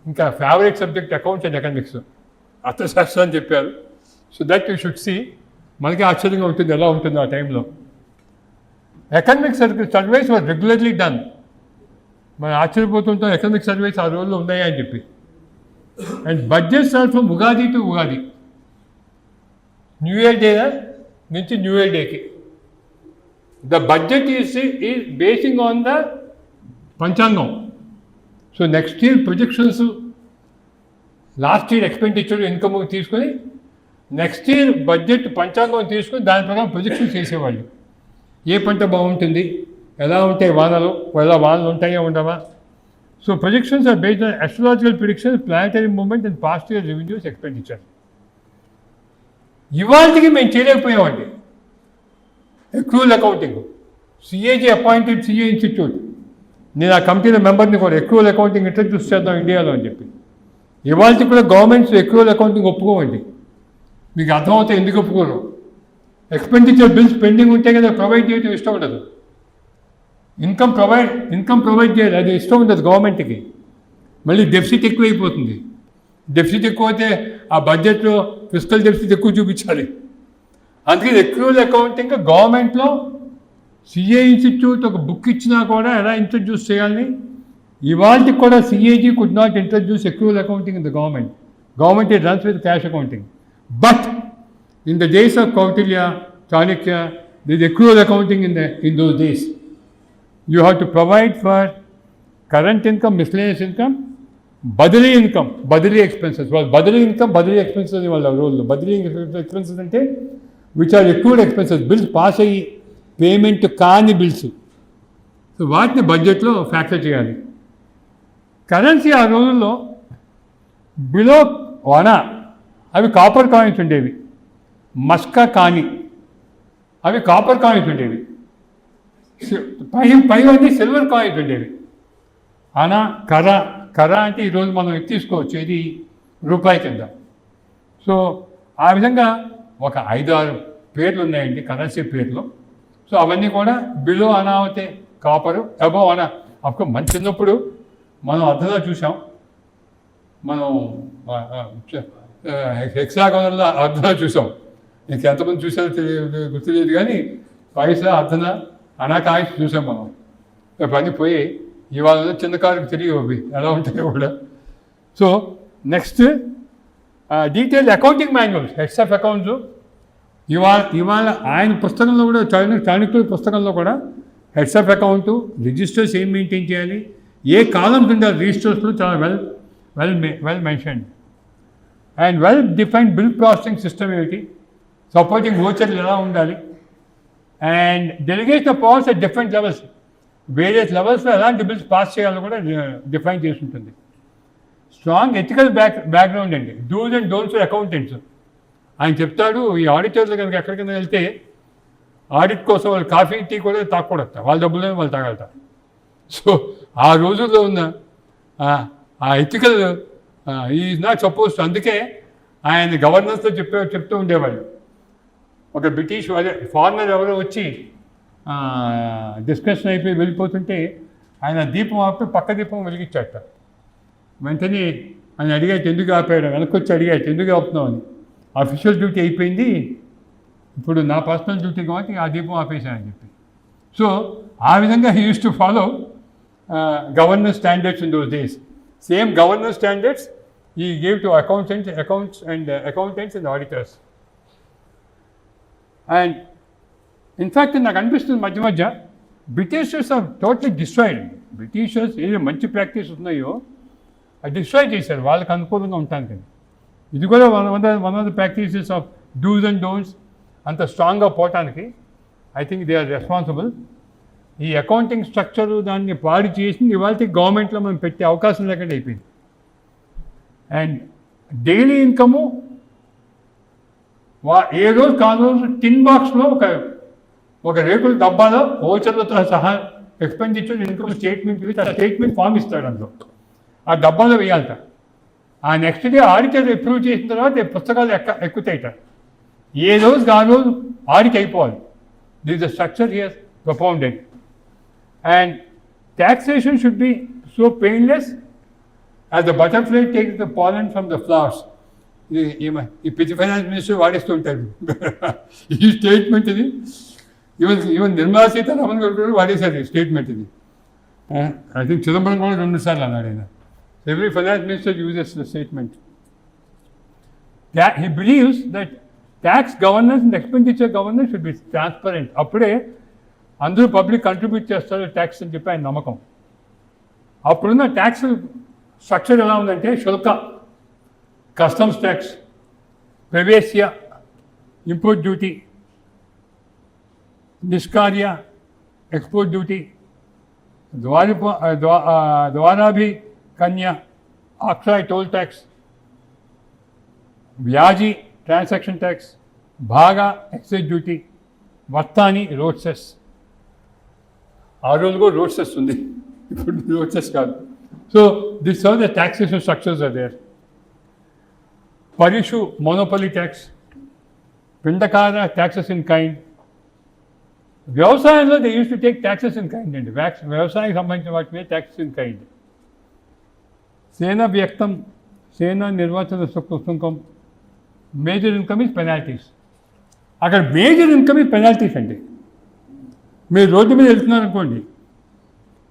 ఇంకా favourite subject accounts and economics, Arthashastra అని చెప్పారు. So that you should see. మనకి ఆశ్చర్యంగా ఉంటుంది ఎలా ఉంటుంది ఆ టైంలో. Economic surveys were regularly done. మనం ఆశ్చర్యపోతుంటాం ఎకనామిక్ సర్వేస్ ఆ రోజుల్లో ఉన్నాయా అని చెప్పి. And budgets are from Ugadi to Ugadi, new year day నుంచి న్యూ ఇయర్ డేకి. The budget is basing on the panchangam. So next year projections, last year expenditure, income తీసుకొని నెక్స్ట్ ఇయర్ బడ్జెట్ పంచాంగం తీసుకొని దాని ప్రకారం ప్రొజెక్షన్స్ చేసేవాళ్ళు. ఏ పంట బాగుంటుంది, ఎలా ఉంటాయి వానలు, వానలు ఉంటాయా ఉండవా. So projections are based on astrological predictions, planetary movement and past year revenues, expenditure. ఇవాళకి మేము చేయలేకపోయామండి accrual accounting. CAG appointed CA institute, నేను ఆ కమిటీలో మెంబర్ని కూడా ఎక్రూవల్ అకౌంటింగ్ ఇంట్రడ్యూస్ చేద్దాం ఇండియాలో అని చెప్పి. ఇవాళకి కూడా గవర్నమెంట్స్ ఎక్రూవల్ అకౌంటింగ్ ఒప్పుకోవండి. మీకు అర్థమవుతాయి ఎందుకు ఒప్పుకోరు. ఎక్స్పెండిచర్ బిల్స్ పెండింగ్ ఉంటే కదా ప్రొవైడ్ చేయడం ఇష్టం ఉండదు. ఇన్కమ్ ప్రొవైడ్ చేయాలి, అది ఇష్టం ఉండదు గవర్నమెంట్కి. మళ్ళీ డెఫిసిట్ ఎక్కువైపోతుంది. డెఫిసిట్ ఎక్కువైతే ఆ బడ్జెట్లో ఫిస్కల్ డెఫిసిట్ ఎక్కువ చూపించాలి. అందుకే ఎక్రూవల్ అకౌంటింగ్ గవర్నమెంట్లో సిఏ ఇన్స్టిట్యూట్ ఒక బుక్ ఇచ్చినా కూడా ఎలా ఇంట్రడ్యూస్ చేయాలని. ఇవాళకి కూడా CAG could not introduce accrual accounting in the government. Government it runs with cash accounting. But in the days of Kautilya, Chanakya, there is accrual accounting in those days. You have to provide for current income, miscellaneous income, badali income, badali expenses. Well, badali income, badali expenses in our role. Badali expenses ante which are accrued expenses, bills pass ayi payment kaani bills. So వాటిని బడ్జెట్లో factor చేయాలి. Currency ఆ రోజుల్లో below వన అవి copper coins ఉండేవి. మస్కా కానీ అవి కాపర్ కాయిన్స్ ఉండేవి, పైవన్నీ సిల్వర్ కాయిన్స్ ఉండేవి. అనా కర అంటే ఈరోజు మనం తీసుకోవచ్చు, ఇది రూపాయి కింద. సో ఆ విధంగా ఒక 5-6 పేర్లు ఉన్నాయండి కరెన్సీ పేర్లు. సో అవన్నీ కూడా బిలో అనావతే కాపరు, అబోవ్ అనా. అప్పుడు మన చిన్నప్పుడు మనం అర్థంగా చూసాం, మనం హెక్సాగోనల్లో అర్థంగా చూసాం. ఇంక ఎంతమంది చూసారో గుర్తులేదు, కానీ పైసా అర్థన అనా కాయిన్స్ చూసాం మనం. పని పోయి ఇవాళ చిన్న కారుకి తిరిగి అవి ఎలా ఉంటాయో కూడా. So next detail accounting manuals, heads of accounts. ఇవాళ ఆయన పుస్తకంలో కూడా, చాణక్యుల పుస్తకంలో కూడా హెడ్స్ ఆఫ్ అకౌంటు, రిజిస్టర్స్ ఏం మెయింటైన్ చేయాలి, ఏ కాలమ్స్ ఉండాలి రిజిస్టర్స్లో, చాలా well mentioned. And well defined bill processing system ఏమిటి, సపోర్టింగ్ ఓచర్లు ఎలా ఉండాలి, and delegation of powers at different levels, various లెవెల్స్లో ఎలాంటి బిల్స్ పాస్ చేయాలో కూడా డిఫైన్ చేసి ఉంటుంది. స్ట్రాంగ్ ఎథికల్ బ్యాక్గ్రౌండ్ అండి, dos and don'ts for accountants. ఆయన చెప్తాడు, ఈ ఆడిటర్లు కనుక ఎక్కడికైనా వెళ్తే ఆడిట్ కోసం వాళ్ళు కాఫీ టీ కూడా తాగకూడదు, వాళ్ళ డబ్బులనే వాళ్ళు తాగలుగుతారు. సో ఆ రోజుల్లో ఉన్న ఆ ఎథికల్ ఈజ్ నాట్ సపోజ్. అందుకే ఆయన గవర్నర్స్తో చెప్తూ ఉండేవాళ్ళు. ఒక బ్రిటిష్ ఫారినర్ ఎవరో వచ్చి డిస్కషన్ అయిపోయి వెళ్ళిపోతుంటే ఆయన దీపం ఆపి పక్క దీపం వెలిగించాట. వెంటనే ఆయన అడిగాడు, ఎందుకు ఆపాడు, వెనక్కి వచ్చి అడిగాడు, ఎందుకు ఆపుతున్నావు అని. అఫీషియల్ డ్యూటీ అయిపోయింది, ఇప్పుడు నా పర్సనల్ డ్యూటీ కాబట్టి ఆ దీపం ఆపేశానని చెప్పి. సో ఆ విధంగా he use to follow governance standards in those days. Same governance standards he gave to accountants and auditors. And in fact నాకు అనిపిస్తుంది మధ్య Britishers are totally destroyed. Britishers ఏదో మంచి ప్రాక్టీస్ ఉన్నాయో అది డిస్ట్రాయ్ చేశారు వాళ్ళకి అనుకూలంగా ఉంటానికి. ఇది కూడా one of the practices of dos and don'ts అంత స్ట్రాంగ్గా పోవటానికి I think they are responsible. ఈ అకౌంటింగ్ స్ట్రక్చరు దాన్ని పాడు చేసి ఇవాళ గవర్నమెంట్లో మనం పెట్టే అవకాశం లేకుండా అయిపోయింది. అండ్ డైలీ ఇన్కము ఏ రోజు కాదు రోజు టిన్ బాక్స్లో ఒక రేకుల డబ్బాలో ఓచర్లతో సహా ఎక్స్పెండిచర్ ఇన్కమ్ స్టేట్మెంట్, ఆ స్టేట్మెంట్ ఫామ్ ఇస్తాడు, అందులో ఆ డబ్బాలో వేయాలట. ఆ నెక్స్ట్ డే ఆడిటర్ అప్రూవ్ చేసిన తర్వాత పుస్తకాలు ఎక్కుతాయిట. ఏ రోజు ఆ రోజు ఆడిట్ అయిపోవాలి. This the structure here propounded. And taxation should be so painless as the butterfly takes the pollen from the flowers. ఈ పిచ్చి ఫైనాన్స్ మినిస్టర్ వాడేస్తుంటారు ఈ స్టేట్మెంట్. ఇది ఈవెన్ నిర్మలా సీతారామన్ గారు వాడేశారు ఈ స్టేట్మెంట్. ఇది ఐ థింక్ చిదంబరం కూడా 2 సార్లు అన్నాడు ఆయన. Every finance minister uses the statement. He believes that tax governance and expenditure governance should be transparent. అప్పుడే అందరూ పబ్లిక్ కంట్రిబ్యూట్ చేస్తారు ట్యాక్స్ అని చెప్పి ఆయన నమ్మకం. అప్పుడున్న ట్యాక్స్ స్ట్రక్చర్ ఎలా ఉందంటే శుల్క, కస్టమ్స్ ట్యాక్స్, ప్రవేశ్య, ఇంపోర్ట్ డ్యూటీ, నిష్కార్య, ఎక్స్పోర్ట్ డ్యూటీ, ద్వారాభి కన్య, ఆక్సాయ్ టోల్ ట్యాక్స్, వ్యాజీ ట్రాన్సాక్షన్ ట్యాక్స్, భాగా ఎక్సైజ్ డ్యూటీ, వర్తాని రోడ్ సెస్. ఆ రోజు కూడా రోడ్ సెస్ ఉంది, ఇప్పుడు రోడ్ సెస్ కాదు. So this are the taxation structures are there. Parishu monopoly tax, Pindakara taxes in kind. వ్యవసాయంలో they use to take taxes in kind అండి. వ్యవసాయానికి సంబంధించిన వాటి మీద ట్యాక్సెస్ ఇన్ కైండ్. సేన వ్యక్తం, సేన నిర్వాచన సుంకం, మేజర్ ఇన్కమ్ ఈజ్ పెనాల్టీస్. అక్కడ మేజర్ ఇన్కమ్ ఈజ్ పెనాల్టీస్ అండి. మీరు రోడ్డు మీద వెళ్తున్నారు అనుకోండి,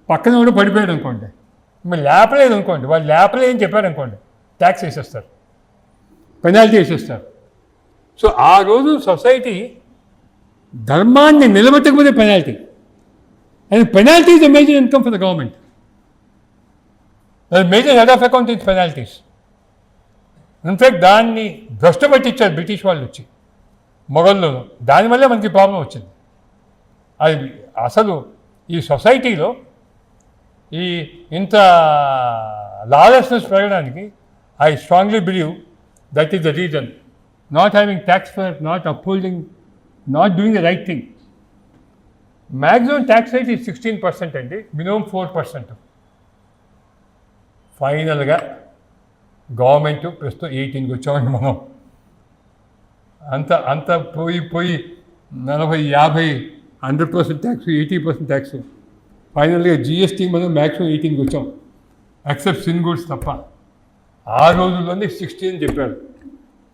పక్కన కూడా పడిపోయాడు అనుకోండి, మీరు లేపలేదు అనుకోండి, వాళ్ళు లేపలేదని చెప్పారు అనుకోండి, ట్యాక్స్ వేసేస్తారు, పెనాల్టీ వేసేస్తారు. సో ఆ రోజు సొసైటీ ధర్మాన్ని నిలబెట్టకపోతే penalty, and penalty is the major income for the government. Major head of account is penalties. In fact దాన్ని భ్రష్టు పట్టించారు బ్రిటిష్ వాళ్ళు వచ్చి మొఘల్లో. దానివల్లే మనకి ప్రాబ్లం వచ్చింది. అది అసలు ఈ సొసైటీలో ఈ ఇంత లాలెస్నెస్ పెరగడానికి I strongly believe that is the reason. Not having tax for not upholding not doing the right thing. Maximum tax rate is 16% అండి, మినిమం 4%. ఫైనల్గా గవర్నమెంట్ ప్రస్తుతం 18కి వచ్చామండి మనం. అంత పోయి 40, 50, 100% ట్యాక్స్, 80% ట్యాక్స్. ఫైనల్గా జిఎస్టీ మనం మ్యాక్సిమం 18కి వచ్చాం, ఎక్సెప్ట్ సిన్ గూడ్స్ తప్ప. ఆ రోజుల్లోనే 16 చెప్పారు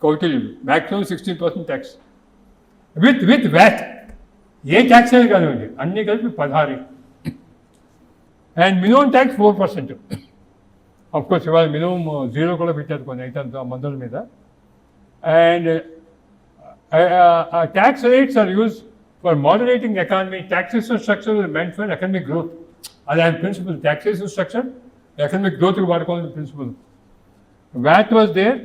కౌటిల్యుడు, మ్యాక్సిమం 16% ట్యాక్స్ విత్ వ్యాట్. ఏ ట్యాక్స్ అనేది కానివ్వండి, అన్నీ కలిపి 16. అండ్ మినిమం ట్యాక్స్ 4%. అఫ్కోర్స్ ఇవాళ మినిమం 0 కూడా పెట్టారు కొన్ని ఐటమ్స్ మందుల మీద. And tax rates are use for moderating economy. Taxation structure meant for economic growth. అది ఆయన ప్రిన్సిపల్. టాక్సేషన్ స్ట్రక్చర్ ఎకనమిక్ గ్రోత్కి వాడుకోవాలని principal. VAT was there.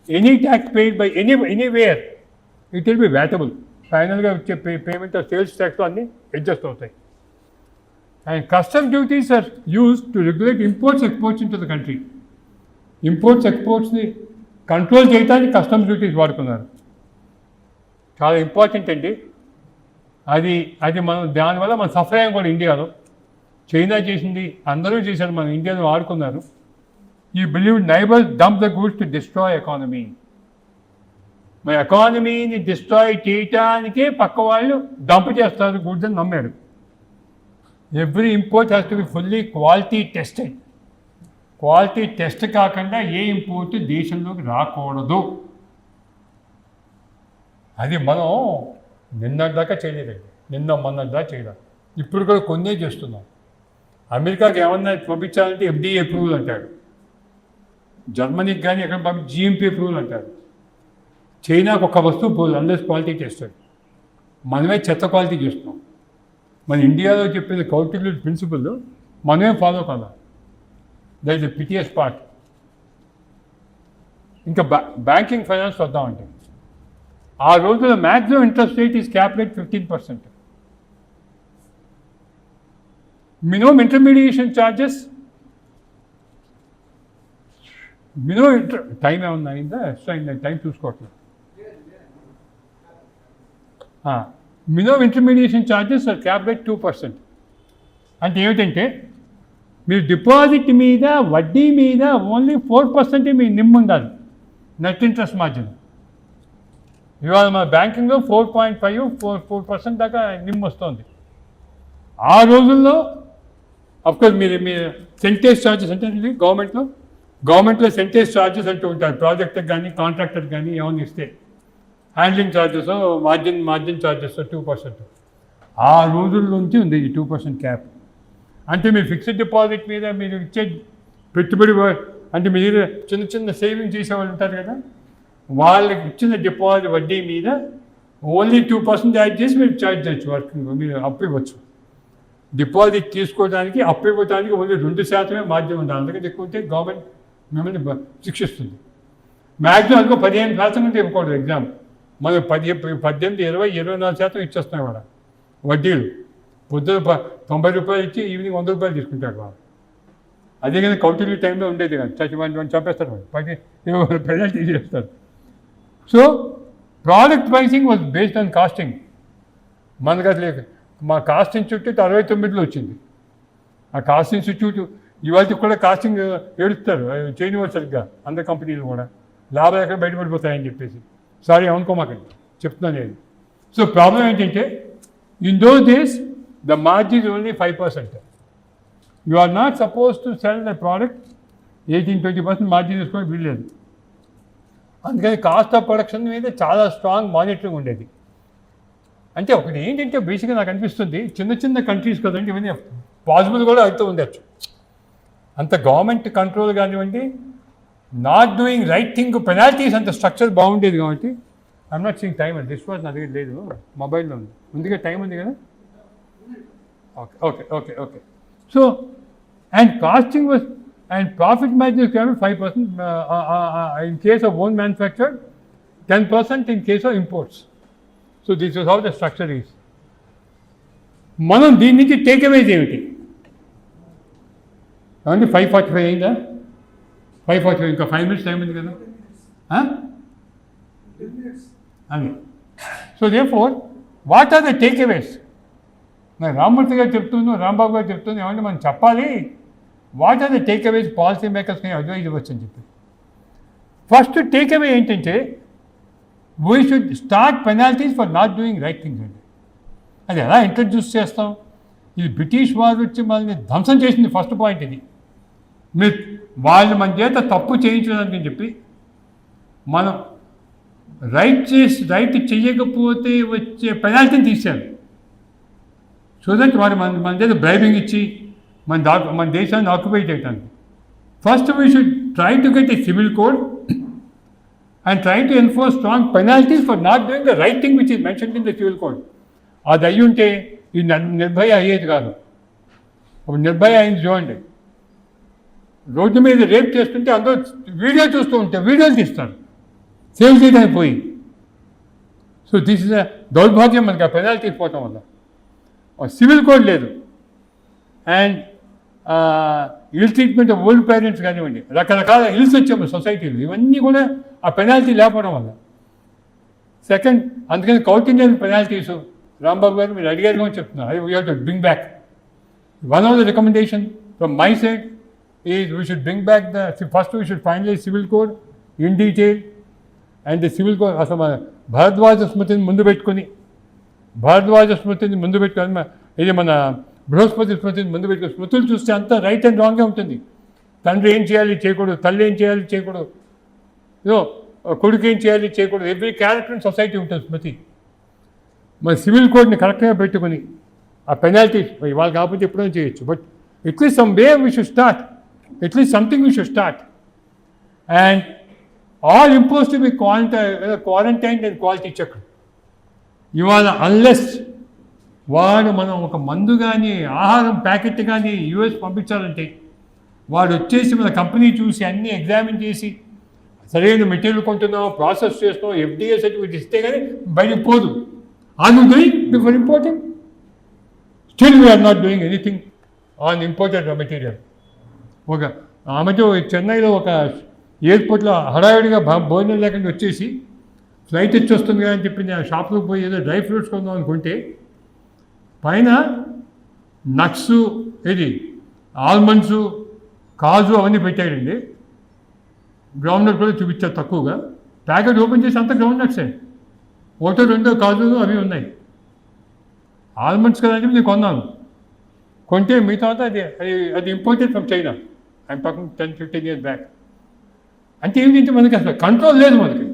Any tax paid by anywhere it will be vatable. ఫైనల్గా వచ్చే payment of sales tax అన్నీ adjust అవుతాయి. And custom duties are use to regulate imports exports into the country. Imports ఎక్స్పోర్ట్స్ని control చేయడానికి customs duties వాడుకున్నారు. చాలా important అండి. అది మనం దానివల్ల మనం సఫర్ అయ్యాం కూడా ఇండియాలో. చైనా చేసింది, అందరూ చేశారు, మన ఇండియాలో వాడుకున్నారు. ఈ believe neighbours dump the goods to destroy economy. మన ఎకానమీని డిస్ట్రాయ్ చేయటానికే పక్క వాళ్ళు డంప్ చేస్తారు గూడ్స్ అని నమ్మారు. Every import has to be fully quality tested. Quality test కాకుండా ఏ ఇంపోర్ట్ దేశంలోకి రాకూడదు. అది మనం నిన్నటిదాకా చేయలేదండి, మొన్నటిదాకా చేయలేదు. ఇప్పుడు కూడా కొన్నే చేస్తున్నాం. అమెరికాకి ఏమన్నా పంపించాలంటే FDA అప్రూవల్ అంటాడు, జర్మనీకి కానీ ఎక్కడ GMP అప్రూవల్ అంటారు. చైనాకు ఒక వస్తువు పోదు అందరి క్వాలిటీ టెస్టెడ్. మనమే చెత్త క్వాలిటీ చేస్తున్నాం. మన ఇండియాలో చెప్పిన కౌటిల్యుడు ప్రిన్సిపల్ మనమే ఫాలో కాదా. That is the piteous part. ఇంకా బ్యాంకింగ్ ఫైనాన్స్ వద్దామంటే, ఆ రోజుల్లో maximum interest rate is cap rate 15%. Minimum intermediation charges, minimum time ఏమన్నా అయిందా, ఎక్స్ట్రా అయిందా, టైం చూసుకోవట్లేదు. Minimum intermediation charges cap rate 2%. అంటే ఏమిటంటే మీరు డిపాజిట్ మీద వడ్డీ మీద ఓన్లీ 4% మీ నిమ్ ఉండాలి, నెట్ ఇంట్రెస్ట్ మార్జిన్. ఇవాళ మన బ్యాంకింగ్లో 4.5-4% దాకా నిమ్ వస్తుంది. ఆ రోజుల్లో అఫ్కోర్స్ మీరు సెంటేజ్ ఛార్జెస్ అంటే గవర్నమెంట్లో సెంటేజ్ ఛార్జెస్ అంటూ ఉంటారు. ప్రాజెక్ట్కి కానీ కాంట్రాక్టర్కి కానీ ఏమైనా ఇస్తే హ్యాండ్లింగ్ ఛార్జెస్, మార్జిన్ ఛార్జెస్ 2%. ఆ రోజుల నుంచి ఉంది ఈ 2% క్యాప్. అంటే మీరు ఫిక్స్డ్ డిపాజిట్ మీద మీరు ఇచ్చే పెట్టుబడి, అంటే మీరు చిన్న సేవింగ్ చేసేవాళ్ళు ఉంటారు కదా, వాళ్ళకి ఇచ్చిన డిపాజిట్ వడ్డీ మీద ఓన్లీ 2% యాడ్ చేసి మీరు ఛార్జ్ చేయొచ్చు, వర్కింగ్ మీరు అప్పు ఇవ్వచ్చు. డిపాజిట్ తీసుకోవడానికి అప్పు ఇవ్వడానికి ఓన్లీ 2% మార్జిన్ ఉండాలి. అందుకని ఎక్కువ ఉంటే గవర్నమెంట్ మిమ్మల్ని శిక్షిస్తుంది. మ్యాక్సిమం అందుకో 15% ఉంటే ఇవ్వకూడదు. ఎగ్జామ్ మనం 18, 20, 24% ఇచ్చేస్తున్నాం కూడా వడ్డీలు. పొద్దున 90 రూపాయలు ఇచ్చి ఈవినింగ్ 100 రూపాయలు తీసుకుంటాడు వాళ్ళు. అదే కానీ కౌంటింగ్ టైంలో ఉండేది కానీ చచ్చిపోయి చంపేస్తారు, 10 పెనాల్టీ చేస్తారు. So product pricing was based on costing. మనకు అసలు మా కాస్ట్ ఇన్స్టిట్యూట్ 69లో వచ్చింది. ఆ కాస్ట్ ఇన్స్టిట్యూట్ ఇవాళకి కూడా కాస్టింగ్ ఏడుస్తారు, చేయనివారు సరిగ్గా అందరి కంపెనీలు కూడా. లాభాలు ఎక్కడ బయటపడిపోతాయని చెప్పేసి. సారీ అనుకోమాకండి, చెప్తున్నాను నేను. సో ప్రాబ్లం ఏంటంటే in those days the margin only 5%. You are not suppose to sell the product 18-20% margin తీసుకొని వీల్లేదు. అందుకని కాస్ట్ ఆఫ్ ప్రొడక్షన్ మీద చాలా స్ట్రాంగ్ మానిటరింగ్ ఉండేది. అంటే ఒకటి ఏంటంటే బేసిక్గా నాకు అనిపిస్తుంది, చిన్న కంట్రీస్ కదండి ఇవన్నీ, పాసిబుల్ కూడా అవుతూ ఉండొచ్చు. అంత గవర్నమెంట్ కంట్రోల్ కానివ్వండి, not doing right thing, penalties అంత స్ట్రక్చర్ బాగుండేది కాబట్టి. I'm not seeing time, this was నా దగ్గర లేదు, మొబైల్లో ఉంది. ముందుగా టైం ఉంది కదా. Okay. So and costing was and profit margin 5% in case of own manufactured, 10% in case of imports. So this is how the structure is. మనం దీని నుంచి టేక్ అవేజ్ ఏమిటి అంటే 5:45 అయిందా? 5:45, ఇంకా 5 minutes టైం ఉంది కదా. అది so therefore what are the takeaways? నాకు రామ్మూర్తి గారు చెప్తున్నాను, రాంబాబు గారు చెప్తున్నాను, ఏమంటే మనం చెప్పాలి what are the takeaways policy మేకర్స్ని అడ్వైజ్ ఇవ్వచ్చు అని చెప్పి. ఫస్ట్ టేక్ అవే ఏంటంటే we should start penalties for not doing right things అండి. అది ఎలా ఇంట్రడ్యూస్ చేస్తాం? ఇది బ్రిటిష్ వారు వచ్చి మనల్ని ధ్వంసం చేసింది ఫస్ట్ పాయింట్ ఇది. మీరు వాళ్ళు మన చేత తప్పు చేయించడానికి చెప్పి మనం రైట్ చేయకపోతే వచ్చే పెనాల్టీని తీశారు. సో దట్ వారు మన చేత బ్రైబింగ్ ఇచ్చి మన దేశాన్ని ఆక్యుపై చేయడానికి. First we should try to get a civil code and try to enforce strong penalties for not doing the right thing which is mentioned in the civil code. అది అయ్యి ఉంటే ఈ నిర్భయ అయ్యేది కాదు. ఒక నిర్భయ అయింది చూడండి, రోడ్డు మీద రేప్ చేస్తుంటే అందరూ వీడియో చూస్తూ ఉంటే వీడియోలు తీస్తారు సేవ్ చేయడానికి పోయి. సో దిస్ ఇస్ అ దౌర్భాగ్యం మనకి ఆ పెనాల్టీ పోవటం వల్ల. సివిల్ కోడ్ లేదు, and ill treatment of old parents కానివ్వండి, రకరకాల ఇల్స్ వచ్చాము సొసైటీలు, ఇవన్నీ కూడా ఆ పెనాల్టీ లేకపోవడం వల్ల. సెకండ్, అందుకని కౌటిల్యన్ పెనాల్టీస్ రాంబాబు గారు మీరు అడిగారు అని చెప్తున్నారు, అది we have to bring back. One of the recommendation from my side is we should bring back first we should finalize civil code in detail. And the civil code అసలు మన భరద్వాజ స్మృతిని ముందు పెట్టుకొని ఇది మన బృహస్పతి స్మృతిని ముందు పెట్టుకుని స్మృతులు చూస్తే అంతా రైట్ అండ్ రాంగ్గా ఉంటుంది. తండ్రి ఏం చేయాలి చేయకూడదు, తల్లి ఏం చేయాలి చేయకూడదు, కొడుకు ఏం చేయాలి చేయకూడదు, ఎవ్రీ క్యారెక్టర్ ఇన్ సొసైటీ ఉంటుంది స్మృతి. మన సివిల్ కోడ్ని కరెక్ట్గా పెట్టుకుని ఆ పెనాల్టీస్ ఇవాళ కాకపోతే ఎప్పుడైనా చేయొచ్చు, but at least some way we should start, at least something we should start. And all impose to be quarantine and quality check. ఇవాళ అన్లెస్ వాడు మనం ఒక మందు కానీ ఆహారం ప్యాకెట్ కానీ యూఎస్ పంపించాలంటే వాడు వచ్చేసి మన కంపెనీ చూసి అన్నీ ఎగ్జామిన్ చేసి సరైన మెటీరియల్ కొంటున్నాం, ప్రాసెస్ చేస్తున్నాం, FDA సర్టిఫికేట్ ఇస్తే కానీ బయటకు పోదు. Are you doing before importing? Still we are not doing anything on imported material. ఒక ఆమెతో చెన్నైలో ఒక ఎయిర్పోర్ట్లో హడావిడిగా భోజనం లేకుండా వచ్చేసి ఫ్లైట్ వచ్చి వస్తుంది కదా అని చెప్పి నేను షాప్లోకి పోయి ఏదో డ్రై ఫ్రూట్స్ కొందాం అనుకుంటే పైన నట్స్, ఆల్మండ్స్, కాజు అవన్నీ పెట్టాడండి. గ్రౌండ్ నట్ కూడా చూపించారు తక్కువగా. ప్యాకెట్ ఓపెన్ చేసి అంతా గ్రౌండ్ నట్సే, ఒకటో రెండో కాజు అవి ఉన్నాయి. ఆల్మండ్స్ కదంటే నేను కొన్నాను, కొంటే మిగతా అది imported from China. I'm talking 10-15 years back. అంటే ఏంటంటే మనకి అసలు కంట్రోల్ లేదు. మనకి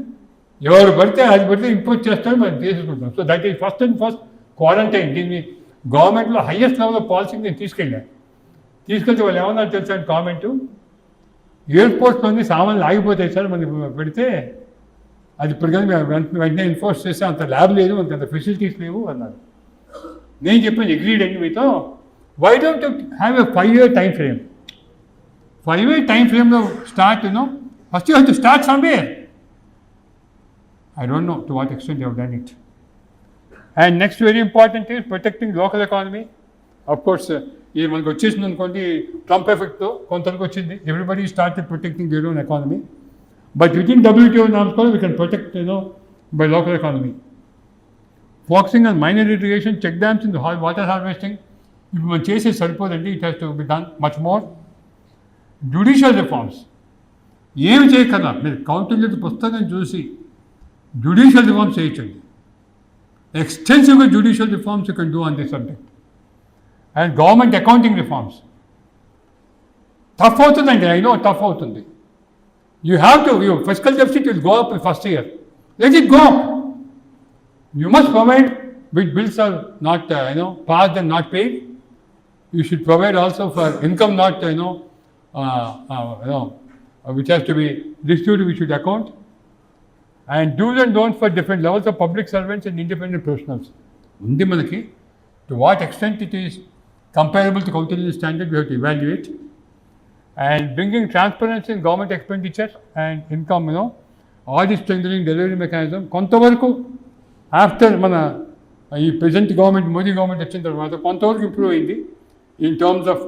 ఎవరు పడితే అది పడితే ఇంపోర్ట్ చేస్తారో మనం తీసుకుంటాం. So that is first and first quarantine. దీన్ని గవర్నమెంట్లో హయ్యెస్ట్ లెవెల్ ఆఫ్ పాలసీని నేను తీసుకెళ్తే వాళ్ళు ఏమన్నారు తెలుసా గవర్నమెంట్, ఎయిర్పోర్ట్స్లోని సామాన్లు ఆగిపోతాయి సార్ మనకి పెడితే, అది ఇప్పుడు కానీ మేము వెంటనే ఎన్ఫోర్స్ చేస్తే అంత ల్యాబ్ లేదు, మనకి అంత ఫెసిలిటీస్ లేవు అన్నారు. నేను చెప్పాను అగ్రీడ్ అండి మీతో, why don't have a 5-year time frame? 5-year time frameలో start first you have to start somewhere. I don't know to what extent they have done it. And next very important is protecting local economy. Of course, ఇది మనకు వచ్చేసింది అనుకోండి Trump ఎఫెక్ట్తో కొంతవరకు వచ్చింది. Everybody started protecting their own economy, but within WTO norms కూడా we can protect by local economy. Focusing on minor irrigation, check dams in water harvesting. ఇప్పుడు మనం చేసేది సరిపోదండి, it has to be done much more. Judicial reforms ఏమి చేయకన్నా మీరు కౌంటిల్య పుస్తకం చూసి judicial reforms చేయొచ్చండి. ఎక్స్టెన్సివ్గా judicial reforms you can do on this subject. And government accounting reforms. Tough అవుతుందండి, I know టఫ్ అవుతుంది. You have to, your fiscal deficit will go up in first year. Let it go up. You must provide which bills are not passed and not paid. You should provide also for income not which has to be distributed, we should account. And do's and don'ts for different levels of public servants and independent professionals. Undi manaki, to what extent it is comparable to Kautilya standard, we have to evaluate. And bringing transparency in government expenditure and income, audit strengthening delivery mechanism. Kontavaraku, after mana ee present government, Modi government వచ్చిన తర్వాత కొంతవరకు improve అయింది in terms of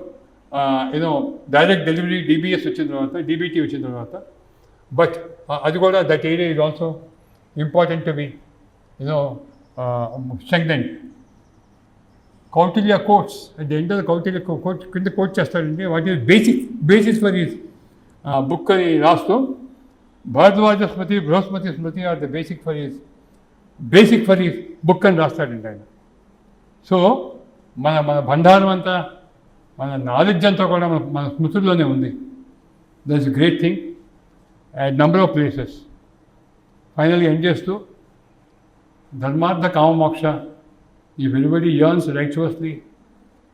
direct delivery, DBS వచ్చిన తర్వాత, DBT వచ్చిన తర్వాత. But అది కూడా that area is also important to be strengthened. Kautilya quotes at the end of the Kautilya quote కింద కోట్ చేస్తాడండి. What is basis for his book అని రాస్తూ Bharadwaja Smriti, Brihaspati Smriti are the basic for his book అని రాస్తాడండి ఆయన. సో మన బండారం అంతా, మన నాలెడ్జ్ అంతా కూడా మన స్మృతుల్లోనే ఉంది. That's a great thing at number of places. ఫైనల్గా ఎండ్ చేస్తూ ధర్మార్థ కామమోక్ష, if everybody yearns righteously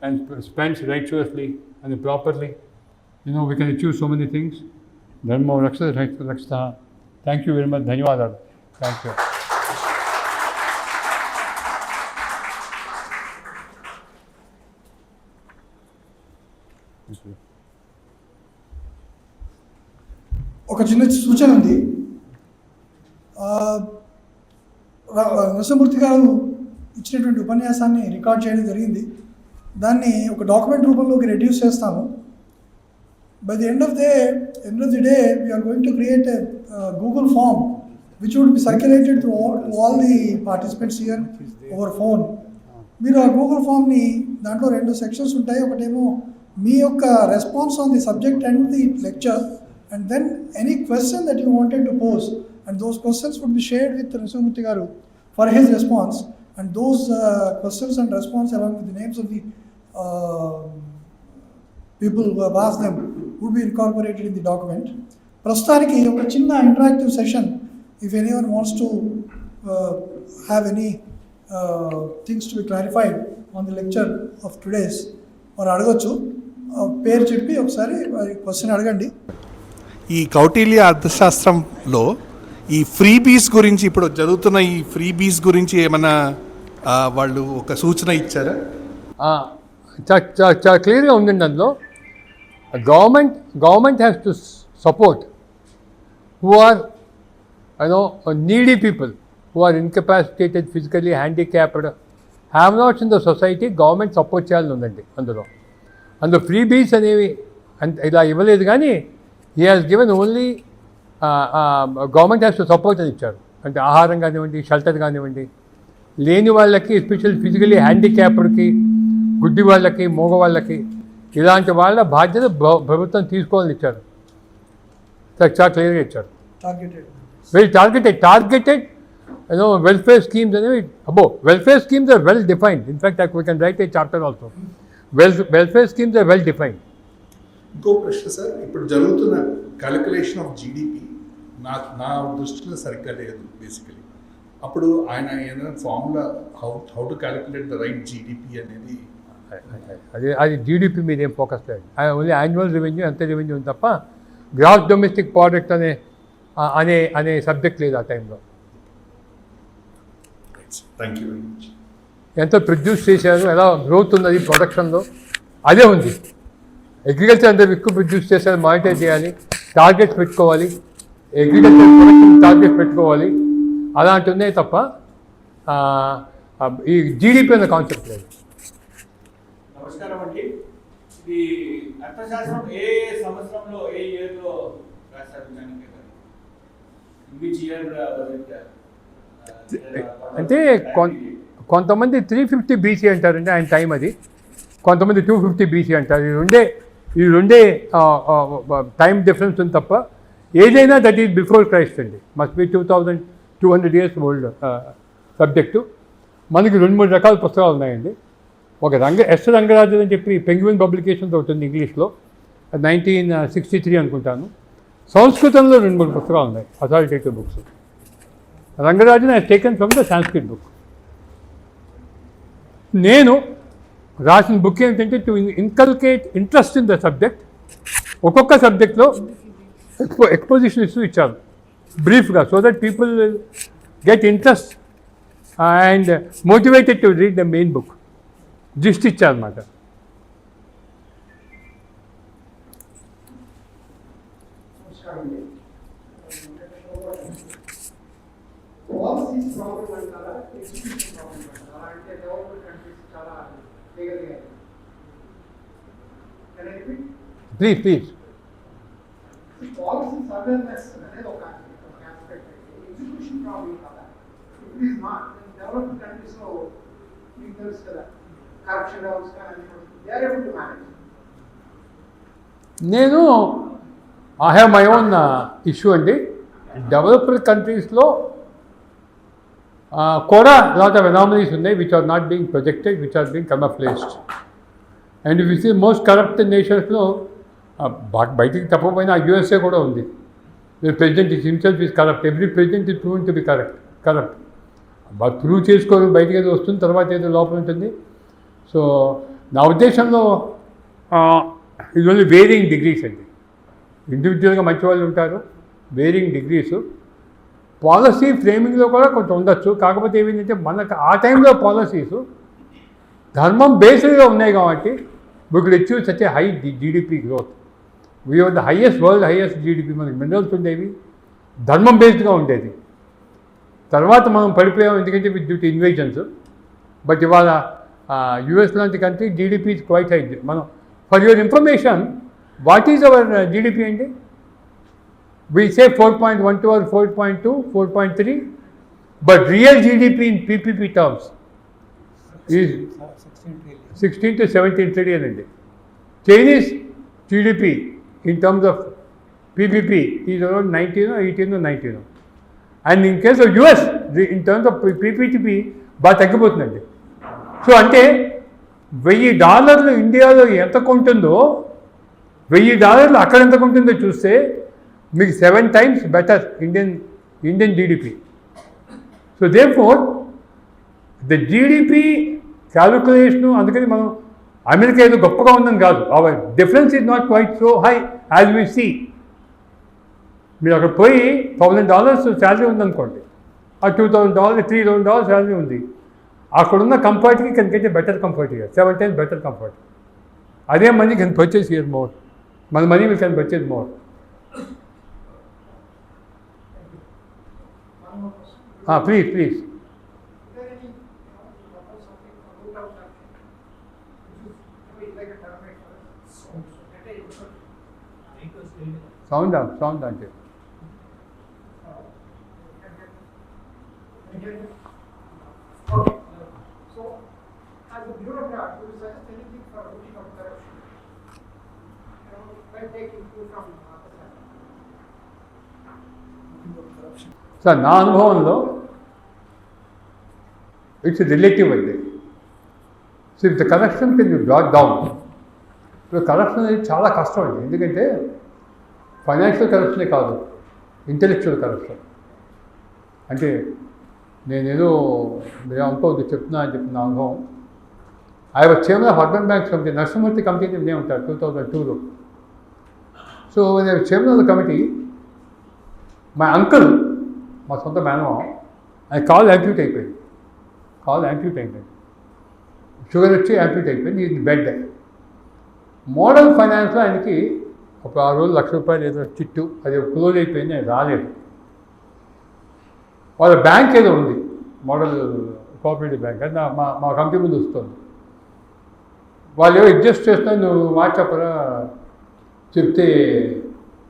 and spends righteously and properly, we can achieve so many things. Dharma rakshata. Thank you very much. Dhanyawad. Thank you. ఒక చిన్న సూచన ఉంది. నరసింహమూర్తి గారు ఇచ్చినటువంటి ఉపన్యాసాన్ని రికార్డ్ చేయడం జరిగింది. దాన్ని ఒక డాక్యుమెంట్ రూపంలోకి రెడ్యూస్ చేస్తాము. By the end of the day we are going to create a Google form which would be circulated to all the participants here over phone. మీరు ఆ గూగుల్ ఫామ్ని దాంట్లో 2 సెక్షన్స్ ఉంటాయి. ఒకటేమో మీ యొక్క response on the subject and the lecture, and then any question that you wanted to pose, and those questions would be shared with Narasimhamurthy garu for his response. And those questions and response along with the names of the people who have asked them would be incorporated in the document. Prastaniki oka chinna interactive session, if anyone wants to have any things to be clarified on the lecture of today's, or adagachu పేరు చెప్పి ఒకసారి question అడగండి. ఈ కౌటిల్య అర్థశాస్త్రంలో ఈ freebies గురించి, ఇప్పుడు జరుగుతున్న ఈ ఫ్రీబీస్ గురించి ఏమైనా వాళ్ళు ఒక సూచన ఇచ్చారా? చాలా క్లియర్గా ఉందండి. అందులో government has to support who are needy people, who are incapacitated, physically handicapped, have nots in the society. Government support చేయాలని ఉందండి. అందులో ఫ్రీబీస్ అనేవి ఇలా ఇవ్వలేదు, కానీ he has given only government has to support అని ఇచ్చారు. అంటే ఆహారం కానివ్వండి, షెల్టర్ కానివ్వండి, లేని వాళ్ళకి, ఎస్పెషల్ ఫిజికలీ హ్యాండిక్యాప్డ్కి, గుడ్డి వాళ్ళకి, మగవాళ్ళకి, ఇలాంటి వాళ్ళ బాధ్యత ప్రభుత్వం తీసుకోవాలని ఇచ్చారు. చాలా క్లియర్గా ఇచ్చారు. వెరీ టార్గెటెడ్ వెల్ఫేర్ స్కీమ్స్ అనేవి. Welfare schemes are well defined. In fact we can write a chapter also. Welfare schemes are well defined. ఇంకో ప్రశ్న సార్, ఇప్పుడు జరుగుతున్న క్యాలిక్యులేషన్ ఆఫ్ జీడిపి నా దృష్టిలో సరిగ్గా లేదు. బేసికలీ అప్పుడు ఆయన ఏదైనా formula how to calculate the right GDP అనేది, అది జీడిపి మీద ఏం ఫోకస్ లేదు. ఓన్లీ యాన్యువల్ రెవెన్యూ, ఎంత రెవెన్యూ ఉంది తప్ప గ్రాస్ డొమెస్టిక్ ప్రోడక్ట్ అనే సబ్జెక్ట్ లేదు ఆ టైంలో. Thank you very much. ఎంత ప్రొడ్యూస్ చేశారు, ఎలా గ్రోత్ ఉన్నది ప్రొడక్షన్లో, అదే ఉంది. అగ్రికల్చర్ అంతా ఎక్కువ ప్రొడ్యూస్ చేశారు, మానిటర్ చేయాలి, టార్గెట్స్ పెట్టుకోవాలి, అగ్రికల్చర్ ప్రొడక్షన్ టార్గెట్స్ పెట్టుకోవాలి, అలాంటి ఉన్నాయి తప్ప ఈ జీడిపి అనే కాన్సెప్ట్ లేదు. నమస్కారం అండి. ఇది అర్థశాస్త్రం ఏ సంవత్సరంలో, ఏ ఇయర్లో రాశారు? అంటే కొంతమంది 350 BC అంటారండి ఆయన టైం అది, కొంతమంది 250 BC అంటారు. ఈ రెండే టైం డిఫరెన్స్ ఉంది తప్ప ఏదైనా దట్ ఈజ్ బిఫోర్ క్రైస్ట్ అండి. Must be 2200 years old subject. మనకి 2-3 రకాల పుస్తకాలు ఉన్నాయండి. ఒక ఎస్ రంగరాజన్ అని చెప్పి పెంగ్విన్ పబ్లికేషన్స్ ఒకటి ఉంది ఇంగ్లీష్లో, 1963 అనుకుంటాను. సంస్కృతంలో 2-3 పుస్తకాలు ఉన్నాయి, authoritative books. Rangarajan has taken from the Sanskrit book. నేను రాసిన బుక్ ఏంటంటే to inculcate interest in the subject. ఒక్కొక్క సబ్జెక్ట్లో ఎక్స్పోజిషన్ ఇచ్చాను బ్రీఫ్గా, so that people will get interest and motivated to read the main book. Gist ఇచ్చారన్నమాట. ప్లీజ్ Policies awareness అనేది ఒక aspect. Execution problem కదా. It is not. Development తెలుసు కదా, కరప్షన్ లెవెల్స్ కానీ they are able to manage. నేను I have my own issue అండి. Developed కంట్రీస్లో కూడా లాట్ ఆఫ్ అనామలీస్ ఉన్నాయి which are not being projected, which are being camouflaged. And which is most corrupt నేషన్స్లో బయటికి తప్పకపోయినా యూఎస్ఏ కూడా ఉంది. President is himself is corrupt. Every president is proven to be corrupt. Prove చేసుకోవడం బయటికి ఏదో వస్తుంది, తర్వాత ఏదో లోపల ఉంటుంది. సో నా ఉద్దేశంలో ఇది ఓన్లీ వేరియింగ్ డిగ్రీస్ అండి. ఇండివిజువల్గా మంచి వాళ్ళు ఉంటారు, వేరియింగ్ డిగ్రీస్. పాలసీ ఫ్రేమింగ్లో కూడా కొంచెం ఉండొచ్చు. కాకపోతే ఏమైందంటే మనకు ఆ టైంలో పాలసీస్ ధర్మం బేస్డ్గా ఉన్నాయి కాబట్టి we could achieve such a high GDP growth. We are the world highest GDP. మనకి మినరల్స్ ఉండేవి, ధర్మం బేస్డ్గా ఉండేది. తర్వాత మనం పడిపోయాం ఎందుకంటే with due to invasions. But ఇవాళ యూఎస్ లాంటి country GDP is quite high. మనం for your information, what is our GDP అండి? We say 4.12 or 4.2, 4.3, but real GDP in PPP terms is 16 to 17 trillion a day. Chinese GDP in terms of PPP is around 19 or 18 or 19. And in case of US, in terms of PPP, బాగా తగ్గిపోతుందండి. So అంటే $1000 ఇండియాలో ఎంత కొంటుందో $1000 అక్కడ ఎంత కొంటుందో చూస్తే మీకు 7 times better Indian GDP. So therefore the GDP calculation, అందుకని మనం అమెరికా ఏదో గొప్పగా ఉందని కాదు. Our difference is not quite so high as we see. మీరు అక్కడ పోయి $1000 శాలరీ ఉందనుకోండి, ఆ $2000, $3000 శాలరీ ఉంది. అక్కడున్న కంఫర్ట్కి can get a better comfort year, 7 times better comfort. అదే money can purchase year more. మన money we can purchase more. Please. Is there any propose something from root of that? Like a termite sound అంటే Okay. So, as a bureaucrat, would you suggest anything for rooting out corruption? When taking food from other side. Sir నా అనుభవంలో it's relative అండి. So if the corruption can be brought down. ఇప్పుడు corruption అనేది చాలా కష్టం అండి. ఎందుకంటే financial కరప్షనే కాదు, ఇంటెలెక్చువల్ కరప్షన్. అంటే నేనేదో మీరు అనుకోవద్దు చెప్తున్నా అని చెప్పిన అనుభవం. I was chairman of urban banks committee. Narasimhamurthy committee వినే ఉంటారు 2002లో. సో నేను chairman of the committee, my uncle, మా సొంత మేనమామ, ఆయన కాల్ యాంప్యూట్ అయిపోయింది. షుగర్ వచ్చి యాంప్యూట్ అయిపోయింది. ఇది బెడ్. మోడల్ ఫైనాన్స్లో ఆయనకి ఒక 6 రోజులు ₹1,00,000 ఏదో చిట్టు, అది క్లోజ్ అయిపోయింది, ఆయన రాలేదు. వాళ్ళ బ్యాంక్ ఏదో ఉంది, మోడల్ కోఆపరేటివ్ బ్యాంక్, అది మా కంపెనీ ముందు వస్తుంది. వాళ్ళు ఏవో అడ్జస్ట్ చేస్తున్నారు, నువ్వు మాట చెప్పరా, చెప్తే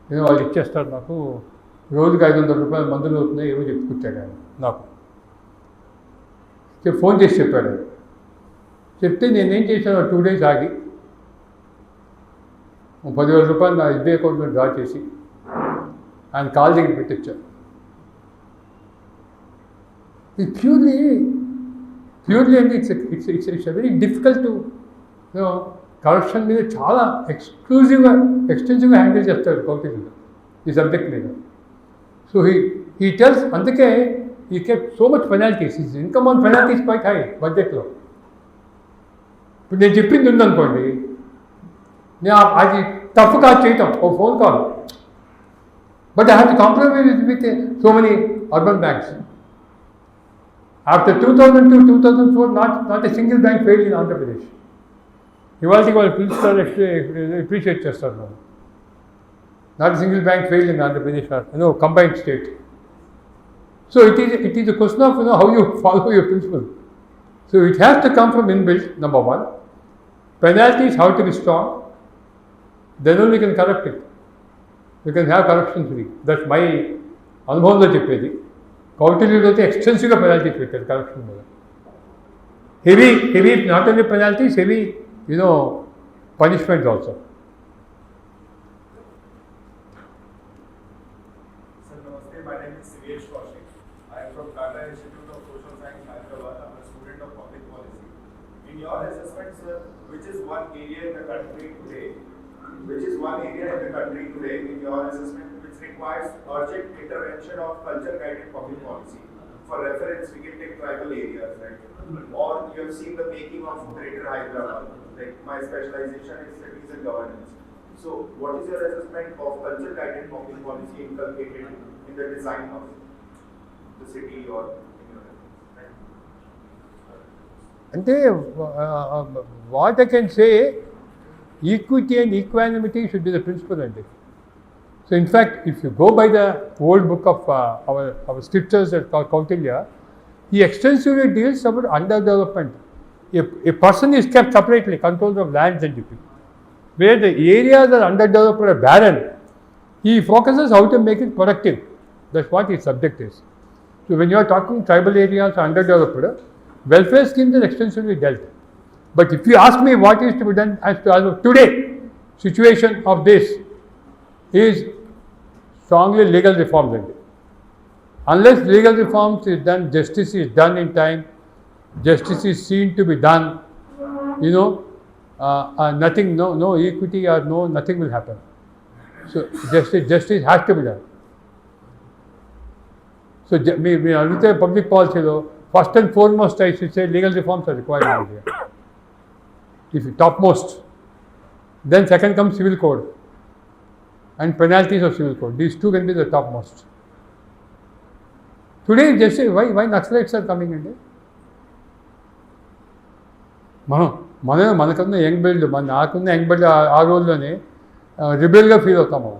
నేను వాళ్ళు ఇచ్చేస్తారు నాకు, రోజుకి ₹500 మందులు అవుతున్నాయి ఏవో చెప్పుకొచ్చాడు ఆయన నాకు. ఫోన్ చేసి చెప్పాడు. చెప్తే నేనేం చేశాను, 2 days ఆగి ₹10,000 నా SBI అకౌంట్లో డ్రా చేసి ఆయన కాల్ దగ్గర పెట్టించాను. ఇది ప్యూర్లీ అంటే it's very difficult to corruption మీద చాలా ఎక్స్టెన్సివ్గా హ్యాండిల్ చేస్తాడు కౌటిల్యుడు ఈ సబ్జెక్ట్ మీద. సో హీ టెల్స్, అందుకే ఈ kept so much penalties. Is income on penalties quite high బడ్జెట్లో. ఇప్పుడు నేను చెప్పింది ఉందనుకోండి, నేను అది తప్పు కాదు చేయటం, ఓ phone call, but I have to compromise with so many urban banks. After 2002, 2004 not a single bank fail in Andhra Pradesh. ఇవాళకి వాళ్ళు పిలుస్తారు, అప్రిషియేట్ చేస్తారు మనం. Not a single bank fail in Andhra Pradesh, combined state. So it is a question of how you follow your principle. So it has to come from inbuilt, number one. Penalties have to be strong. Then only you can correct it. You can have corruption free. That's my అనుభవంలో చెప్పేది. కౌటిల్యుడు అయితే ఎక్స్టెన్సివ్గా penalties పెట్టారు corruption మీద. heavy, not only penalties, heavy, punishments also. Sir, namaste. My name is Sivesh Kaushik. I am from Tata Institute of Social Science, Hyderabad. I am a student of public policy. In your assessment, sir, which is one area in the country today, in your assessment, which requires urgent intervention of culture-guided public policy? For reference, we can take tribal areas, right? Or you have seen the making of Greater Hyderabad. Like my specialization is cities and governance. So, what is your assessment of culture-guided public policy inculcated in the design of the city or in your అంటే what I can say, equity and equanimity should be the principle. So in fact, if you go by the old book of our scriptures that called Kautilya, he extensively deals about underdevelopment. A person is kept separately, control of lands and people. Where the areas are underdeveloped or barren, he focuses how to make it productive. That's what his subject is. So when you are talking tribal areas are underdeveloped, welfare schemes are extensively dealt. But if you ask me what is to be done as of today, situation of this is strongly legal reforms. Unless legal reforms is done, justice is done in time, justice is seen to be done, nothing, no equity or nothing will happen. So justice has to be done. So me అడిగితే public పాలసీలో first and foremost I should say legal reforms are required in India. If topmost, then second comes civil code and penalties of civil code. These two can be the topmost. Today, just why Naxalites are coming in? మనకన్నా young build నాకున్న young build ఆ రోజుల్లోనే రిబెల్గా feel అవుతాము.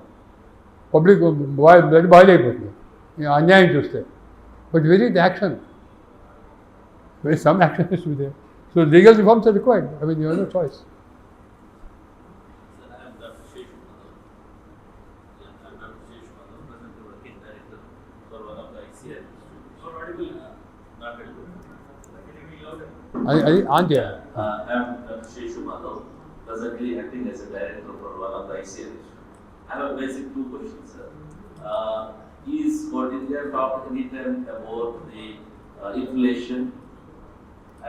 Public blood boil అయిపోతుంది అన్యాయం చూస్తే. But very the action, very some action is they. So legal reforms are required. I mean, you have no choice. I am Dr. Sheshu Madhav, presently acting as a director for one of the ICL. I have a basic two questions, sir. Is Kautilya talked anytime about the inflation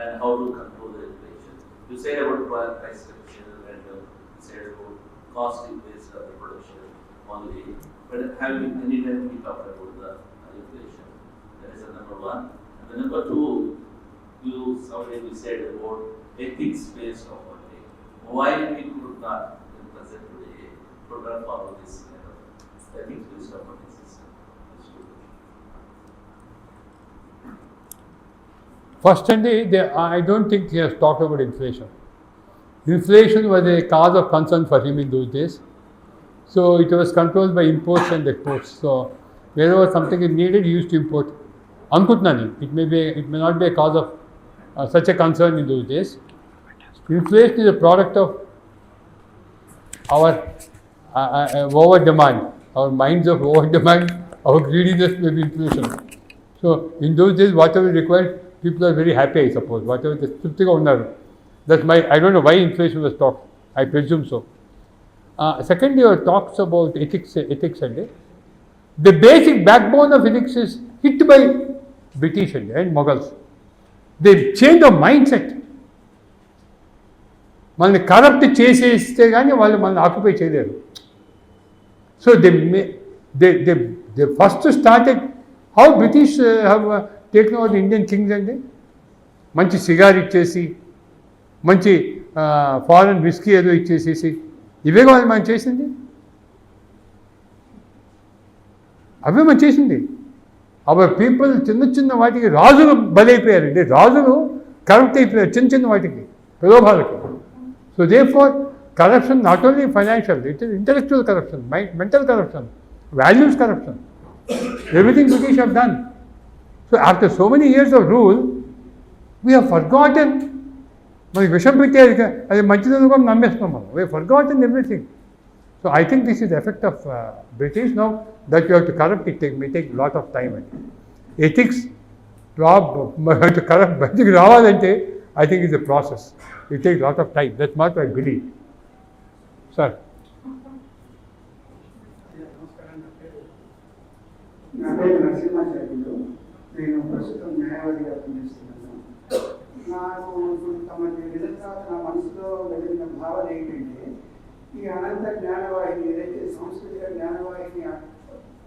and how to control the inflation? You said about price reduction and you said about cost-based production only, but have you anytime we talked about the inflation? That is number one. And the number two, you said about ethics-based of only. Why we could not, in present today, could not follow this kind of ethics-based of only system? First, I don't think he has talked about inflation. Inflation was a cause of concern for him in those days. So it was controlled by imports and exports. So wherever something is needed, he used to import. Ankutunani, it may not be a cause of such a concern in those days. Inflation is a product of our over demand, our minds of over demand, our greediness may be inflation. So in those days, whatever required, people are very happy, I suppose. Whatever the thriftiga unnaru. That's I don't know why inflation was talked. I presume so. Secondly, your talks about ethics and the basic backbone of ethics is hit by British and Mughals. They changed the mindset. మనల్ని corrupt చేసేస్తే కానీ వాళ్ళు మనల్ని occupy చేయలేరు. So they first started how British have taken over the Indian Kings అండి. మంచి cigar ఇచ్చేసి, మంచి ఫారెన్ విస్కీ ఏదో ఇచ్చేసేసి, ఇవే వాళ్ళు మనం చేసింది, అవే మనం చేసింది. అవర్ పీపుల్ చిన్న వాటికి రాజులు బలైపోయారండి. రాజులు కరప్ట్ అయిపోయారు చిన్న వాటికి, ప్రలోభాలకి. So therefore, corruption not only financial, it is intellectual corruption, mental corruption, values corruption. Everything British have done. So after so many years of rule, we have forgotten. మనకి విషం పెట్టారు, అది మంచిదని కూడా నమ్మేస్తున్నాం మనం. We have forgotten everything. So I think this is the effect of British now, that you have to corrupt it, may take a lot of time. Ethics, to corrupt, బయటికి రావాలంటే I think it's a process. It takes a lot of time. That's what I believe. Sir. నా పేరు నరసింహాచార్యులు. నేను ప్రస్తుతం న్యాయవాదిగా పనిచేస్తున్నాను. నాకు కొంతమంది విధుల తర్వాత నా మనసులో వెలిగిన భావన ఏంటంటే, ఈ అనంత జ్ఞానవాహిని ఏదైతే సాంస్కృతిక జ్ఞానవాహిని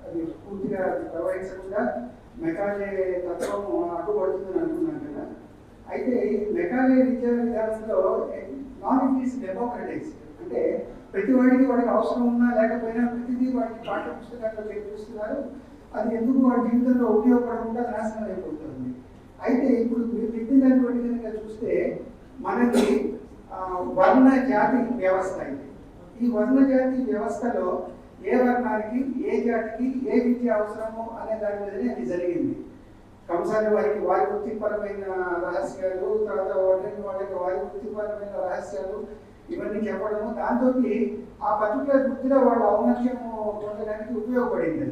అది పూర్తిగా ప్రవహించకుండా మెకాలే తత్వం అడ్డుపడుతుందని అనుకున్నాను కదా. అయితే ఈ మెకాలే విద్యా విధానంలో నాలెడ్జ్ ఈజ్ డెమోక్రటైజ్డ్. అంటే ప్రతి వాడికి వాడికి అవసరం ఉన్నా లేకపోయినా ప్రతిదీ వాడికి పాఠ్య పుస్తకాల్లో చేర్పిస్తున్నారు. అది ఎందుకు వాడి జీవితంలో ఉపయోగపడకుండా నాశనం అయిపోతుంది. అయితే ఇప్పుడు మీరు చెప్పినటువంటి కనుక చూస్తే మనకి వర్ణ జాతి వ్యవస్థ ఇది. ఈ వర్ణ జాతి వ్యవస్థలో ఏ వర్ణానికి ఏ జాతికి ఏ విద్య అవసరమో అనే దాని మీదనే అది జరిగింది. కంసాలి వారికి వారి వృత్తిపరమైన రహస్యాలు, తర్వాత వాళ్ళకి వారి వృత్తిపరమైన రహస్యాలు ఇవన్నీ చెప్పడము, దాంతో ఆ పర్టికులర్ వృత్తిలో వాళ్ళ ఔన్నత్యము పొందడానికి ఉపయోగపడింది.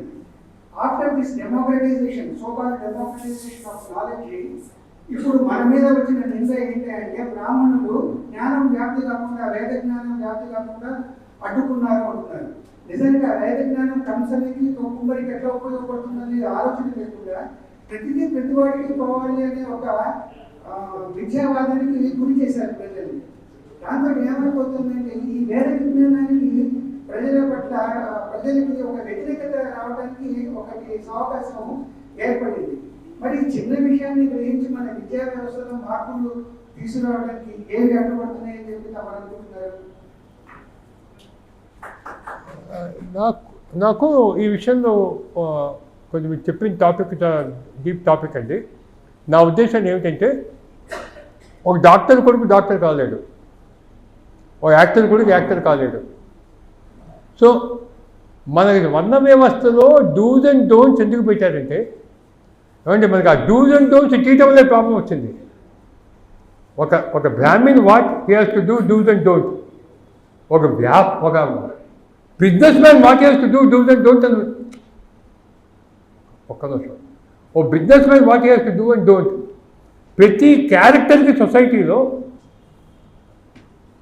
After this democratisation, so called democratisation of knowledge, ఇప్పుడు మన మీద వచ్చిన నింద ఏంటి అంటే బ్రాహ్మణులు జ్ఞానం వ్యాప్తి కాకుండా, వేద జ్ఞానం వ్యాప్తి కాకుండా అడ్డుకున్నారు అంటున్నారు. నిజంగా వేద జ్ఞానం కంసనికి కుమ్మరికి ఎట్లా ఉపయోగపడుతుందని ఆలోచన లేకుండా ప్రతిదీ ప్రతివాడికి పోవాలి అనే ఒక విద్యావాదానికి గురి చేశారు ప్రజలు. దాంతో ఏమైపోతుందంటే ఈ వేద విజ్ఞానానికి ప్రజల పట్ల ప్రజలకి ఒక వ్యతిరేకత రావడానికి ఒకటి అవకాశం ఏర్పడింది. మరి చిన్న విషయాన్ని గ్రహించి మన విద్యా వ్యవస్థలో మార్పులు తీసుకురావడానికి ఏవి అడ్డుపడుతున్నాయని చెప్పి తమరు అనుకుంటున్నారు? నాకు ఈ విషయంలో కొంచెం మీరు చెప్పిన టాపిక్ డీప్ టాపిక్ అండి. నా ఉద్దేశం ఏమిటంటే, ఒక డాక్టర్ కొడుకు డాక్టర్ కాలేడు, ఒక యాక్టర్ కొడుకు యాక్టర్ కాలేడు. సో మనకి వర్ణ వ్యవస్థలో డూస్ అండ్ డోంట్స్ ఎందుకు పెట్టారంటే, ఏమంటే మనకి ఆ డూస్ అండ్ డోంట్స్ తీయటం వల్లే ప్రాబ్లం వచ్చింది. ఒక Brahmin what he has to do dos and don't, ఒక business man what he has to do dos and don't అని ఒక్క నిమిషం. ఓ business man what he has to do and don't. ప్రతి క్యారెక్టర్కి సొసైటీలో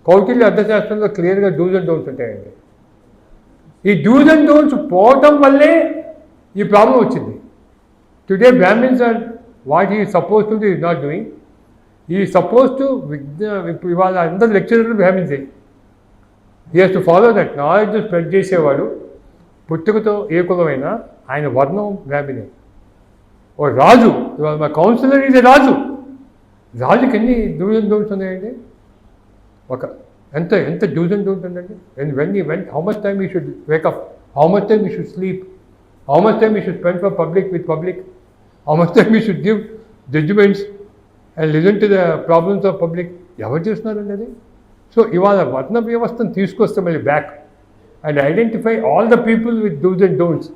కౌటిల్య అర్థశాస్త్రంలో క్లియర్గా డూస్ అండ్ డోంట్స్ ఉంటాయండి. ఈ డూస్ అండ్ డోంట్స్ పోవటం వల్లే ఈ ప్రాబ్లం వచ్చింది. Today Brahmins are what he suppose to is not doing. ఈ సపోజ్ టు ఇప్పుడు ఇవాళ అందరు లెక్చరర్లు బ్రాహ్మిన్సే. He has to follow that. Knowledge spread చేసేవాడు పుట్టుకతో ఏ కులమైనా ఆయన వర్ణం బ్రాహ్మినే. ఓ రాజు, ఇవాళ మా కౌన్సిలర్ ఈజ్ రాజు. రాజుకి ఎన్ని డూస్ అండ్ డోంట్స్ ఉన్నాయండి? ఎంత డూస్ అండ్ డోంట్స్ ఉందండి. And when how much time you should wake up, how much time you should sleep, how much time you should spend for public with public, how much time you should give judgments and listen to the problems of public. ఎవరు చేస్తున్నారండి అది? So ఇవాళ వర్ణ వ్యవస్థను తీసుకొస్తే మళ్ళీ back and identify all the people with dos and don'ts,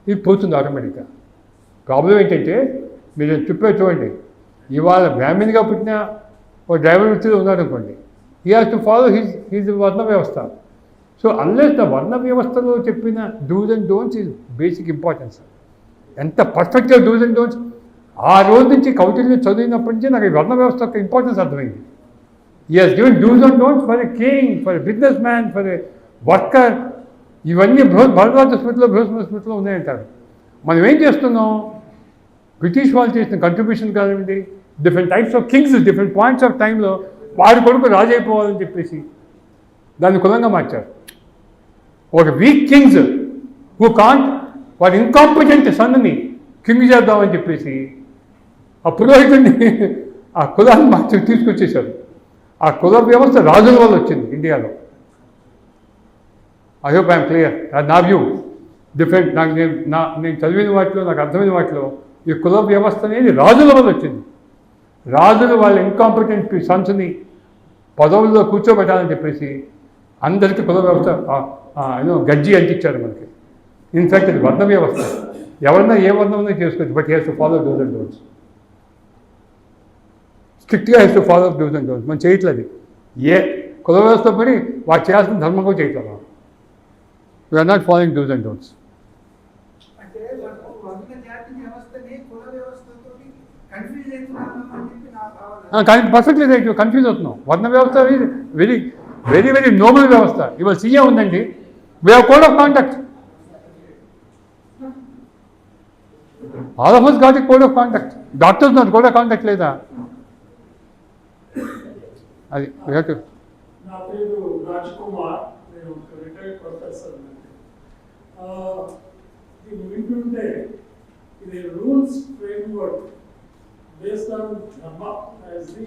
ఇది పోతుంది ఆటోమేటిక్గా. ప్రాబ్లం ఏంటంటే, మీరు చెప్పే చూడండి, ఇవాళ బ్రాహ్మణ్గా పుట్టిన ఒక డ్రైవర్ వృత్తిలో ఉన్నాడు అనుకోండి, he has to follow his వర్ణ వ్యవస్థ. సో అన్లెస్ ద వర్ణ వ్యవస్థలో చెప్పిన dos and don'ts is basic importance. ఎంత పర్ఫెక్ట్గా డూస్ అండ్ డోంట్స్ ఆ రోజు నుంచి కౌటిల్యం చదివినప్పటి నుంచి నాకు ఈ వర్ణ వ్యవస్థ యొక్క ఇంపార్టెన్స్ అర్థమైంది. He has given dos and don'ts for a king, for a business man, for a worker. ఇవన్నీ భరద్వాజ స్మృతిలో బృహస్పతి స్మృతిలో ఉన్నాయంటారు. మనం ఏం చేస్తున్నాం? బ్రిటిష్ వాళ్ళు చేసిన కంట్రిబ్యూషన్ కానివ్వండి, different types of Kings different points of టైంలో వారి కొడుకు రాజు అయిపోవాలని చెప్పేసి దాన్ని కులంగా మార్చారు. ఒక వీక్ కింగ్స్ హూ కాంట్, వారి ఇన్కాంపిటెంట్ సన్ని కింగ్ చేద్దామని చెప్పేసి ఆ పురోహితుడిని ఆ కులాన్ని మార్చి తీసుకొచ్చేసారు. ఆ కుల వ్యవస్థ రాజుల వల్ల వచ్చింది ఇండియాలో. I hope I'm clear. నా వ్యూ డిఫరెంట్. నేను చదివిన వాటిలో, నాకు అర్థమైన వాటిలో ఈ కుల వ్యవస్థ అనేది రాజుల వల్ల వచ్చింది. రాజులు వాళ్ళ ఇన్కాంపిటెంట్ సన్స్ని పదవుల్లో కూర్చోబెట్టాలని చెప్పేసి అందరికీ కుల వ్యవస్థ గజ్జి అంటించారు మనకి. ఇన్ఫ్యాక్ట్ అది వర్ణ వ్యవస్థ. ఎవరన్నా ఏ వర్ణమైనా చేసుకోవచ్చు, but he has to follow dos and don'ts. స్ట్రిక్ట్గా he's to follow dos and don'ts. మనం చేయట్లేదు. ఏ కుల వ్యవస్థ పడి వాడు చేయాల్సిన ధర్మంగా చేయట్లేదు. We are not following dos and don'ts. అంటే వర్ణ జాతి వ్యవస్థని కుల వ్యవస్థతో కన్ఫ్యూజ్ అవుతున్నాను అని చెప్పి నా భావన. కానీ పర్ఫెక్ట్లీ రైట్, కన్ఫ్యూజ్ అవుతున్నాం. వర్ణ వ్యవస్థ వెరీ వెరీ వెరీ నోబుల్ వ్యవస్థ. ఇవాళ సీఏ ఉందండి, we have code of conduct. All of us got a code of conduct. Doctors నాకు కోడ్ ఆఫ్ కాండక్ట్ లేదా? అది నా పేరు రాజ్ కుమార్, నేను రిటైర్డ్ ప్రొఫెసర్. దీన్ని వింటుంటే ఇది rules framework based on Dhamma as the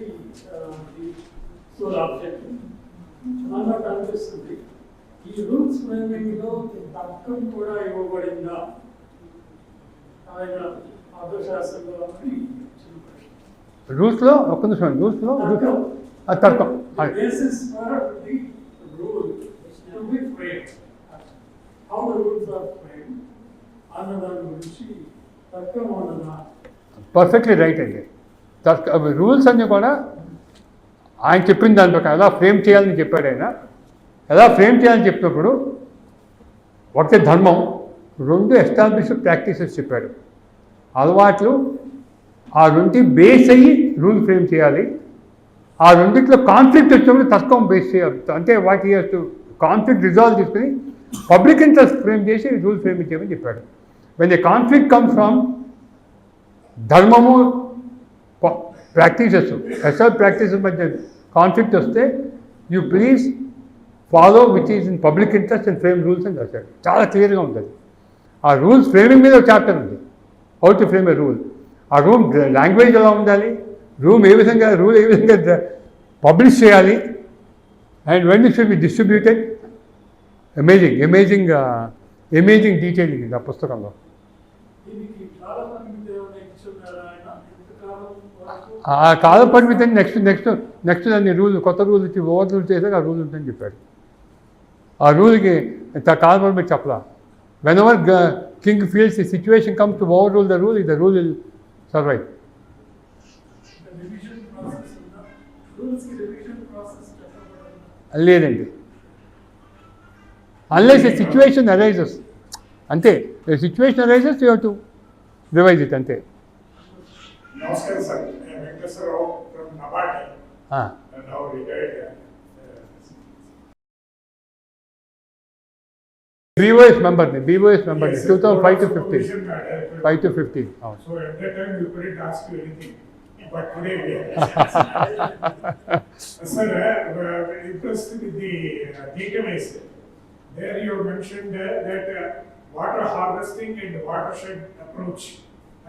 sole objective. నాకు అనిపిస్తుంది ఈ రూల్స్ ఫ్రేమింగ్లో తర్కం కూడా ఇవ్వబడిందా ఆయన ఆదర్శాస్త్రంలో అని చిన్న ప్రశ్న. రూల్స్లో ఒక్క నిమిషం, రూల్స్లో తర్కం basis for the rule to be framed. How the rules are framed అన్న దాని గురించి తర్కం ఉన్నదా? పర్ఫెక్ట్లీ రైట్ అండి. రూల్స్ అన్నీ కూడా ఆయన చెప్పిన దాని ప్రకారం ఎలా ఫ్రేమ్ చేయాలని చెప్పాడు ఆయన. ఎలా ఫ్రేమ్ చేయాలని చెప్పినప్పుడు ఒకటి ధర్మం, రెండు ఎస్టాబ్లిష్డ్ ప్రాక్టీసెస్ చెప్పాడు, అలవాట్లు. ఆ రెండింటి బేస్ అయ్యి రూల్ ఫ్రేమ్ చేయాలి. ఆ రెండింటిలో కాన్ఫ్లిక్ట్ వచ్చినప్పుడు తర్కం బేస్ చేయాలి. అంటే వాటి కాన్ఫ్లిక్ట్ రిజాల్వ్ చేసుకుని పబ్లిక్ ఇంట్రెస్ట్ ఫ్రేమ్ చేసి రూల్ ఫ్రేమ్ చేయమని చెప్పాడు. When the conflict comes from ధర్మము ప్రాక్టీసెస్, ఎస్ఆర్ ప్రాక్టీసెస్ మధ్య కాన్ఫ్లిక్ట్ వస్తే you please follow which is in public interest and frame rules అని రాశాడు. చాలా క్లియర్గా ఉంటుంది. ఆ రూల్స్ ఫ్రేమింగ్ మీద ఒక చాప్టర్ ఉంది, how to frame A rule. ఆ రూల్ లాంగ్వేజ్ ఎలా ఉండాలి, రూల్ ఏ విధంగా పబ్లిష్ చేయాలి, and when it should be distributed. Amazing detailing ఇది ఆ పుస్తకంలో. దీనికి చాలా మంది ఏమైనా ఇచ్చున్నారా ఆయన? ఎంతకాలం వరకు? ఆ కాల పరిమితి నెక్స్ట్ దాన్ని రూల్, కొత్త రూల్ ఇచ్చి ఓవర్ రూల్ చేసాక ఆ రూల్ ఉందని చెప్పాడు. ఆ రూల్కి కాల పరిమితి చెప్పలా. Whenever king feels the situation comes to overrule the rule will survive. Revision process ఉందా? రూల్స్కి రివిజన్ ప్రాసెస్ చెప్పబడిందా? లేదండి, అన్లెస్ ఏ సిచ్యువేషన్ అరైజెస్. అంతే, a situation arises you have to revise it అంతే. నమస్కారం సార్, నేను Venkateswara Rao from NABARD, now retired. BOS member 2005 to 15. 5 to 15. Oh. So at that time we couldn't ask you anything, but today we are. Sir, impressed with the takeaways. There you mentioned that water harvesting and watershed approach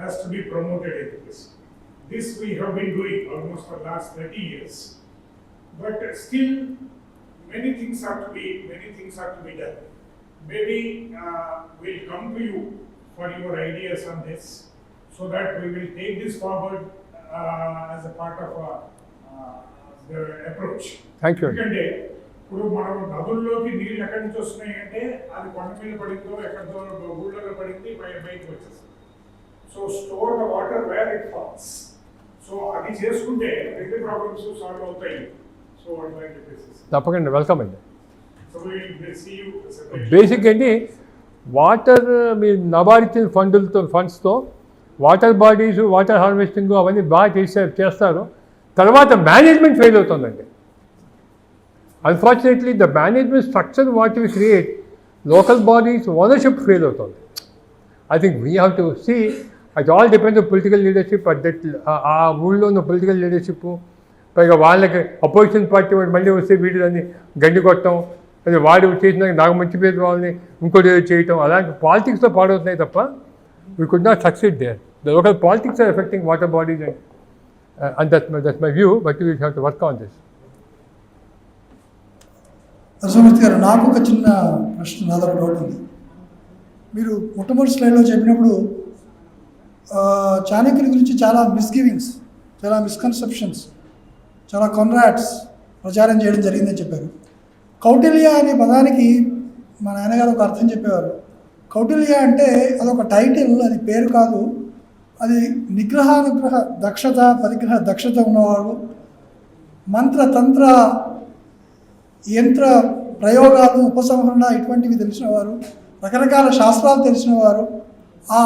has to be promoted in this. This we have been doing almost for the last 30 years. But still many things are to be done. Maybe we'll come to you for your ideas on this, so that we will take this forward as a part of the approach. Thank you. ఎందుకంటే ఇప్పుడు మనం నదుల్లోకి నీళ్ళు ఎక్కడి నుంచి వస్తున్నాయి అంటే అది కొండ మీద పడిందో ఎక్కడితో ఊళ్ళలో పడింది బయటకు వచ్చేస్తుంది. So store the water where it falls. So అది చేసుకుంటే రెండు ప్రాబ్లమ్స్ సాల్వ్ అవుతాయి. సో తప్పకుండా వెల్కమ్ అండి. So we will see you separately. Basic అండి, వాటర్ మీరు నబార్డ్ ఇచ్చిన ఫండ్స్తో వాటర్ బాడీస్, వాటర్ హార్వెస్టింగ్ అవన్నీ బాగా చేస్తారు. తర్వాత మేనేజ్మెంట్ ఫెయిల్ అవుతుందండి. Unfortunately the management structure what we create, local bodies ownership fail అవుతుంది. I think we have to see, it all depends on political leadership. ఆ ఊళ్ళో ఉన్న పొలిటికల్ లీడర్షిప్, పైగా వాళ్ళకి అపోజిషన్ పార్టీ వాడు మళ్ళీ వస్తే వీటిని గండి కొట్టడం, అది వాడు చేసిన నాకు మంచి పేరు వాళ్ళని ఇంకోటి చేయటం, అలాంటి పాలిటిక్స్లో పాడవుతున్నాయి తప్ప we could not succeed there. The local politics are effecting water bodies and that's my view, but we have to work on this. Narasimhamurthy garu, నాకు ఒక చిన్న ప్రశ్న, నాదొక డౌట్ ఉంది. మీరు మొట్టమొదటి స్లైడ్లో చెప్పినప్పుడు చాణక్యుని గురించి చాలా మిస్గివింగ్స్, చాలా మిస్కన్సెప్షన్స్, చాలా కాన్రాడ్స్ ప్రచారం చేయడం జరిగిందని చెప్పారు. కౌటిల్య అనే పదానికి మా నాన్నగారు ఒక అర్థం చెప్పేవారు. కౌటిల్య అంటే అదొక టైటిల్, అది పేరు కాదు. అది నిగ్రహానుగ్రహ దక్షత, పరిగ్రహ దక్షత ఉన్నవాడు, మంత్రతంత్ర యంత్ర ప్రయోగాలు, ఉపసంహరణ ఇటువంటివి తెలిసినవారు, రకరకాల శాస్త్రాలు తెలిసినవారు. ఆ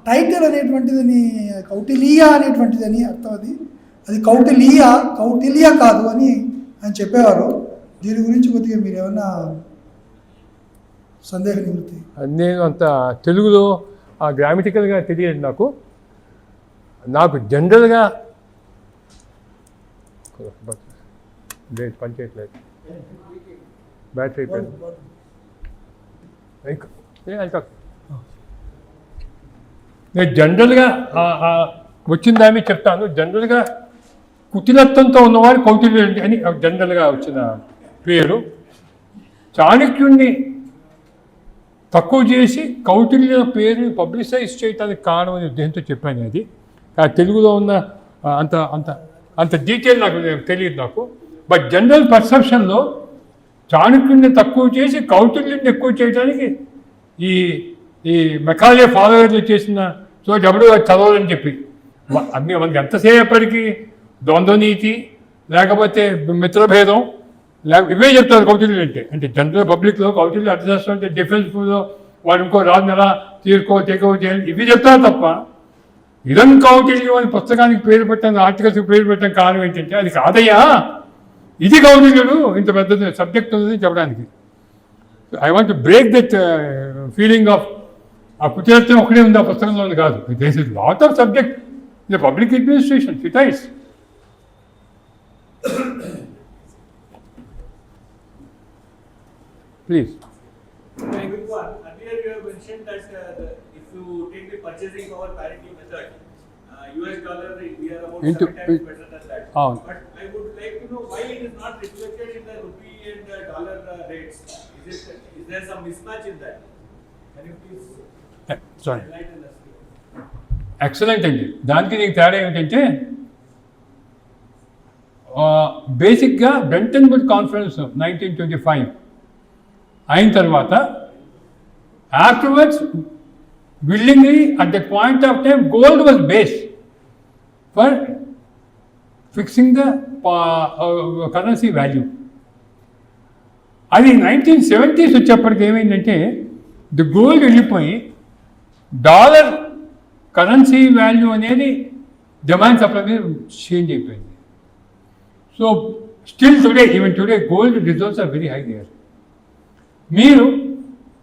టైటిల్ అనేటువంటిదని కౌటిల్య అనేటువంటిదని అర్థం. అది కౌటిల్య కాదు అని ఆయన చెప్పేవారు. దీని గురించి కొద్దిగా మీరు ఏమన్నా సందేహ నివృత్తి? నేను అంత తెలుగులో గ్రామటికల్గా తెలియదు నాకు జనరల్గా పనిచేయట్లేదు, బ్యాటరీ అయిపోయింది. నేను జనరల్గా వచ్చిన దాన్ని చెప్తాను. జనరల్గా కుటిలత్వంతో ఉన్నవాడు కౌటిల్యుడు అని జనరల్గా వచ్చిన పేరు. చాణక్యుణ్ణి తక్కువ చేసి కౌటిల్య పేరుని పబ్లిసైజ్ చేయడానికి కారణం అనే ఉద్దేశంతో చెప్పాను. అది తెలుగులో ఉన్న అంత అంత అంత డీటెయిల్ నాకు తెలియదు బట్ జనరల్ పర్సెప్షన్లో చాణక్యుడిని తక్కువ చేసి కౌటిల్యుడిని ఎక్కువ చేయడానికి ఈ మెకాలే ఫాలోవర్లు చేసిన చోట ఎవడు చదవాలని చెప్పి మనకి ఎంతసేపటికి ద్వంద్వనీతి లేకపోతే మిత్రభేదం ఇవే చెప్తారు కౌటిల్యుడు అంటే జనరల్ పబ్లిక్లో కౌటిల్యుడు అర్థశాస్త్రం అంటే డిఫెన్స్లో వాడు ఇంకో రాజు ఎలా తీరుకో చేయాలి ఇవి చెప్తారు తప్ప ఇదం కౌటిల్యం అని పుస్తకానికి పేరు పెట్టాను, ఆర్టికల్స్కి పేరు పెట్టడం కారణం ఏంటంటే అది కాదయ్యా, ఇది కౌటిల్యుడు ఇంత పెద్ద సబ్జెక్ట్ ఉందని చెప్పడానికి. I want break that feeling of ఆ కుటిలత్వం ఒకటే ఉంది ఆ పుస్తకంలో కాదు. This is lot of subject in the public administration cities. Please. Earlier you have mentioned that if you take the purchasing power parity method, US dollar we are about 7 times better than that. But I would like to know why it is not reflected in the rupee and the dollar rates. Is there some mismatch in that? Can you please enlighten us? Excellent అండి. దానికి నీకు తేడా ఏమిటంటే బేసిక్గా Brunton would conference 1925 అయిన తర్వాత afterwards willingly at that point of time gold was base for fixing the currency value. అది 1970s వచ్చేప్పటికి ఏమైందంటే ది గోల్డ్ వెళ్ళిపోయి డాలర్ కరెన్సీ వాల్యూ అనేది డిమాండ్ సప్లై మీద చేంజ్ అయిపోయింది. So still today even today gold reserves are very high there. మీరు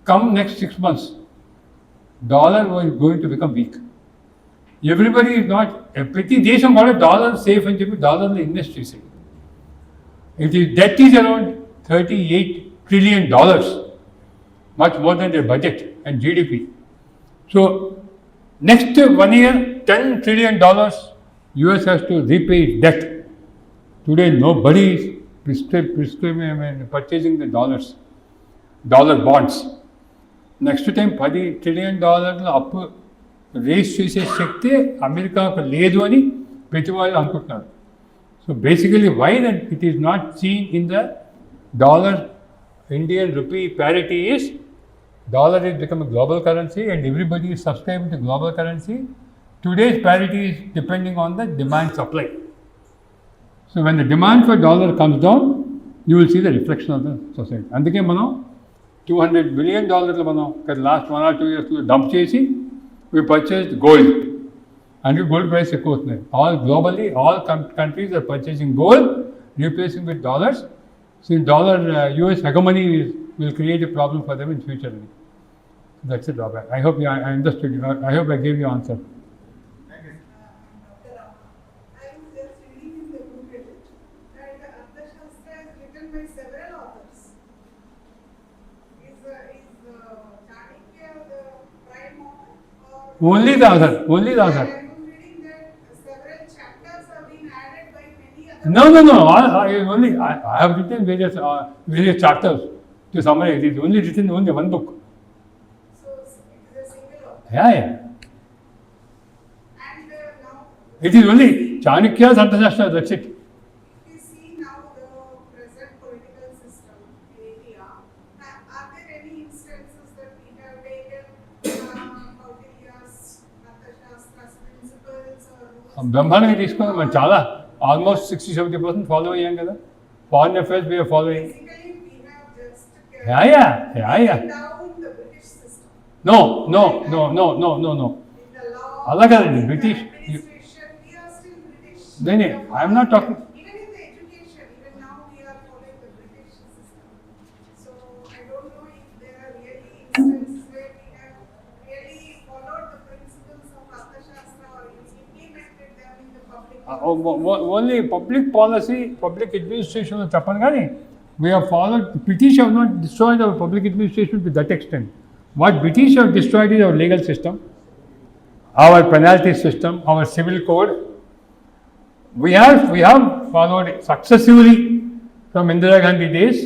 come next 6 months dollar was going to become weak. Everybody is not, ప్రతి దేశం కూడా dollar safe అని చెప్పి డాలర్లో ఇన్వెస్ట్ చేసేది. It is debt is around $38 trillion, much more than their budget and GDP. So next 1 year $10 trillion US has to repay its debt. Today nobody is purchasing the dollar bonds. Next time $10 trillion అప్పు raise చేసే శక్తి అమెరికాకు లేదు అని ప్రతి వాళ్ళు అనుకుంటున్నారు. So basically why that it is not seen in the dollar Indian rupee parity is dollar is become a global currency and everybody is subscribing to global currency. Today's parity is depending on the demand supply. So when the demand for dollar comes down, you will see the reflection of the society. అందుకే మనం $200 billion మనం last 1 or 2 years dump చేసి we purchased gold. అందుకే gold price ఎక్కువ అవుతుంది. all countries are purchasing gold, replacing with dollars. So dollar US hegemony will create a problem for them in future. That's it, Robert. I hope I understood you. I hope I gave you answer. I was just reading in the booklet that Arthashastra is written by several authors. Is Chanakya the prime author? Only the author. I was reading that several chapters have been added by many others. No. I have written various chapters to summarize. It is only written only one book. So it is a single author. Yeah. And now It is only Chanakya's Arthashastra, that's it. if you see now the present political system in India, are there any instances that we have taken Kautilya's Arthashastra's principles or rules? బ్రహ్మాండంగా తీసుకున్నాం మనం చాలా almost 60-70% follow అయ్యాం కదా. Foreign affairs we are following. Basically, we have just Yeah. down the British system. No. In the law, అలా కాదండి British administration, we are still British. Then I am not talking. Even in the education, even now we are following the British system. So I don't know if there are really instances where we have really followed the principles of Arthashastra or implemented them in the public. Only public policy, public administration of Chapangani, we have followed. British have not destroyed our public administration to that extent. What British have destroyed is our legal system, our penalty system, our civil code. We have followed successively from Indira Gandhi days.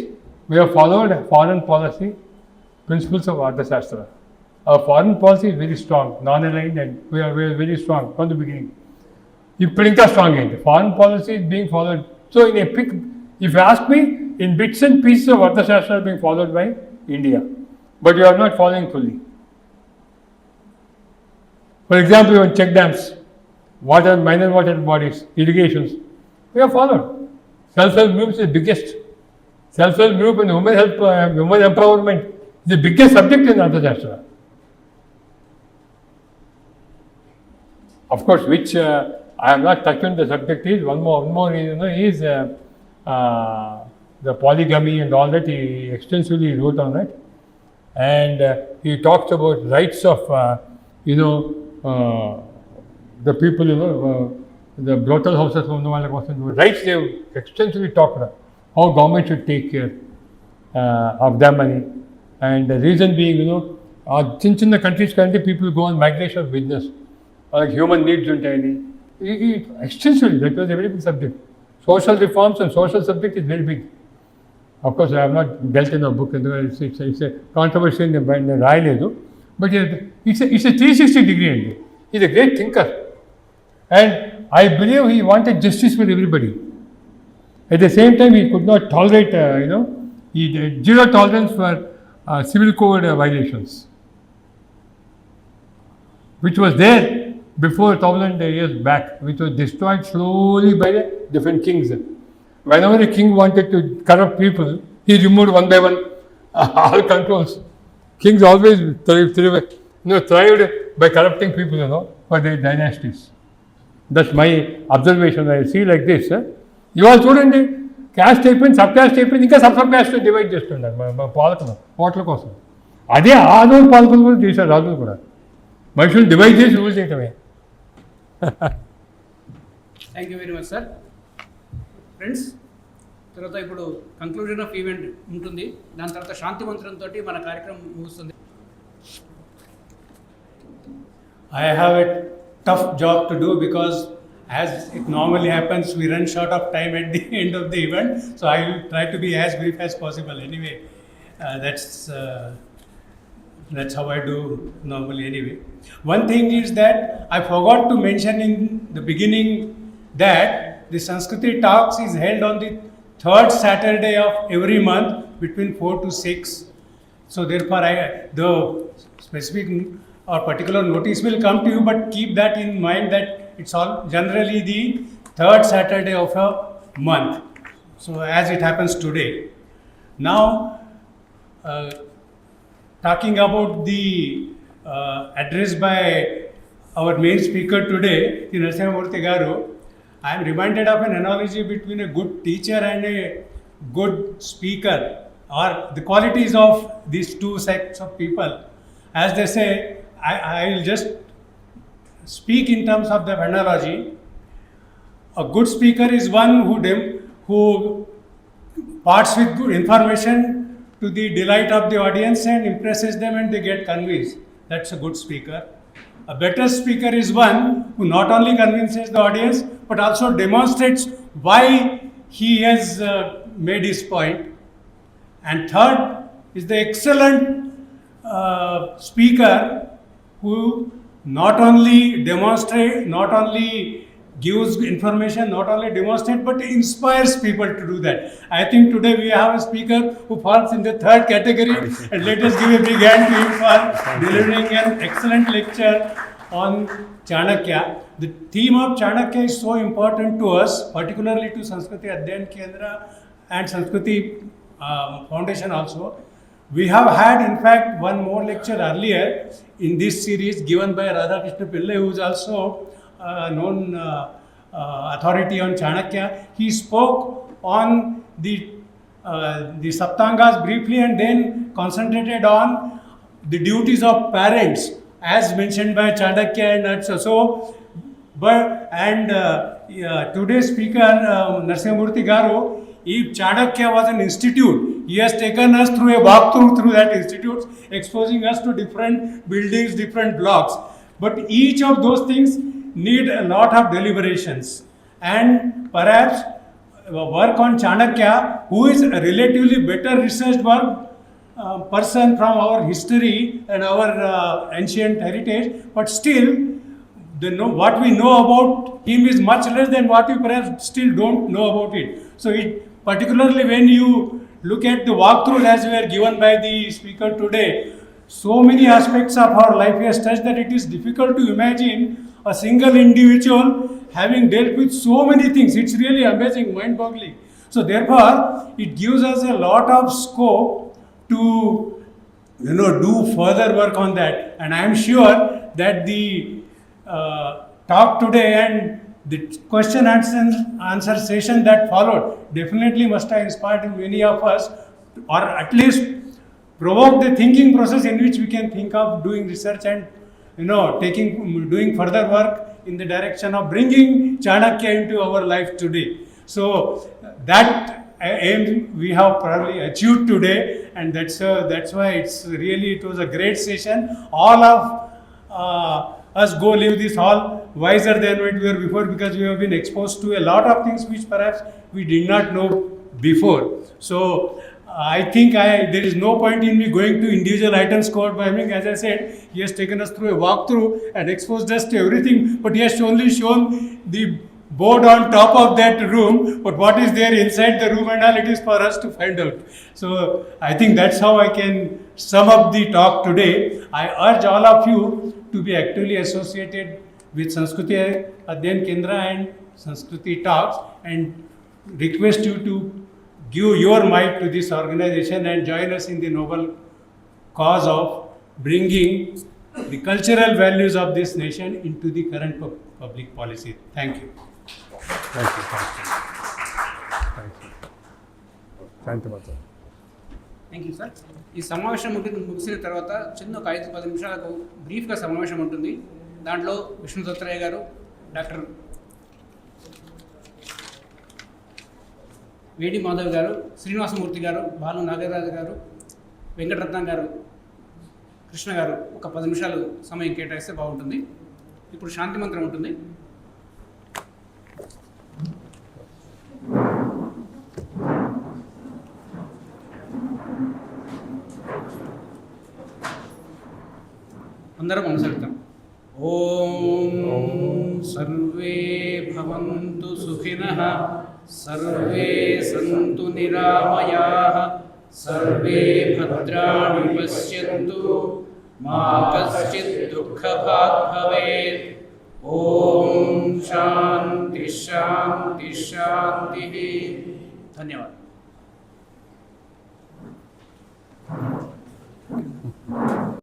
We have followed foreign policy principles of Arthashastra. Our foreign policy is very strong, non-aligned, and we are very strong from the beginning. ఇప్పుడు ఇంకా strong అయింది. Foreign policy is being followed. So in a pic, if you ask me, in bits and pieces of Arthashastra are being followed by India, but you are not following fully. For example, your check dams, water, minor water bodies, irrigations, we have followed. Self-help groups is the biggest. Self-help group and women empowerment is the biggest subject in Arthashastra. Of course, which I have not touched on the subject is one more is the polygamy and all that. He extensively wrote on it, and he talks about rights of the people, the brothel houses, rights they have extensively talked about, how government should take care of their money. And the reason being, since in the countries currently people go on migration of business, like human needs ఉంటాయని, extensively, that was a very big subject. Social reforms and social subject is very big. Of course, I have not dealt in a book, it's a controversy in the రాయలేదు, but it's a 360 degree అండి. He's a great thinker. And I believe he wanted justice for everybody. At the same time, he could not tolerate, he did zero tolerance for civil code violations, which was there before 1,000 years back, which was destroyed slowly by the different kings. Whenever a king wanted to corrupt people, he removed one by one all controls. Kings always thrived by corrupting people, for their dynasties. That's my observation. I see like this. ఇవాళ చూడండి, caste అయిపోయింది, sub caste అయిపోయింది, ఇంకా sub caste divide చేస్తున్నారు మా పాలకులు ఓట్ల కోసం. అదే ఆదోళ పాలకులు కూడా చేశారు, రాజులు కూడా మనుషులు డివైడ్ చేసి రూల్ చేయటమే. Thank you very much sir. Friends, తర్వాత ఇప్పుడు కంక్లూజన్ ఆఫ్ ఈవెంట్ ఉంటుంది, దాని తర్వాత శాంతి మంత్రంతో మన కార్యక్రమం ముగుస్తుంది. I have a tough job to do because, as it normally happens, we run short of time at the end of the event. So I will try to be as brief as possible. Anyway, that's how I do normally. Anyway, one thing is that I forgot to mention in the beginning that the Sanskriti Talks is held on the third Saturday of every month between 4 to 6. So therefore, the specific or particular notice will come to you, but keep that in mind that it's all generally the third Saturday of a month. So as it happens today. Now, talking about the address by our main speaker today, Narasimhamurthy Garu, I am reminded of an analogy between a good teacher and a good speaker, or the qualities of these two sects of people. As they say, I will just speak in terms of the analogy. A good speaker is one who parts with good information to the delight of the audience and impresses them and they get convinced. That's a good speaker. A better speaker is one who not only convinces the audience but also demonstrates why he has made his point. And third is the excellent speaker who not only gives information, not only demonstrates, but inspires people to do that. I think today we have a speaker who falls in the third category, and let us give a big hand to him for delivering an excellent lecture on Chanakya. The theme of Chanakya is so important to us, particularly to Sanskriti Adhyayan Kendra and Sanskriti Foundation also. We have had, in fact, one more lecture earlier in this series given by Radhakrishna Pillai, who is also known authority on Chanakya. He spoke on the Saptangas briefly and then concentrated on the duties of parents as mentioned by Chanakya and so. Today's speaker, Narasimhamurthy Garu, if Chanakya was an institute, he has taken us through a walkthrough through that institute, exposing us to different buildings, different blocks. But each of those things need a lot of deliberations. And perhaps work on Chanakya, who is a relatively better researched person from our history and our ancient heritage, but still, what we know about him is much less than what we perhaps still don't know about it. So, particularly when you look at the walkthrough as were given by the speaker today, so many aspects of our life he has touched that it is difficult to imagine a single individual having dealt with so many things. It's really amazing, mind-boggling. So, therefore, it gives us a lot of scope to do further work on that. And I am sure that the talk today and the question answer session that followed definitely must have inspired many of us, or at least provoke the thinking process in which we can think of doing research and doing further work in the direction of bringing Chanakya into our life today. So that aim we have probably achieved today, and that's why it was a great session. All of us go leave this hall wiser than what we were before, because we have been exposed to a lot of things which perhaps we did not know before. So I think there is no point in me going to individual items covered by him. As I said, he has taken us through a walkthrough and exposed us to everything, but he has only shown the board on top of that room, but what is there inside the room and all, it is for us to find out. So I think that's how I can sum up the talk today. I urge all of you to be actively associated with Sanskriti Adhyayan Kendra and Sanskriti Talks, and request you to give your might to this organization and join us in the noble cause of bringing the cultural values of this nation into the current public policy. Thank you. Thank you. Thank you sir. ఈ సమావేశం ముగిసిన తర్వాత చిన్న ఒక 5-10 నిమిషాలకు బ్రీఫ్గా సమావేశం ఉంటుంది. దాంట్లో విష్ణు దత్తాత్రేయ గారు, డాక్టర్ వేడి మాధవ్ గారు, శ్రీనివాసమూర్తి గారు, బాలు నాగరాజు గారు, వెంకటరత్నం గారు, కృష్ణ గారు ఒక 10 నిమిషాలు సమయం కేటాయిస్తే బాగుంటుంది. ఇప్పుడు శాంతి మంత్రం ఉంటుంది. అందరం అనుసరిద్దాం. ఓం సర్వే భవంతు సుఖినః, సర్వే సంతు నిరామయాః, సర్వే భద్రాణి పశ్యంతు, మా కశ్చిత్ దుఃఖభాగ్ భవేత్. ఓం శాంతి శాంతి శాంతి. ధన్యవాదాలు.